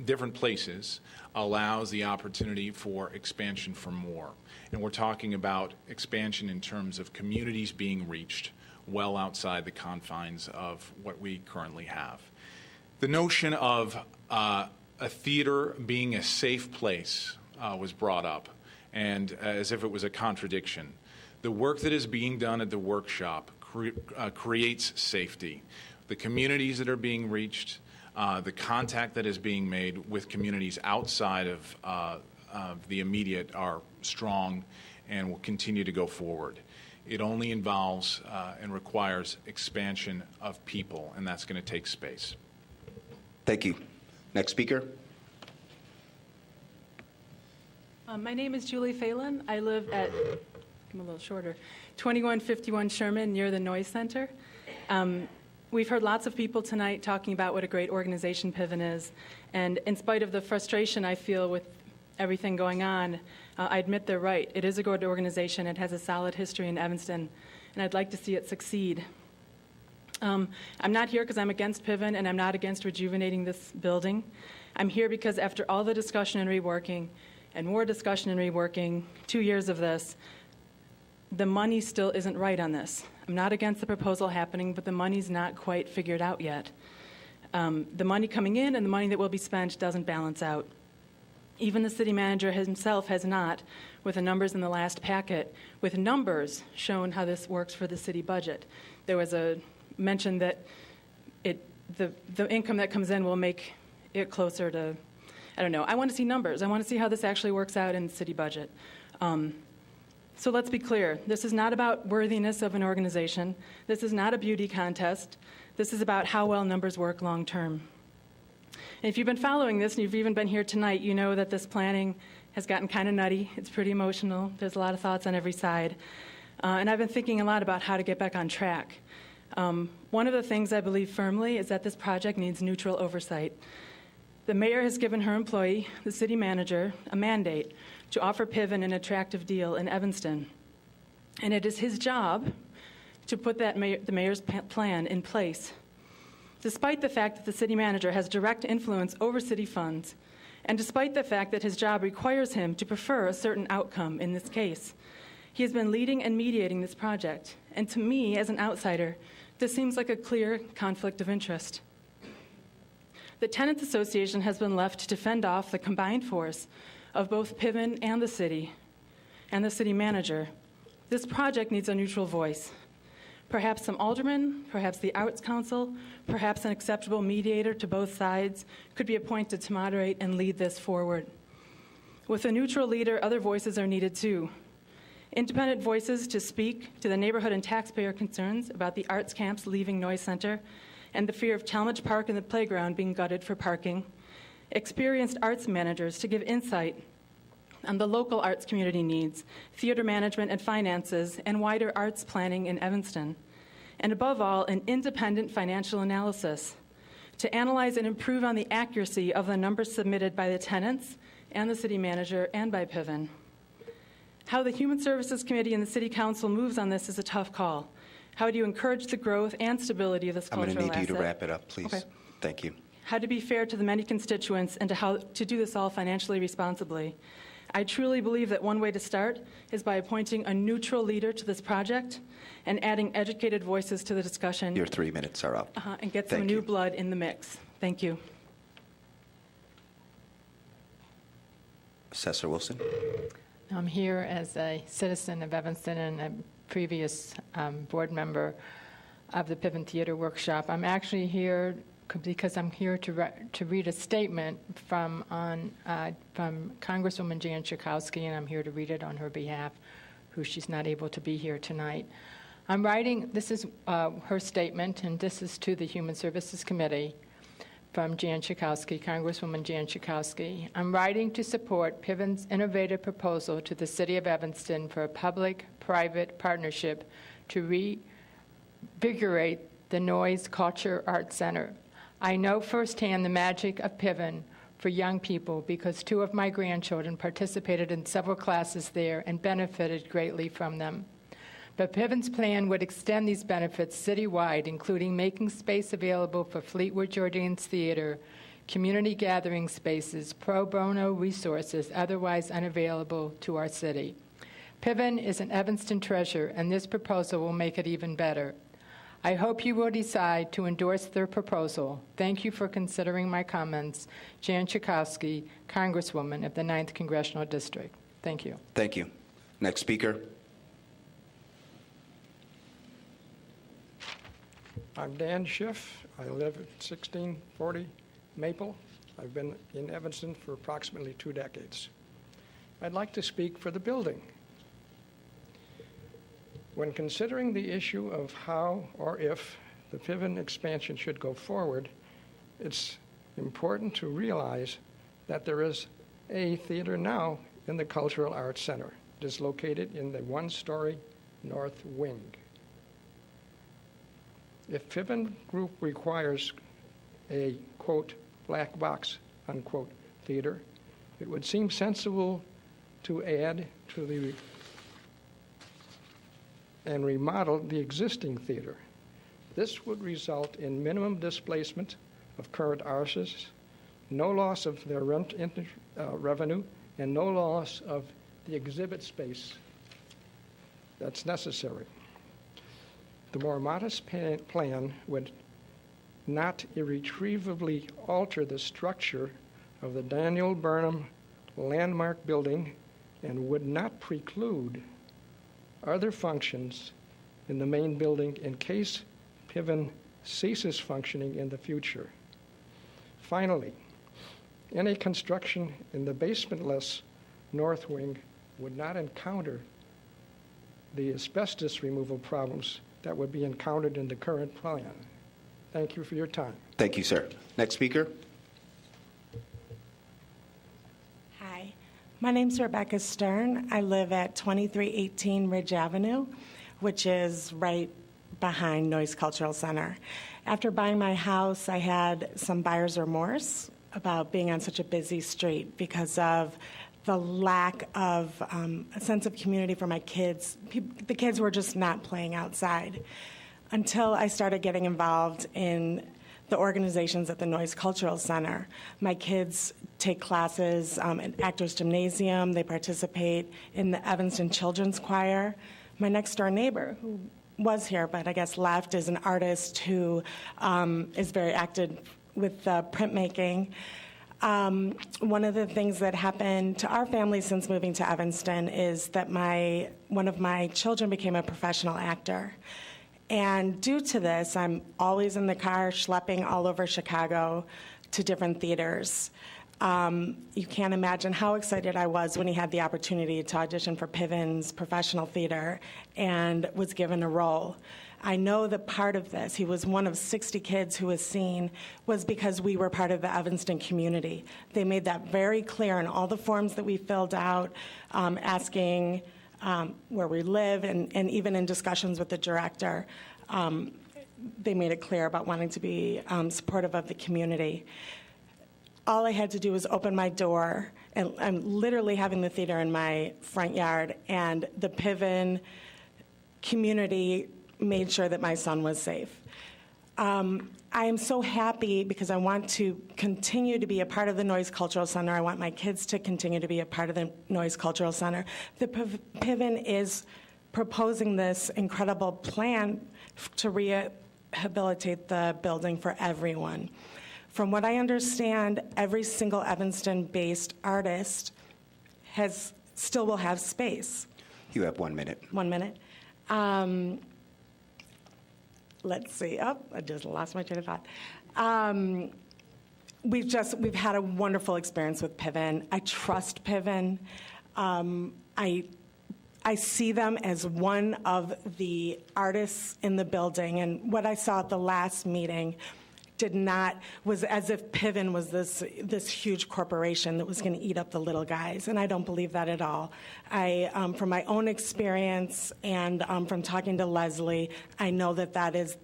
different places allows the opportunity for expansion for more. And we're talking about expansion in terms of communities being reached well outside the confines of what we currently have. The notion of a theater being a safe place was brought up, and as if it was a contradiction. The work that is being done at the workshop creates safety. The communities that are being reached, the contact that is being made with communities outside of the immediate are strong and will continue to go forward. It only involves and requires expansion of people, and that's going to take space. Thank you. Next speaker. My name is Julie Phelan. I live at, I'm a little shorter, 2151 Sherman near the Noyes Center. We've heard lots of people tonight talking about what a great organization Piven is, and in spite of the frustration I feel with everything going on, I admit they're right. It is a good organization. It has a solid history in Evanston, and I'd like to see it succeed. I'm not here because I'm against Piven, and I'm not against rejuvenating this building. I'm here because after all the discussion and reworking, and more discussion and reworking, 2 years of this, the money still isn't right on this. I'm not against the proposal happening, but the money's not quite figured out yet. The money coming in and the money that will be spent doesn't balance out. Even the city manager himself has not, with the numbers in the last packet, with numbers shown how this works for the city budget. There was a mention that the income that comes in will make it closer to, I don't know. I want to see numbers. I want to see how this actually works out in the city budget. So let's be clear. This is not about worthiness of an organization. This is not a beauty contest. This is about how well numbers work long term. And if you've been following this and you've even been here tonight, you know that this planning has gotten kind of nutty. It's pretty emotional. There's a lot of thoughts on every side. And I've been thinking a lot about how to get back on track. One of the things I believe firmly is that this project needs neutral oversight. The mayor has given her employee, the city manager, a mandate to offer Piven an attractive deal in Evanston. And it is his job to put the mayor's plan in place. Despite the fact that the city manager has direct influence over city funds, and despite the fact that his job requires him to prefer a certain outcome in this case, he has been leading and mediating this project. And to me, as an outsider, this seems like a clear conflict of interest. The Tenants Association has been left to fend off the combined force of both Piven and the city manager. This project needs a neutral voice. Perhaps some aldermen, perhaps the Arts Council, perhaps an acceptable mediator to both sides could be appointed to moderate and lead this forward. With a neutral leader, other voices are needed too. Independent voices to speak to the neighborhood and taxpayer concerns about the arts camps leaving Noyes Center and the fear of Talmadge Park and the playground being gutted for parking. Experienced arts managers to give insight on the local arts community needs, theater management and finances, and wider arts planning in Evanston. And above all, an independent financial analysis to analyze and improve on the accuracy of the numbers submitted by the tenants and the city manager and by Piven. How the Human Services Committee and the City Council moves on this is a tough call. How do you encourage the growth and stability of this cultural asset? I'm going to need you to wrap it up, please. Okay. Thank you. How to be fair to the many constituents and to how to do this all financially responsibly. I truly believe that one way to start is by appointing a neutral leader to this project and adding educated voices to the discussion. Your 3 minutes are up. And get some new blood in the mix. Thank you. Assessor Wilson. I'm here as a citizen of Evanston and a previous board member of the Piven Theater Workshop. I'm actually here because I'm here to read a statement from Congresswoman Jan Schakowsky, and I'm here to read it on her behalf, who she's not able to be here tonight. I'm writing, this is her statement, and this is to the Human Services Committee from Jan Schakowsky, Congresswoman Jan Schakowsky. I'm writing to support Piven's innovative proposal to the City of Evanston for a public-private partnership to reinvigorate the Noyes Culture Arts Center. I know firsthand the magic of Piven for young people because 2 of my grandchildren participated in several classes there and benefited greatly from them. But Piven's plan would extend these benefits citywide, including making space available for Fleetwood Jordanes Theater, community gathering spaces, pro bono resources otherwise unavailable to our city. Piven is an Evanston treasure, and this proposal will make it even better. I hope you will decide to endorse their proposal. Thank you for considering my comments. Jan Schakowsky, Congresswoman of the 9th Congressional District. Thank you. Thank you. Next speaker. I'm Dan Schiff. I live at 1640 Maple. I've been in Evanston for approximately 2 decades. I'd like to speak for the building. When considering the issue of how or if the Piven expansion should go forward, it's important to realize that there is a theater now in the Cultural Arts Center. It is located in the 1-story north wing. If Piven Group requires a, quote, black box, unquote, theater, it would seem sensible to add to the and remodel the existing theater. This would result in minimum displacement of current artists, no loss of their rent revenue, and no loss of the exhibit space that's necessary. The more modest plan would not irretrievably alter the structure of the Daniel Burnham landmark building and would not preclude other functions in the main building in case Piven ceases functioning in the future. Finally, any construction in the basementless north wing would not encounter the asbestos removal problems that would be encountered in the current plan. Thank you for your time. Thank you, sir. Next speaker. Hi, my name's Rebecca Stern. I live at 2318 Ridge Avenue, which is right behind Noyes Cultural Center. After buying my house, I had some buyer's remorse about being on such a busy street because of the lack of a sense of community for my kids. The kids were just not playing outside until I started getting involved in the organizations at the Noyes Cultural Center. My kids take classes at Actors Gymnasium. They participate in the Evanston Children's Choir. My next door neighbor, who was here but I guess left, is an artist who is very active with printmaking. One of the things that happened to our family since moving to Evanston is that one of my children became a professional actor. And due to this, I'm always in the car schlepping all over Chicago to different theaters. You can't imagine how excited I was when he had the opportunity to audition for Piven's professional theater and was given a role. I know that part of this, he was one of 60 kids who was seen, was because we were part of the Evanston community. They made that very clear in all the forms that we filled out, asking where we live, and even in discussions with the director, they made it clear about wanting to be supportive of the community. All I had to do was open my door, and I'm literally having the theater in my front yard, and the Piven community made sure that my son was safe. I am so happy because I want to continue to be a part of the Noyes Cultural Center. I want my kids to continue to be a part of the Noyes Cultural Center. The Piven is proposing this incredible plan to rehabilitate the building for everyone. From what I understand, every single Evanston-based artist still will have space. You have 1 minute. 1 minute. Let's see. Oh, I just lost my train of thought. We've had a wonderful experience with Piven. I trust Piven. I I see them as one of the artists in the building. And what I saw at the last meeting was as if Piven was this huge corporation that was going to eat up the little guys, and I don't believe that at all. From my own experience and from talking to Leslie, I know that is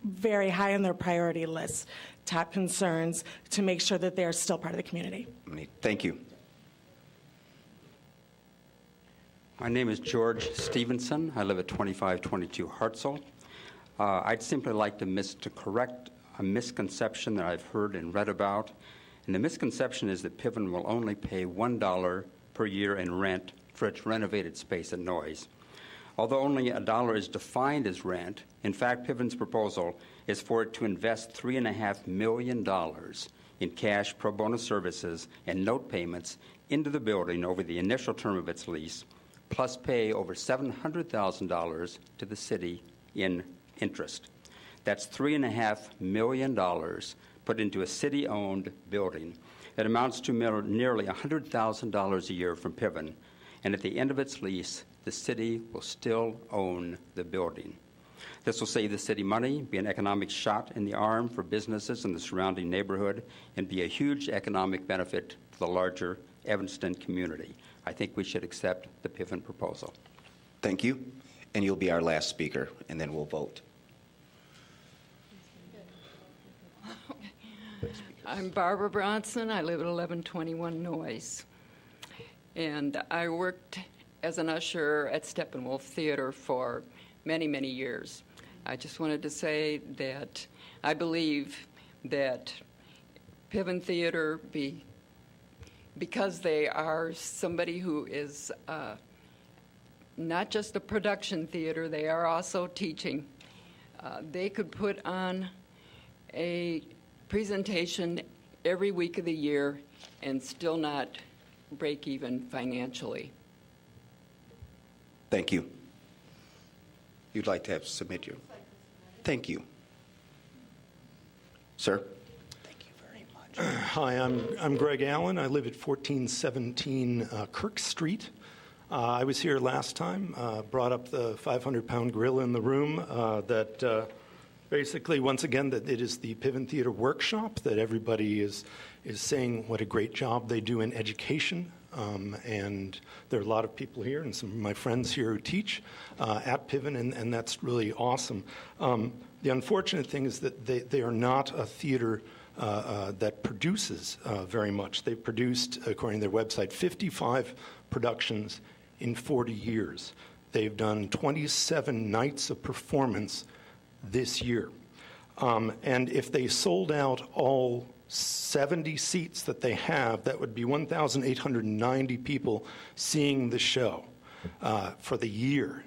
very high on their priority list, top concerns, to make sure that they're still part of the community. Thank you. My name is George Stevenson. I live at 2522 Hartzell. I'd simply like to correct a misconception that I've heard and read about. And the misconception is that Piven will only pay $1 per year in rent for its renovated space at Noyes. Although only $1 is defined as rent, in fact, Piven's proposal is for it to invest $3.5 million in cash pro bono services and note payments into the building over the initial term of its lease, plus pay over $700,000 to the city in interest. That's $3.5 million put into a city-owned building that amounts to nearly $100,000 a year from Piven. And at the end of its lease, the city will still own the building. This will save the city money, be an economic shot in the arm for businesses in the surrounding neighborhood, and be a huge economic benefit to the larger Evanston community. I think we should accept the Piven proposal. Thank you. And you'll be our last speaker, and then we'll vote. I'm Barbara Bronson. I live at 1121 Noyes. And I worked as an usher at Steppenwolf Theater for many, many years. I just wanted to say that I believe that Piven Theater, because they are somebody who is not just a production theater, they are also teaching. They could put on a presentation every week of the year and still not break even financially. Thank you. You'd like to submit your... Thank you. Sir? Hi, I'm Greg Allen. I live at 1417 Kirk Street. I was here last time, brought up the 500-pound gorilla in the room that basically, once again, that it is the Piven Theater Workshop, that everybody is saying what a great job they do in education. And there are a lot of people here and some of my friends here who teach at Piven, and that's really awesome. The unfortunate thing is that they are not a theater that produces very much. They've produced, according to their website, 55 productions in 40 years. They've done 27 nights of performance this year. And if they sold out all 70 seats that they have, that would be 1,890 people seeing the show for the year.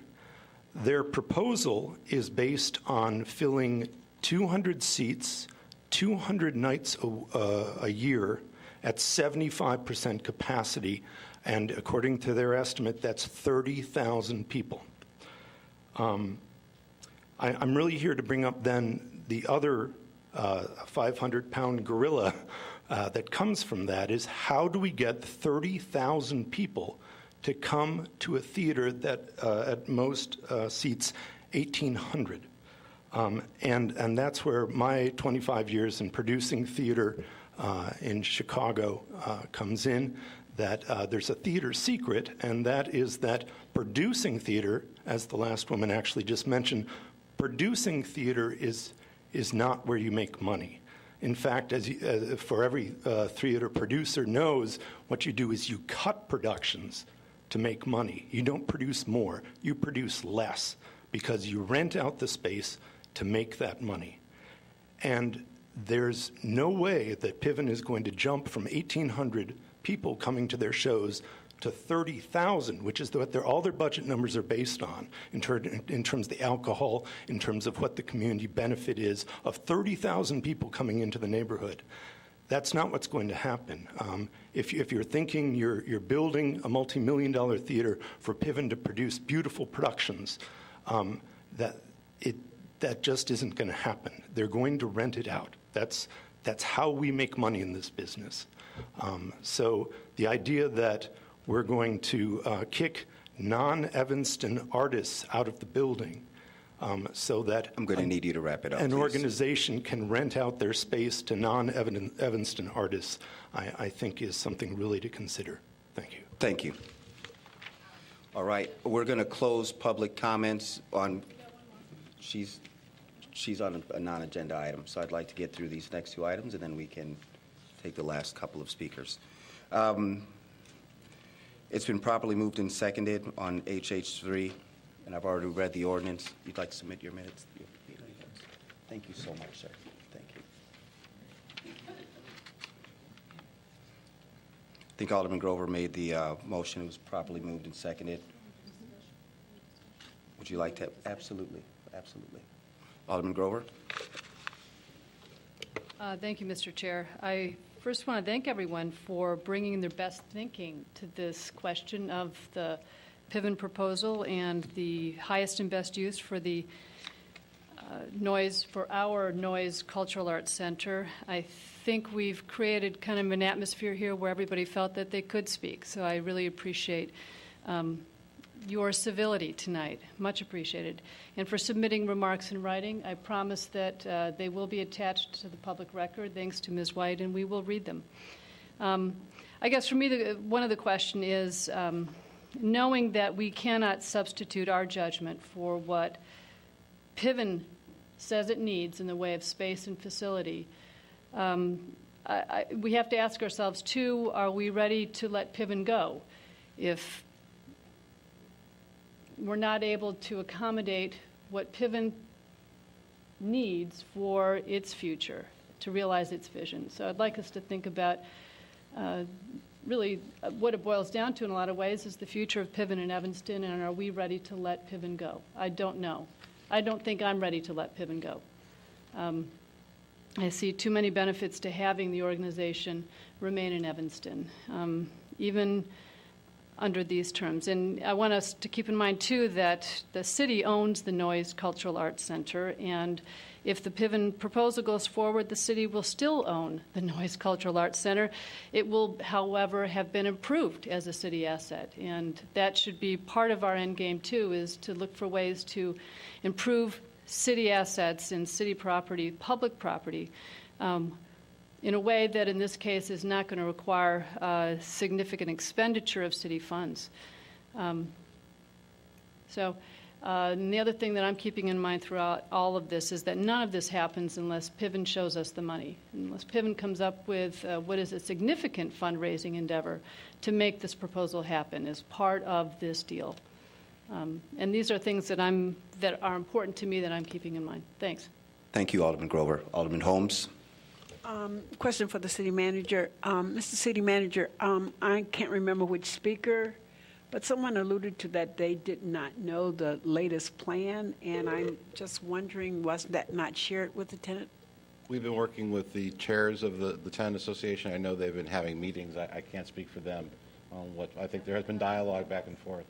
Their proposal is based on filling 200 seats, 200 nights a year at 75% capacity, and according to their estimate, that's 30,000 people. I'm really here to bring up then the other 500-pound gorilla that comes from that is how do we get 30,000 people to come to a theater that at most seats 1,800? And that's where my 25 years in producing theater in Chicago comes in, that there's a theater secret, and that is that producing theater, as the last woman actually just mentioned, producing theater is not where you make money. In fact, for every theater producer knows, what you do is you cut productions to make money. You don't produce more, you produce less, because you rent out the space to make that money. And there's no way that Piven is going to jump from 1,800 people coming to their shows to 30,000, which is what all their budget numbers are based on in terms of the alcohol, in terms of what the community benefit is of 30,000 people coming into the neighborhood. That's not what's going to happen. If you're thinking you're building a multi-million-dollar theater for Piven to produce beautiful productions, that just isn't going to happen. They're going to rent it out. That's how we make money in this business. So the idea that we're going to kick non-Evanston artists out of the building so that I'm going to need you to wrap it up, an please. organization can rent out their space to non-Evanston artists, I think is something really to consider. Thank you. Thank you. All right, we're going to close public comments on, she's on a non-agenda item, so I'd like to get through these next two items, and then we can take the last couple of speakers. It's been properly moved and seconded on HH3, and I've already read the ordinance. You'd like to submit your minutes? Thank you so much, sir. Thank you. I think Alderman Grover made the motion. It was properly moved and seconded. Would you like to? Absolutely. Absolutely. Alderman Grover? Thank you, Mr. Chair. I first want to thank everyone for bringing their best thinking to this question of the Piven proposal and the highest and best use for the for our Noyes Cultural Arts Center. I think we've created kind of an atmosphere here where everybody felt that they could speak. So I really appreciate your civility tonight. Much appreciated. And for submitting remarks in writing, I promise that they will be attached to the public record, thanks to Ms. White, and we will read them. I guess for me, one of the question is, knowing that we cannot substitute our judgment for what Piven says it needs in the way of space and facility, we have to ask ourselves, too, are we ready to let Piven go if we're not able to accommodate what Piven needs for its future, to realize its vision? So I'd like us to think about really what it boils down to in a lot of ways is the future of Piven in Evanston, and are we ready to let Piven go? I don't know. I don't think I'm ready to let Piven go. I see too many benefits to having the organization remain in Evanston, even under these terms. And I want us to keep in mind, too, that the city owns the Noyes Cultural Arts Center, and if the Piven proposal goes forward, the city will still own the Noyes Cultural Arts Center. It will, however, have been improved as a city asset, and that should be part of our end game, too, is to look for ways to improve city assets and city property, public property, in a way that in this case is not going to require significant expenditure of city funds. And the other thing that I'm keeping in mind throughout all of this is that none of this happens unless Piven shows us the money, unless Piven comes up with what is a significant fundraising endeavor to make this proposal happen as part of this deal. And these are things that are important to me that I'm keeping in mind. Thanks. Thank you, Alderman Grover. Alderman Holmes? Question for the city manager. Mr. City Manager, I can't remember which speaker, but someone alluded to that they did not know the latest plan, and I'm just wondering, was that not shared with the tenant? We've been working with the chairs of the tenant association. I know they've been having meetings. I can't speak for them on what, I think there has been dialogue back and forth.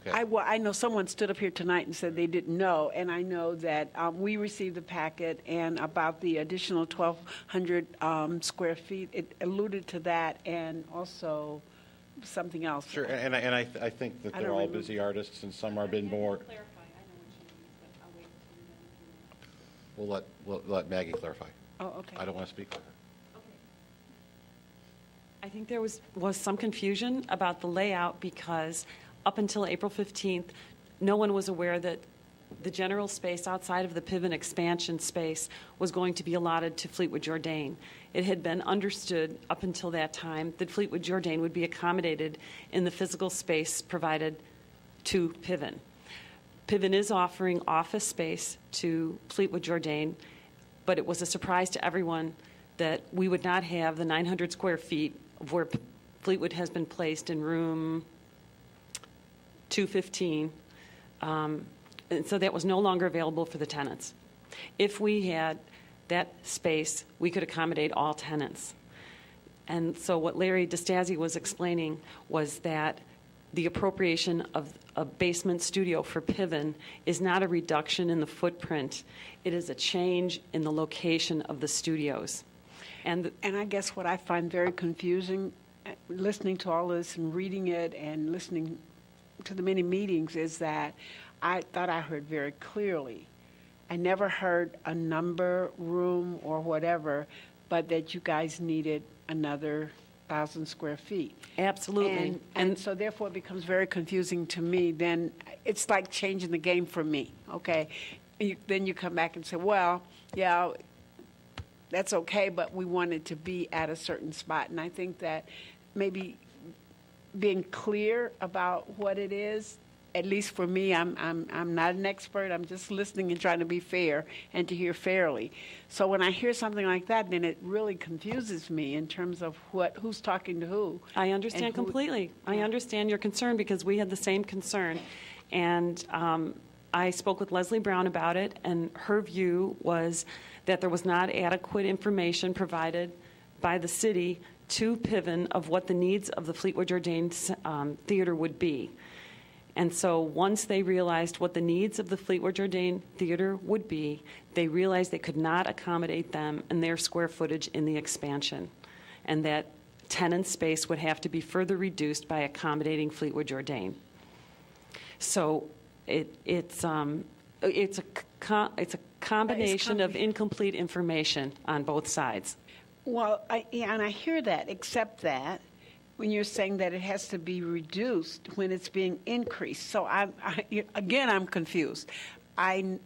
Okay. I know someone stood up here tonight and said they didn't know, and I know that we received the packet, and about the additional 1,200 square feet, it alluded to that, and also something else. Sure, and I think that they're all busy artists, and some are been more. We'll let Maggie clarify. Oh, okay. I don't want to speak for her. I think there was some confusion about the layout because up until April 15th, no one was aware that the general space outside of the Piven expansion space was going to be allotted to Fleetwood Jourdain. It had been understood up until that time that Fleetwood Jourdain would be accommodated in the physical space provided to Piven. Piven is offering office space to Fleetwood Jourdain, but it was a surprise to everyone that we would not have the 900 square feet of where Fleetwood has been placed in room 215, and so that was no longer available for the tenants. If we had that space, we could accommodate all tenants. And so what Larry DeStasi was explaining was that the appropriation of a basement studio for Piven is not a reduction in the footprint. It is a change in the location of the studios. And I guess what I find very confusing listening to all this and reading it and listening to the many meetings is that I thought I heard very clearly. I never heard a number, room, or whatever, but that you guys needed another 1,000 square feet. Absolutely. And so therefore it becomes very confusing to me. Then it's like changing the game for me, okay? Then you come back and say, well, yeah, that's okay, but we want it to be at a certain spot. And I think that maybe being clear about what it is, at least for me, I'm not an expert. I'm just listening and trying to be fair and to hear fairly. So when I hear something like that, then it really confuses me in terms of who's talking to who. I understand completely. I understand your concern because we had the same concern. And I spoke with Leslie Brown about it, and her view was that there was not adequate information provided by the city to Piven of what the needs of the Fleetwood Jourdain Theater would be. And so once they realized what the needs of the Fleetwood Jourdain Theater would be, they realized they could not accommodate them and their square footage in the expansion, and that tenant space would have to be further reduced by accommodating Fleetwood Jourdain. So it's a combination of incomplete information on both sides. Well, and I hear that, except that when you're saying that it has to be reduced when it's being increased. So again, I'm confused. I'm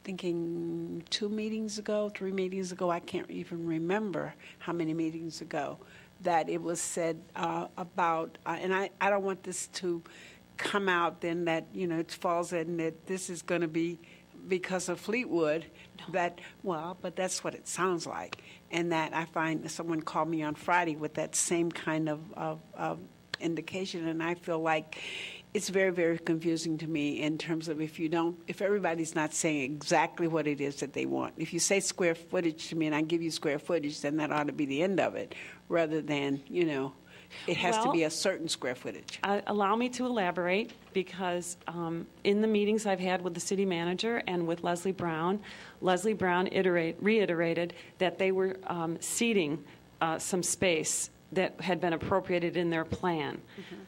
thinking 2 meetings ago, 3 meetings ago, I can't even remember how many meetings ago, that it was said about, and I don't want this to come out then that, it falls in that this is going to be because of Fleetwood, but that's what it sounds like. And that I find someone called me on Friday with that same kind of indication, and I feel like it's very, very confusing to me in terms of if everybody's not saying exactly what it is that they want. If you say square footage to me and I give you square footage, then that ought to be the end of it, rather than, it has to be a certain square footage. Allow me to elaborate, because in the meetings I've had with the city manager and with Leslie Brown reiterated that they were ceding some space that had been appropriated in their plan. Mm-hmm.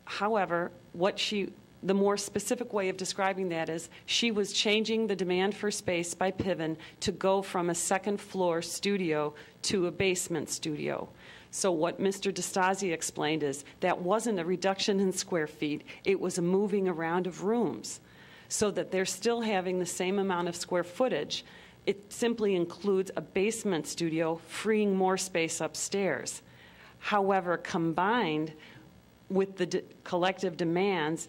However, the more specific way of describing that is she was changing the demand for space by Piven to go from a second floor studio to a basement studio. So what Mr. DeStasi explained is that wasn't a reduction in square feet, it was a moving around of rooms, so that they're still having the same amount of square footage. It simply includes a basement studio, freeing more space upstairs. However, combined with the collective demands,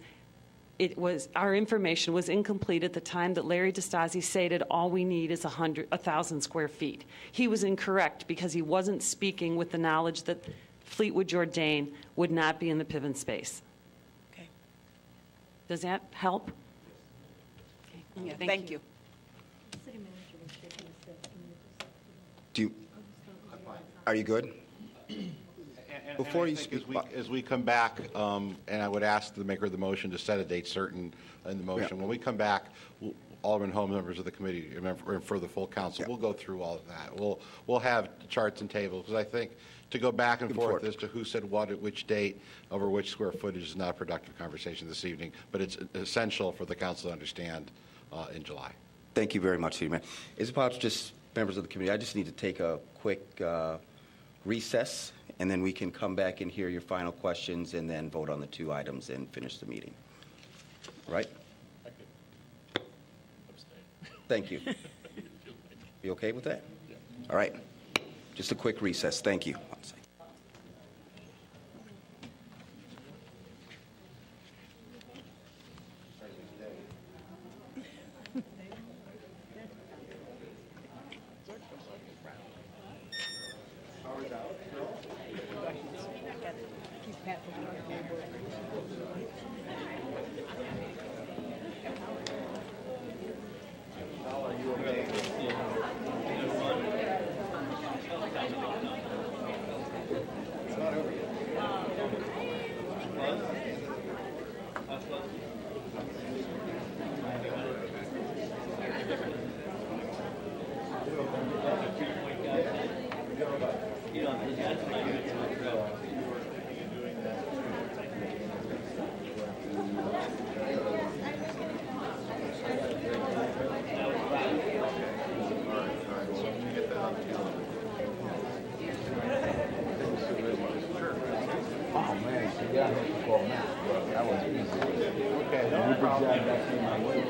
our information was incomplete at the time that Larry DeStasi stated all we need is 1,000 square feet. He was incorrect because he wasn't speaking with the knowledge that Fleetwood Jourdain would not be in the Piven space. Okay. Does that help? Okay. Yeah, thank you. Are you good? Before you speak, as we come back, and I would ask the maker of the motion to set a date certain in the motion. When we come back, Alderman Holmes, members of the committee, and for the full council, we'll go through all of that. We'll have charts and tables, because I think to go back and forth as to who said what at which date over which square footage is not a productive conversation this evening, but it's essential for the council to understand in July. Thank you very much, City Manager. Is it possible, just members of the committee, I just need to take a quick recess, and then we can come back and hear your final questions and then vote on the 2 items and finish the meeting. All right? I could abstain. Thank you. You okay with that? Yeah. All right. Just a quick recess. Thank you. 1 second. big job back in my way.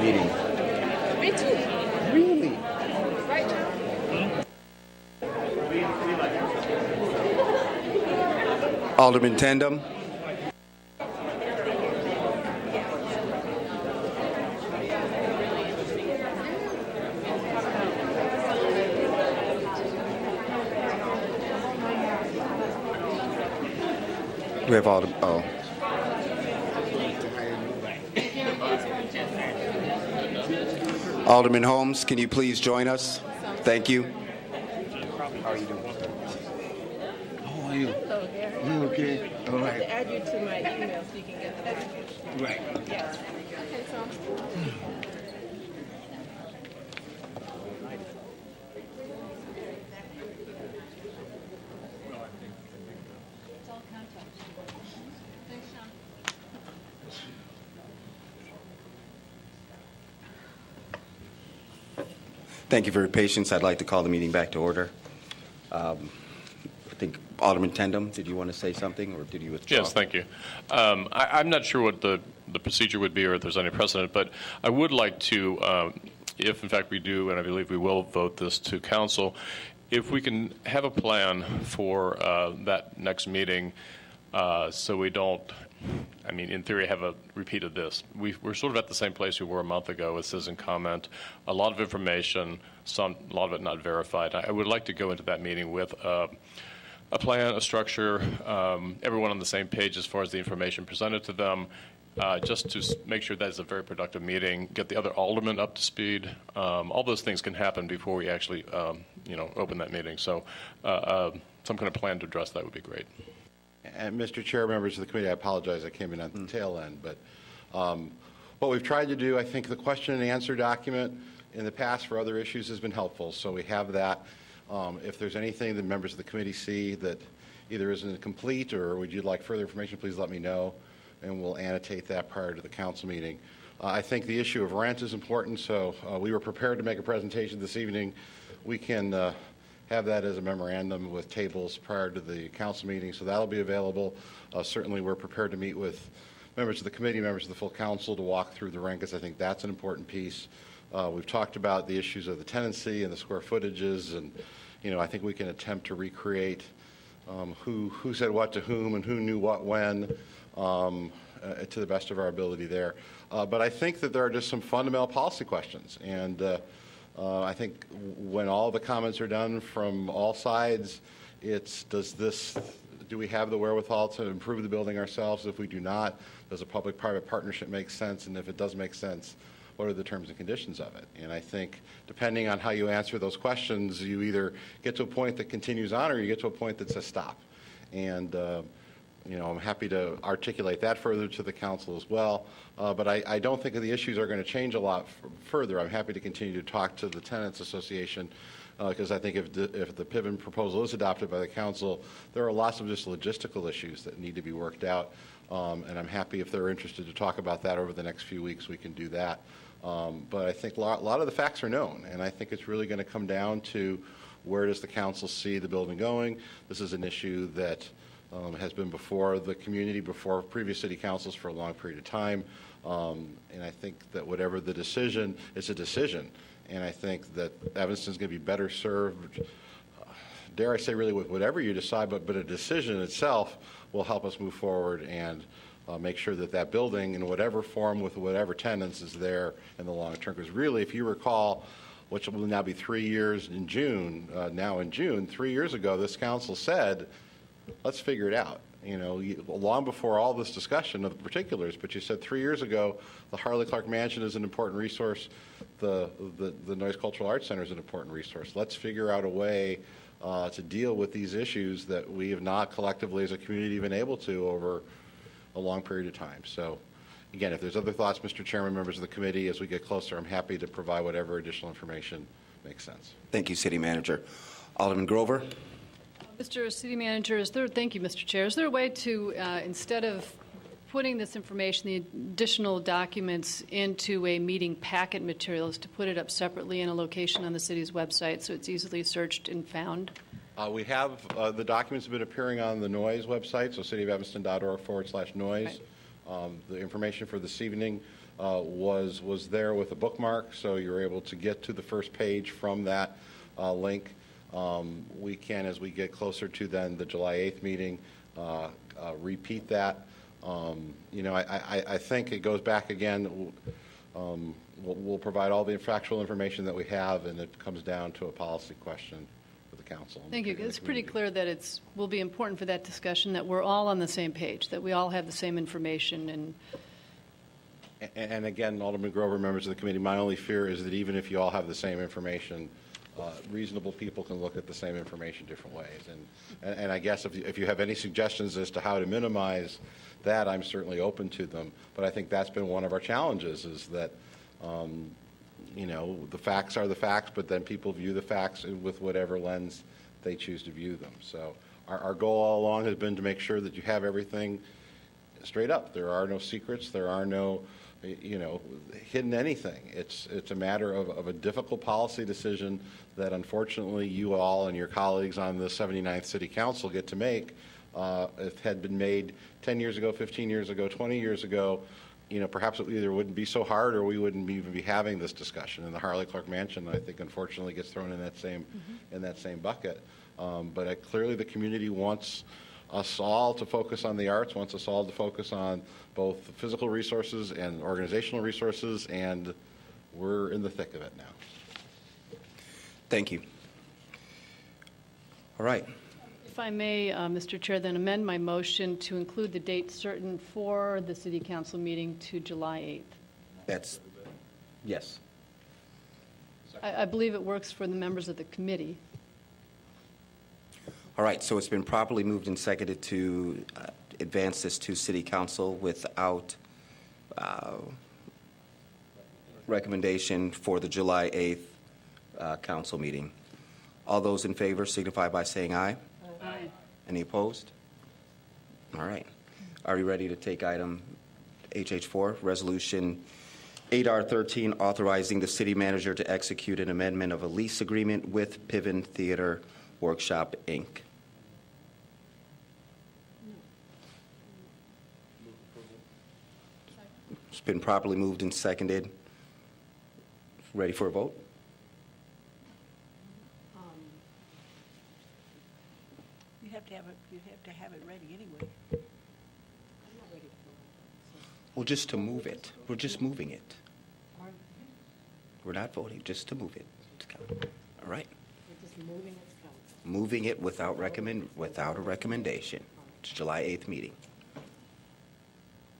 Meeting. Me too. Really? Right, John? Alderman Tandem. We have Alderman. Oh. Alderman Holmes, can you please join us? Thank you. How are you doing? How are you? Hello there. You okay? All I have right. to add you to my email so you can get the notification. Right. Yes. Okay, so. Thank you for your patience. I'd like to call the meeting back to order. I think Alderman Tandem, did you want to say something, or did you withdraw? Yes, thank you. I'm not sure what the procedure would be or if there's any precedent, but I would like to, if in fact we do, and I believe we will vote this to council, if we can have a plan for that next meeting so we don't I mean, in theory, have repeated this. We're sort of at the same place we were a month ago with citizen comment. A lot of information, a lot of it not verified. I would like to go into that meeting with a plan, a structure, everyone on the same page as far as the information presented to them, just to make sure that is a very productive meeting, get the other aldermen up to speed. All those things can happen before we actually, open that meeting. So some kind of plan to address that would be great. And Mr. Chair, members of the committee, I apologize I came in on the tail end, but what we've tried to do, I think the question and answer document in the past for other issues has been helpful, so we have that. If there's anything that members of the committee see that either isn't complete or would you like further information, please let me know, and we'll annotate that prior to the council meeting. I think the issue of rent is important, so we were prepared to make a presentation this evening. We can have that as a memorandum with tables prior to the council meeting, so that'll be available. Certainly we're prepared to meet with members of the committee, members of the full council to walk through the rent, because I think that's an important piece. We've talked about the issues of the tenancy and the square footages, and I think we can attempt to recreate who said what to whom and who knew what when to the best of our ability there. But I think that there are just some fundamental policy questions, and I think when all the comments are done from all sides, it's do we have the wherewithal to improve the building ourselves? If we do not, does a public-private partnership make sense? And if it does make sense, what are the terms and conditions of it? And I think depending on how you answer those questions, you either get to a point that continues on or you get to a point that says stop. And I'm happy to articulate that further to the council as well. But I don't think the issues are going to change a lot further. I'm happy to continue to talk to the Tenants Association because I think if the Piven proposal is adopted by the council, there are lots of just logistical issues that need to be worked out. And I'm happy if they're interested to talk about that over the next few weeks, we can do that. But I think a lot of the facts are known, and I think it's really going to come down to where does the council see the building going. This is an issue that has been before the community, before previous city councils for a long period of time. And I think that whatever the decision, it's a decision. And I think that Evanston's going to be better served, dare I say really with whatever you decide, but a decision itself will help us move forward and make sure that that building in whatever form with whatever tenants is there in the long term. Because really, if you recall, which will now be 3 years in June, 3 years ago, this council said, let's figure it out. Long before all this discussion of the particulars, but you said 3 years ago, the Harley Clark Mansion is an important resource. The Noyes Cultural Arts Center is an important resource. Let's figure out a way to deal with these issues that we have not collectively as a community been able to over a long period of time. So, again, if there's other thoughts, Mr. Chairman, members of the committee, as we get closer, I'm happy to provide whatever additional information makes sense. Thank you, City Manager. Alderman Grover. Mr. City Manager, thank you, Mr. Chair. Is there a way to, instead of putting this information, the additional documents into a meeting packet materials, to put it up separately in a location on the city's website so it's easily searched and found? We have the documents have been appearing on the Noyes website, so cityofevanston.org/Noyes. The information for this evening was there with a bookmark, so you're able to get to the first page from that link. We can, as we get closer to then the July 8th meeting, repeat that. I think it goes back again. We'll provide all the factual information that we have, and it comes down to a policy question for the council. Thank you. It's pretty clear that it will be important for that discussion that we're all on the same page, that we all have the same information. And again, Alderman Grover, members of the committee, my only fear is that even if you all have the same information, reasonable people can look at the same information different ways. And I guess if you have any suggestions as to how to minimize that, I'm certainly open to them. But I think that's been one of our challenges is that, the facts are the facts, but then people view the facts with whatever lens they choose to view them. So our goal all along has been to make sure that you have everything straight up. There are no secrets. There are no hidden anything. It's a matter of a difficult policy decision that unfortunately you all and your colleagues on the 79th City Council get to make. If it had been made 10 years ago, 15 years ago, 20 years ago, perhaps it either wouldn't be so hard or we wouldn't even be having this discussion. And the Harley Clark Mansion, I think, unfortunately gets thrown in that same bucket. But clearly the community wants us all to focus on the arts, wants us all to focus on both physical resources and organizational resources, and we're in the thick of it now. Thank you. All right. If I may, Mr. Chair, then amend my motion to include the date certain for the City Council meeting to July 8th. That's, yes. I believe it works for the members of the committee. All right, so it's been properly moved and seconded to advance this to City Council without recommendation for the July 8th council meeting. All those in favor signify by saying aye. Aye. Any opposed? All right. Are you ready to take item HH4, Resolution 8R13, authorizing the city manager to execute an amendment of a lease agreement with Piven Theater Workshop, Inc.? It's been properly moved and seconded. Ready for a vote? You have to have it ready anyway. Well, just to move it. We're just moving it. We're not voting, just to move it. All right. We're just moving it. Moving it without a recommendation. It's July 8th meeting.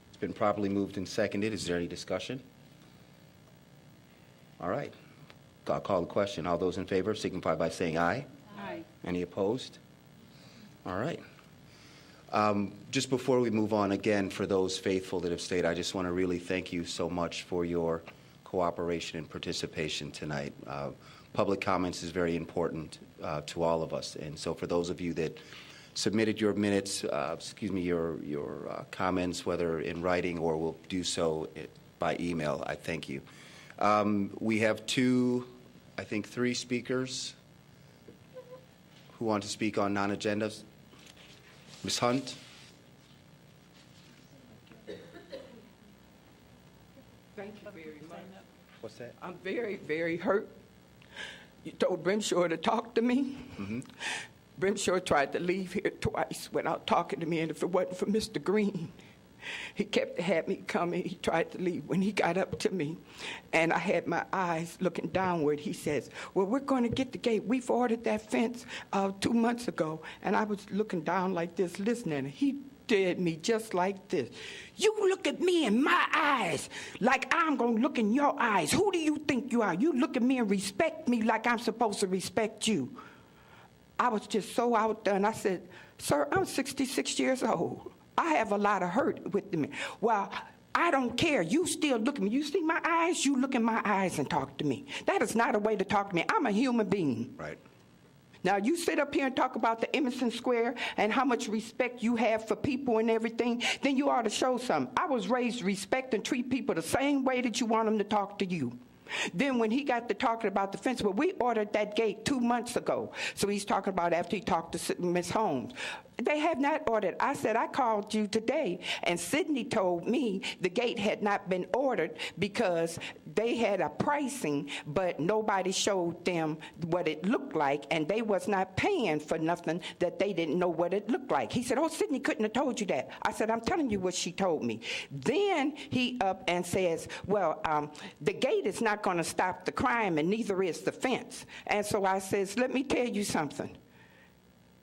It's been properly moved and seconded. Is there any discussion? All right. I'll call the question. All those in favor signify by saying aye. Aye. Any opposed? All right. Just before we move on, again, for those faithful that have stayed, I just want to really thank you so much for your cooperation and participation tonight. Public comments is very important to all of us, and so for those of you that submitted your minutes, your comments, whether in writing or will do so by email, I thank you. We have three speakers who want to speak on non-agendas. Ms. Hunt. Thank you very much. What's that? I'm very, very hurt. You told Brimshaw to talk to me. Mm-hmm. Brimshaw tried to leave here twice without talking to me, and if it wasn't for Mr. Green, he kept had me coming. He tried to leave. When he got up to me, and I had my eyes looking downward, he says, well, we're going to get the gate. We've ordered that fence 2 months ago. And I was looking down like this, listening. He did me just like this. You look at me in my eyes like I'm going to look in your eyes. Who do you think you are? You look at me and respect me like I'm supposed to respect you. I was just so outdone. I said, sir, I'm 66 years old. I have a lot of hurt with me. Well, I don't care. You still look at me. You see my eyes? You look in my eyes and talk to me. That is not a way to talk to me. I'm a human being. Right. Now, you sit up here and talk about the Emerson Square and how much respect you have for people and everything, then you ought to show something. I was raised to respect and treat people the same way that you want them to talk to you. Then when he got to talking about the fence, well, we ordered that gate 2 months ago. So he's talking about after he talked to Ms. Holmes. They have not ordered. I said, I called you today, and Sydney told me the gate had not been ordered because they had a pricing, but nobody showed them what it looked like, and they was not paying for nothing that they didn't know what it looked like. He said, oh, Sydney couldn't have told you that. I said, I'm telling you what she told me. Then he up and says, well, the gate is not going to stop the crime, and neither is the fence. And so I says, let me tell you something.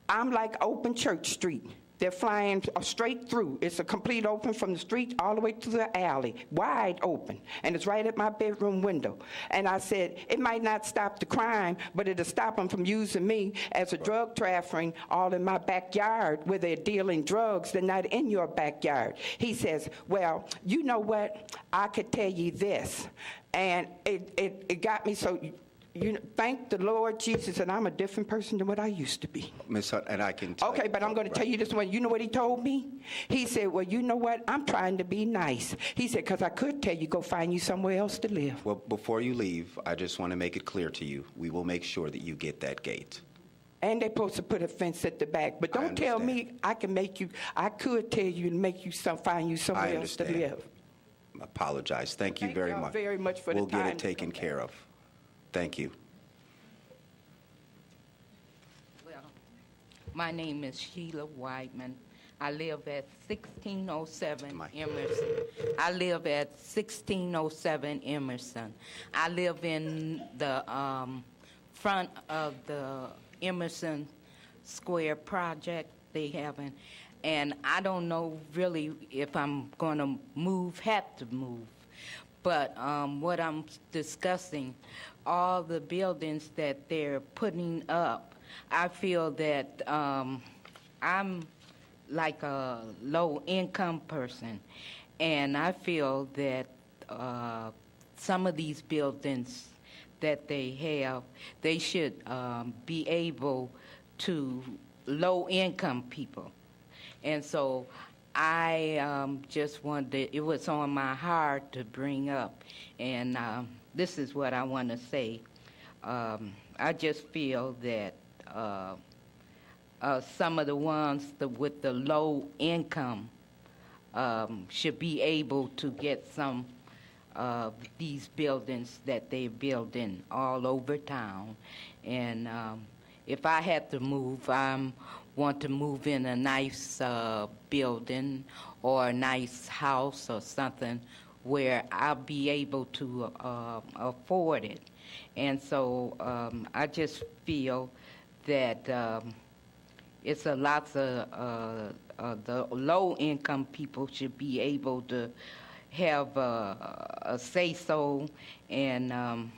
I'm like Open Church Street. They're flying straight through. It's a complete open from the street all the way to the alley, wide open. And it's right at my bedroom window. And I said, it might not stop the crime, but it'll stop them from using me as a drug trafficking all in my backyard where they're dealing drugs. They're not in your backyard. He says, well, you know what? I could tell you this. And it got me so... You know, thank the Lord Jesus, and I'm a different person than what I used to be. Miss Hunt, and I can tell okay, but I'm going to tell you this one. You know what he told me? He said, well, you know what? I'm trying to be nice. He said, because I could tell you, go find you somewhere else to live. Well, before you leave, I just want to make it clear to you, we will make sure that you get that gate. And they're supposed to put a fence at the back. But don't tell me I can make you, I could tell you to make you find you somewhere else to live. I apologize. Thank you very much. Very much for we'll the time. We'll get it taken care of. Thank you. My name is Sheila Whiteman. I live at 1607 Emerson. I live at 1607 Emerson. I live in the front of the Emerson Square project they having, and I don't know really if I'm going to have to move. But what I'm discussing, all the buildings that they're putting up, I feel that I'm like a low-income person, and I feel that some of these buildings that they have, they should be able to low-income people. And so I just wanted, it was on my heart to bring up, and this is what I want to say. I just feel that some of the ones with the low income should be able to get some of these buildings that they're building all over town. And if I had to move, I want to move in a nice building or a nice house or something where I'll be able to afford it. And so I just feel that it's a lot of the low-income people should be able to have a say-so, and I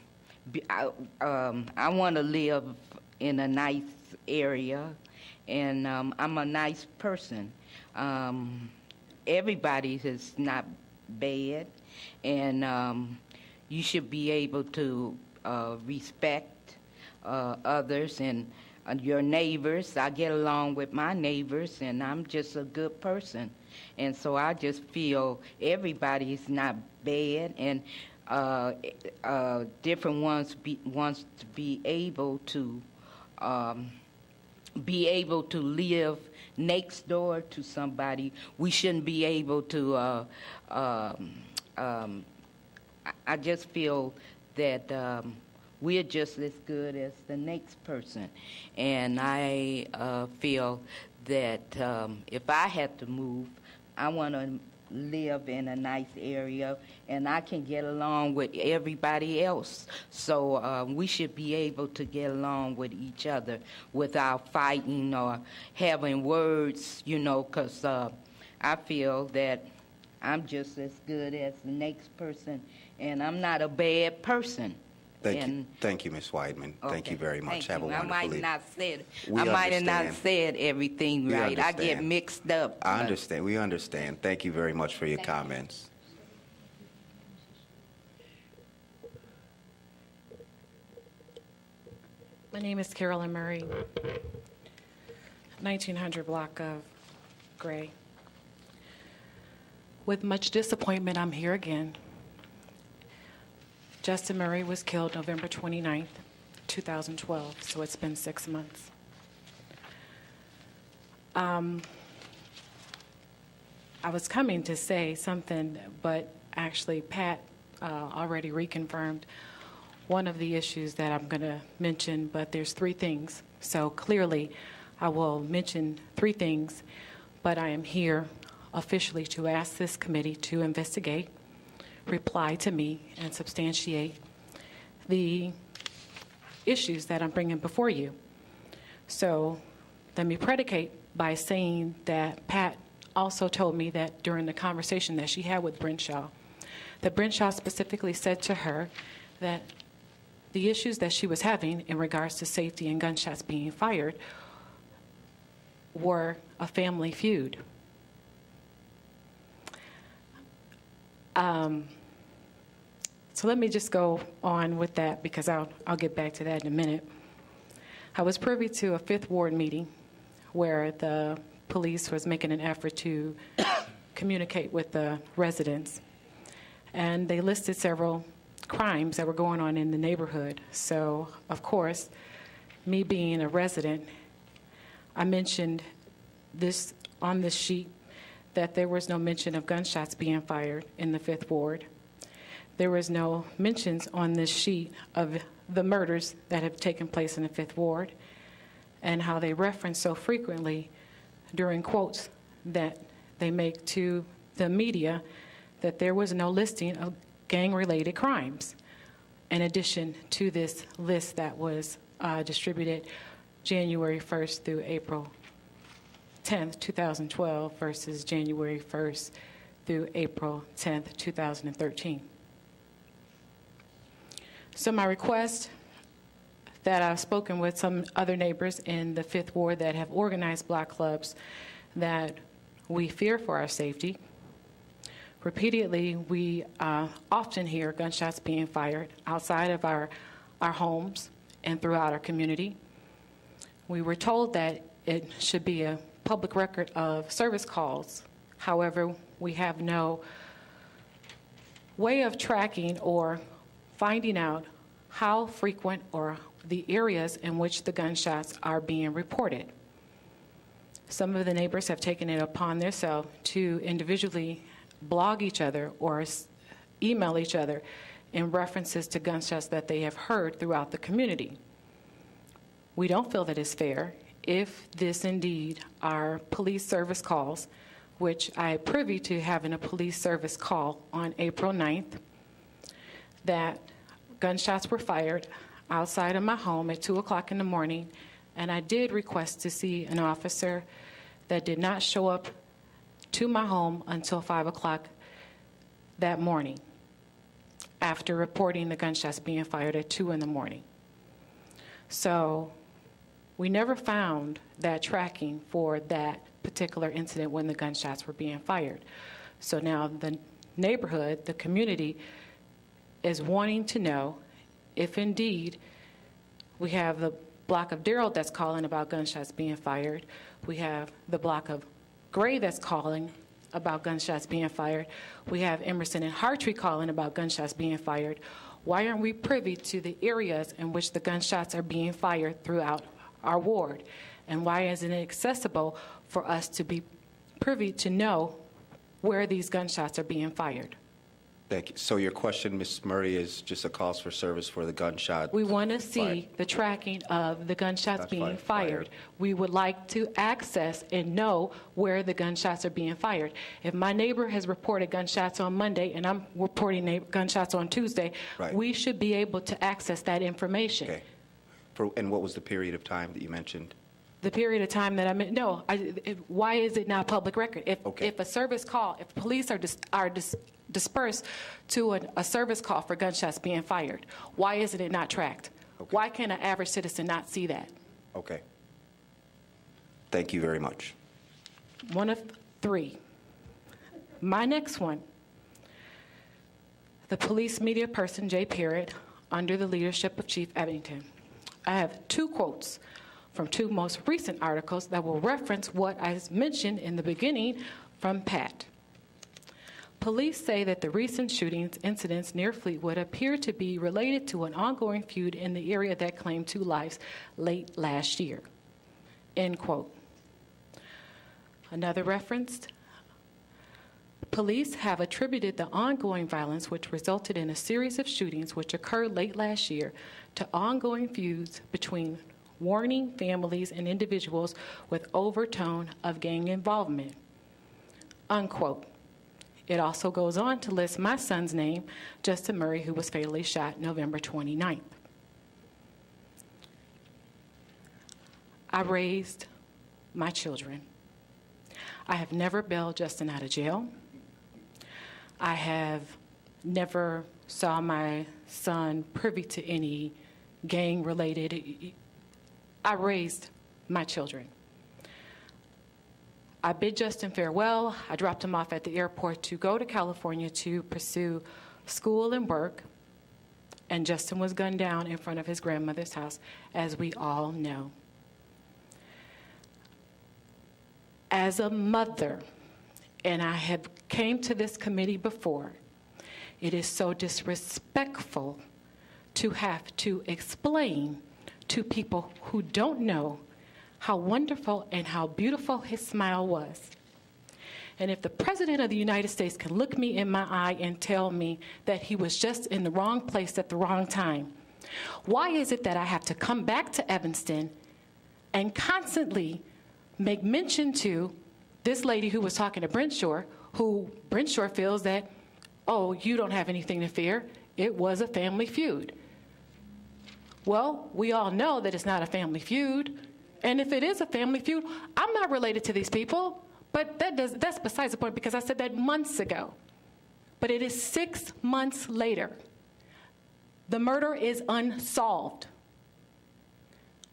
want to live in a nice area, and I'm a nice person. Everybody is not bad, and you should be able to respect others and your neighbors. I get along with my neighbors, and I'm just a good person. And so I just feel everybody is not bad, and different ones wants to be able to live next door to somebody. We shouldn't be able to. I just feel that we're just as good as the next person, and I feel that if I had to move, I want to live in a nice area, and I can get along with everybody else. So we should be able to get along with each other without fighting or having words, you know, because I feel that I'm just as good as the next person, and I'm not a bad person. Thank you, Ms. Weidman. Okay, thank you very much. thank Have a you. wonderful evening. I might have not said everything right. I get mixed up. I understand. We understand. Thank you very much for your comments. My name is Carolyn Murray, 1900 block of Gray. With much disappointment, I'm here again. Justin Murray was killed November 29th, 2012, so it's been 6 months. I was coming to say something, but actually Pat already reconfirmed one of the issues that I'm going to mention, but there's 3 things. So clearly, I will mention 3 things, but I am here officially to ask this committee to investigate, reply to me, and substantiate the issues that I'm bringing before you. So let me predicate by saying that Pat also told me that during the conversation that she had with Brenshaw, that Brenshaw specifically said to her that the issues that she was having in regards to safety and gunshots being fired were a family feud. So let me just go on with that, because I'll get back to that in a minute. I was privy to a Fifth Ward meeting where the police was making an effort to communicate with the residents, and they listed several crimes that were going on in the neighborhood. So, of course, me being a resident, I mentioned this on this sheet, that there was no mention of gunshots being fired in the Fifth Ward. There was no mentions on this sheet of the murders that have taken place in the Fifth Ward. and how they reference so frequently during quotes that they make to the media that there was no listing of gang-related crimes, in addition to this list that was distributed January 1st through April 10th, 2012 versus January 1st through April 10th, 2013. So my request that I've spoken with some other neighbors in the 5th Ward that have organized block clubs that we fear for our safety. Repeatedly, we often hear gunshots being fired outside of our homes and throughout our community. We were told that it should be a public record of service calls. However, we have no way of tracking or finding out how frequent or the areas in which the gunshots are being reported. Some of the neighbors have taken it upon themselves to individually blog each other or email each other in references to gunshots that they have heard throughout the community. We don't feel that it's fair if this indeed are police service calls, which I am privy to having a police service call on April 9th, that gunshots were fired outside of my home at 2 o'clock in the morning, and I did request to see an officer that did not show up to my home until 5 o'clock that morning after reporting the gunshots being fired at 2 in the morning. So we never found that tracking for that particular incident when the gunshots were being fired. So now the neighborhood, the community, is wanting to know if indeed we have the block of Darrell that's calling about gunshots being fired. We have the block of Gray that's calling about gunshots being fired. We have Emerson and Hartree calling about gunshots being fired. Why aren't we privy to the areas in which the gunshots are being fired throughout our ward? And why isn't it accessible for us to be privy to know where these gunshots are being fired? Thank you. So your question, Ms. Murray, is just a calls for service for the gunshot? We want to see the tracking of the gunshots being fired. We would like to access and know where the gunshots are being fired. If my neighbor has reported gunshots on Monday and I'm reporting gunshots on Tuesday, we should be able to access that information. Okay. And what was the period of time that you mentioned? The period of time that I meant, why is it not public record? If a service call, if police are dispersed to a service call for gunshots being fired, why isn't it not tracked? Why can an average citizen not see that? Okay. Thank you very much. One of three. My next one, the police media person, Jay Parrott, under the leadership of Chief Ebbington. I have 2 quotes from 2 most recent articles that will reference what I mentioned in the beginning from Pat. Police say that the recent shootings incidents near Fleetwood appear to be related to an ongoing feud in the area that claimed 2 lives late last year. End quote. Another reference, police have attributed the ongoing violence which resulted in a series of shootings which occurred late last year to ongoing feuds between warning families and individuals with overtone of gang involvement. Unquote. It also goes on to list my son's name, Justin Murray, who was fatally shot November 29th. I raised my children. I have never bailed Justin out of jail. I have never saw my son privy to any gang-related. I raised my children. I bid Justin farewell. I dropped him off at the airport to go to California to pursue school and work, and Justin was gunned down in front of his grandmother's house, as we all know. As a mother, and I have came to this committee before, it is so disrespectful to have to explain to people who don't know how wonderful and how beautiful his smile was. And if the President of the United States can look me in my eye and tell me that he was just in the wrong place at the wrong time, why is it that I have to come back to Evanston and constantly make mention to this lady who was talking to Brenshaw, who Brenshaw feels that, oh, you don't have anything to fear. It was a family feud. Well, we all know that it's not a family feud. And if it is a family feud, I'm not related to these people. But that's besides the point, because I said that months ago. But it is 6 months later. The murder is unsolved.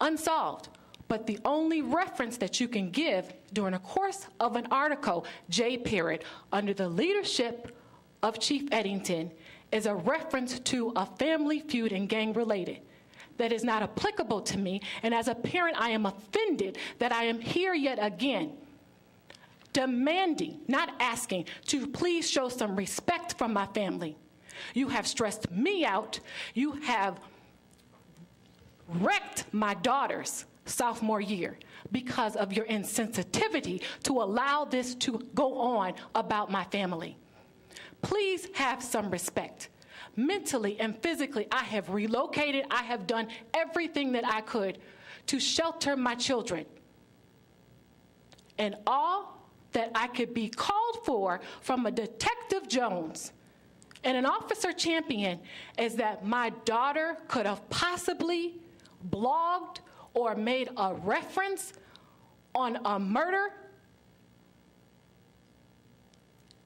Unsolved. But the only reference that you can give during the course of an article, J. Parrott, under the leadership of Chief Eddington, is a reference to a family feud and gang related. That is not applicable to me, and as a parent, I am offended that I am here yet again, demanding, not asking, to please show some respect from my family. You have stressed me out. You have wrecked my daughter's sophomore year because of your insensitivity to allow this to go on about my family. Please have some respect. Mentally and physically, I have relocated. I have done everything that I could to shelter my children. And all that I could be called for from a Detective Jones and an Officer Champion is that my daughter could have possibly blogged or made a reference on a murder.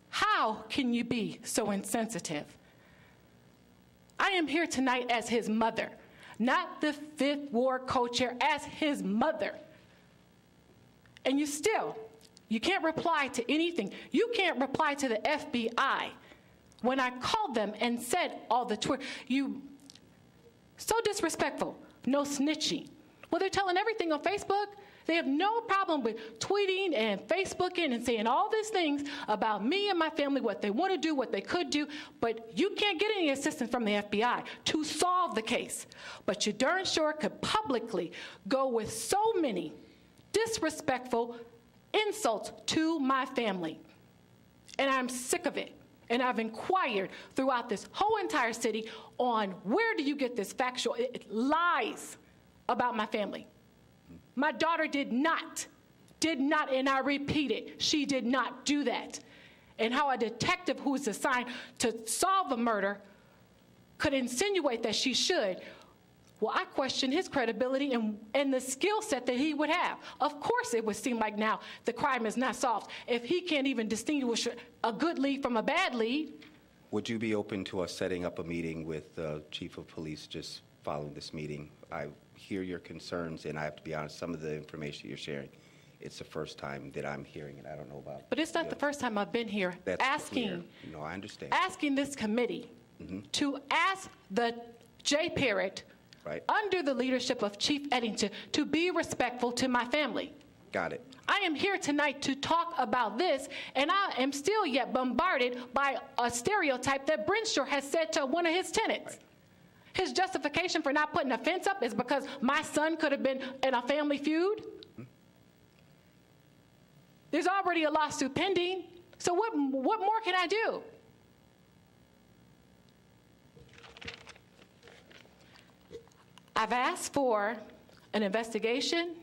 How can you be so insensitive? I am here tonight as his mother, not the Fifth Ward co-chair, as his mother. And you can't reply to anything. You can't reply to the FBI when I called them and said all the so disrespectful, no snitching. Well, they're telling everything on Facebook. They have no problem with tweeting and Facebooking and saying all these things about me and my family, what they want to do, what they could do, but you can't get any assistance from the FBI to solve the case. But you darn sure could publicly go with so many disrespectful insults to my family. And I'm sick of it. And I've inquired throughout this whole entire city on where do you get this factual lies about my family. My daughter did not, and I repeat it, she did not do that. And how a detective who is assigned to solve a murder could insinuate that she should. Well, I question his credibility and the skill set that he would have. Of course it would seem like now the crime is not solved if he can't even distinguish a good lead from a bad lead. Would you be open to us setting up a meeting with the Chief of Police just following this meeting? I hear your concerns, and I have to be honest, some of the information you're sharing, it's the first time that I'm hearing it. I don't know about. But it's not the first time I've been here asking. No, I understand. Asking this committee to ask the J. Parrott, under the leadership of Chief Eddington, to be respectful to my family. Got it. I am here tonight to talk about this, and I am still yet bombarded by a stereotype that Brenshaw has said to one of his tenants. His justification for not putting a fence up is because my son could have been in a family feud. There's already a lawsuit pending, so what more can I do? I've asked for an investigation,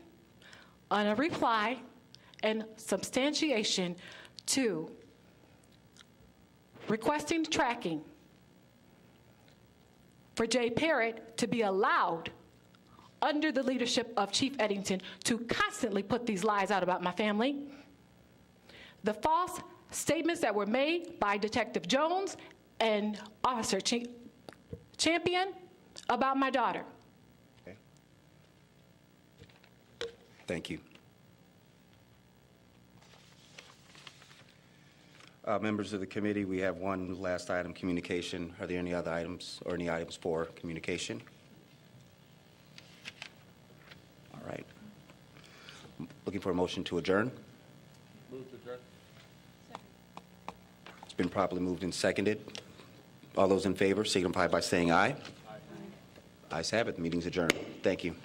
and a reply, and substantiation to requesting tracking for J. Parrott to be allowed, under the leadership of Chief Eddington, to constantly put these lies out about my family. The false statements that were made by Detective Jones and Officer Champion about my daughter. Okay. Thank you. Members of the committee, we have one last item, communication. Are there any other items or any items for communication? All right. Looking for a motion to adjourn. Move to adjourn. It's been properly moved and seconded. All those in favor signify by saying aye. Aye. Ayes have it. The meeting's adjourned. Thank you.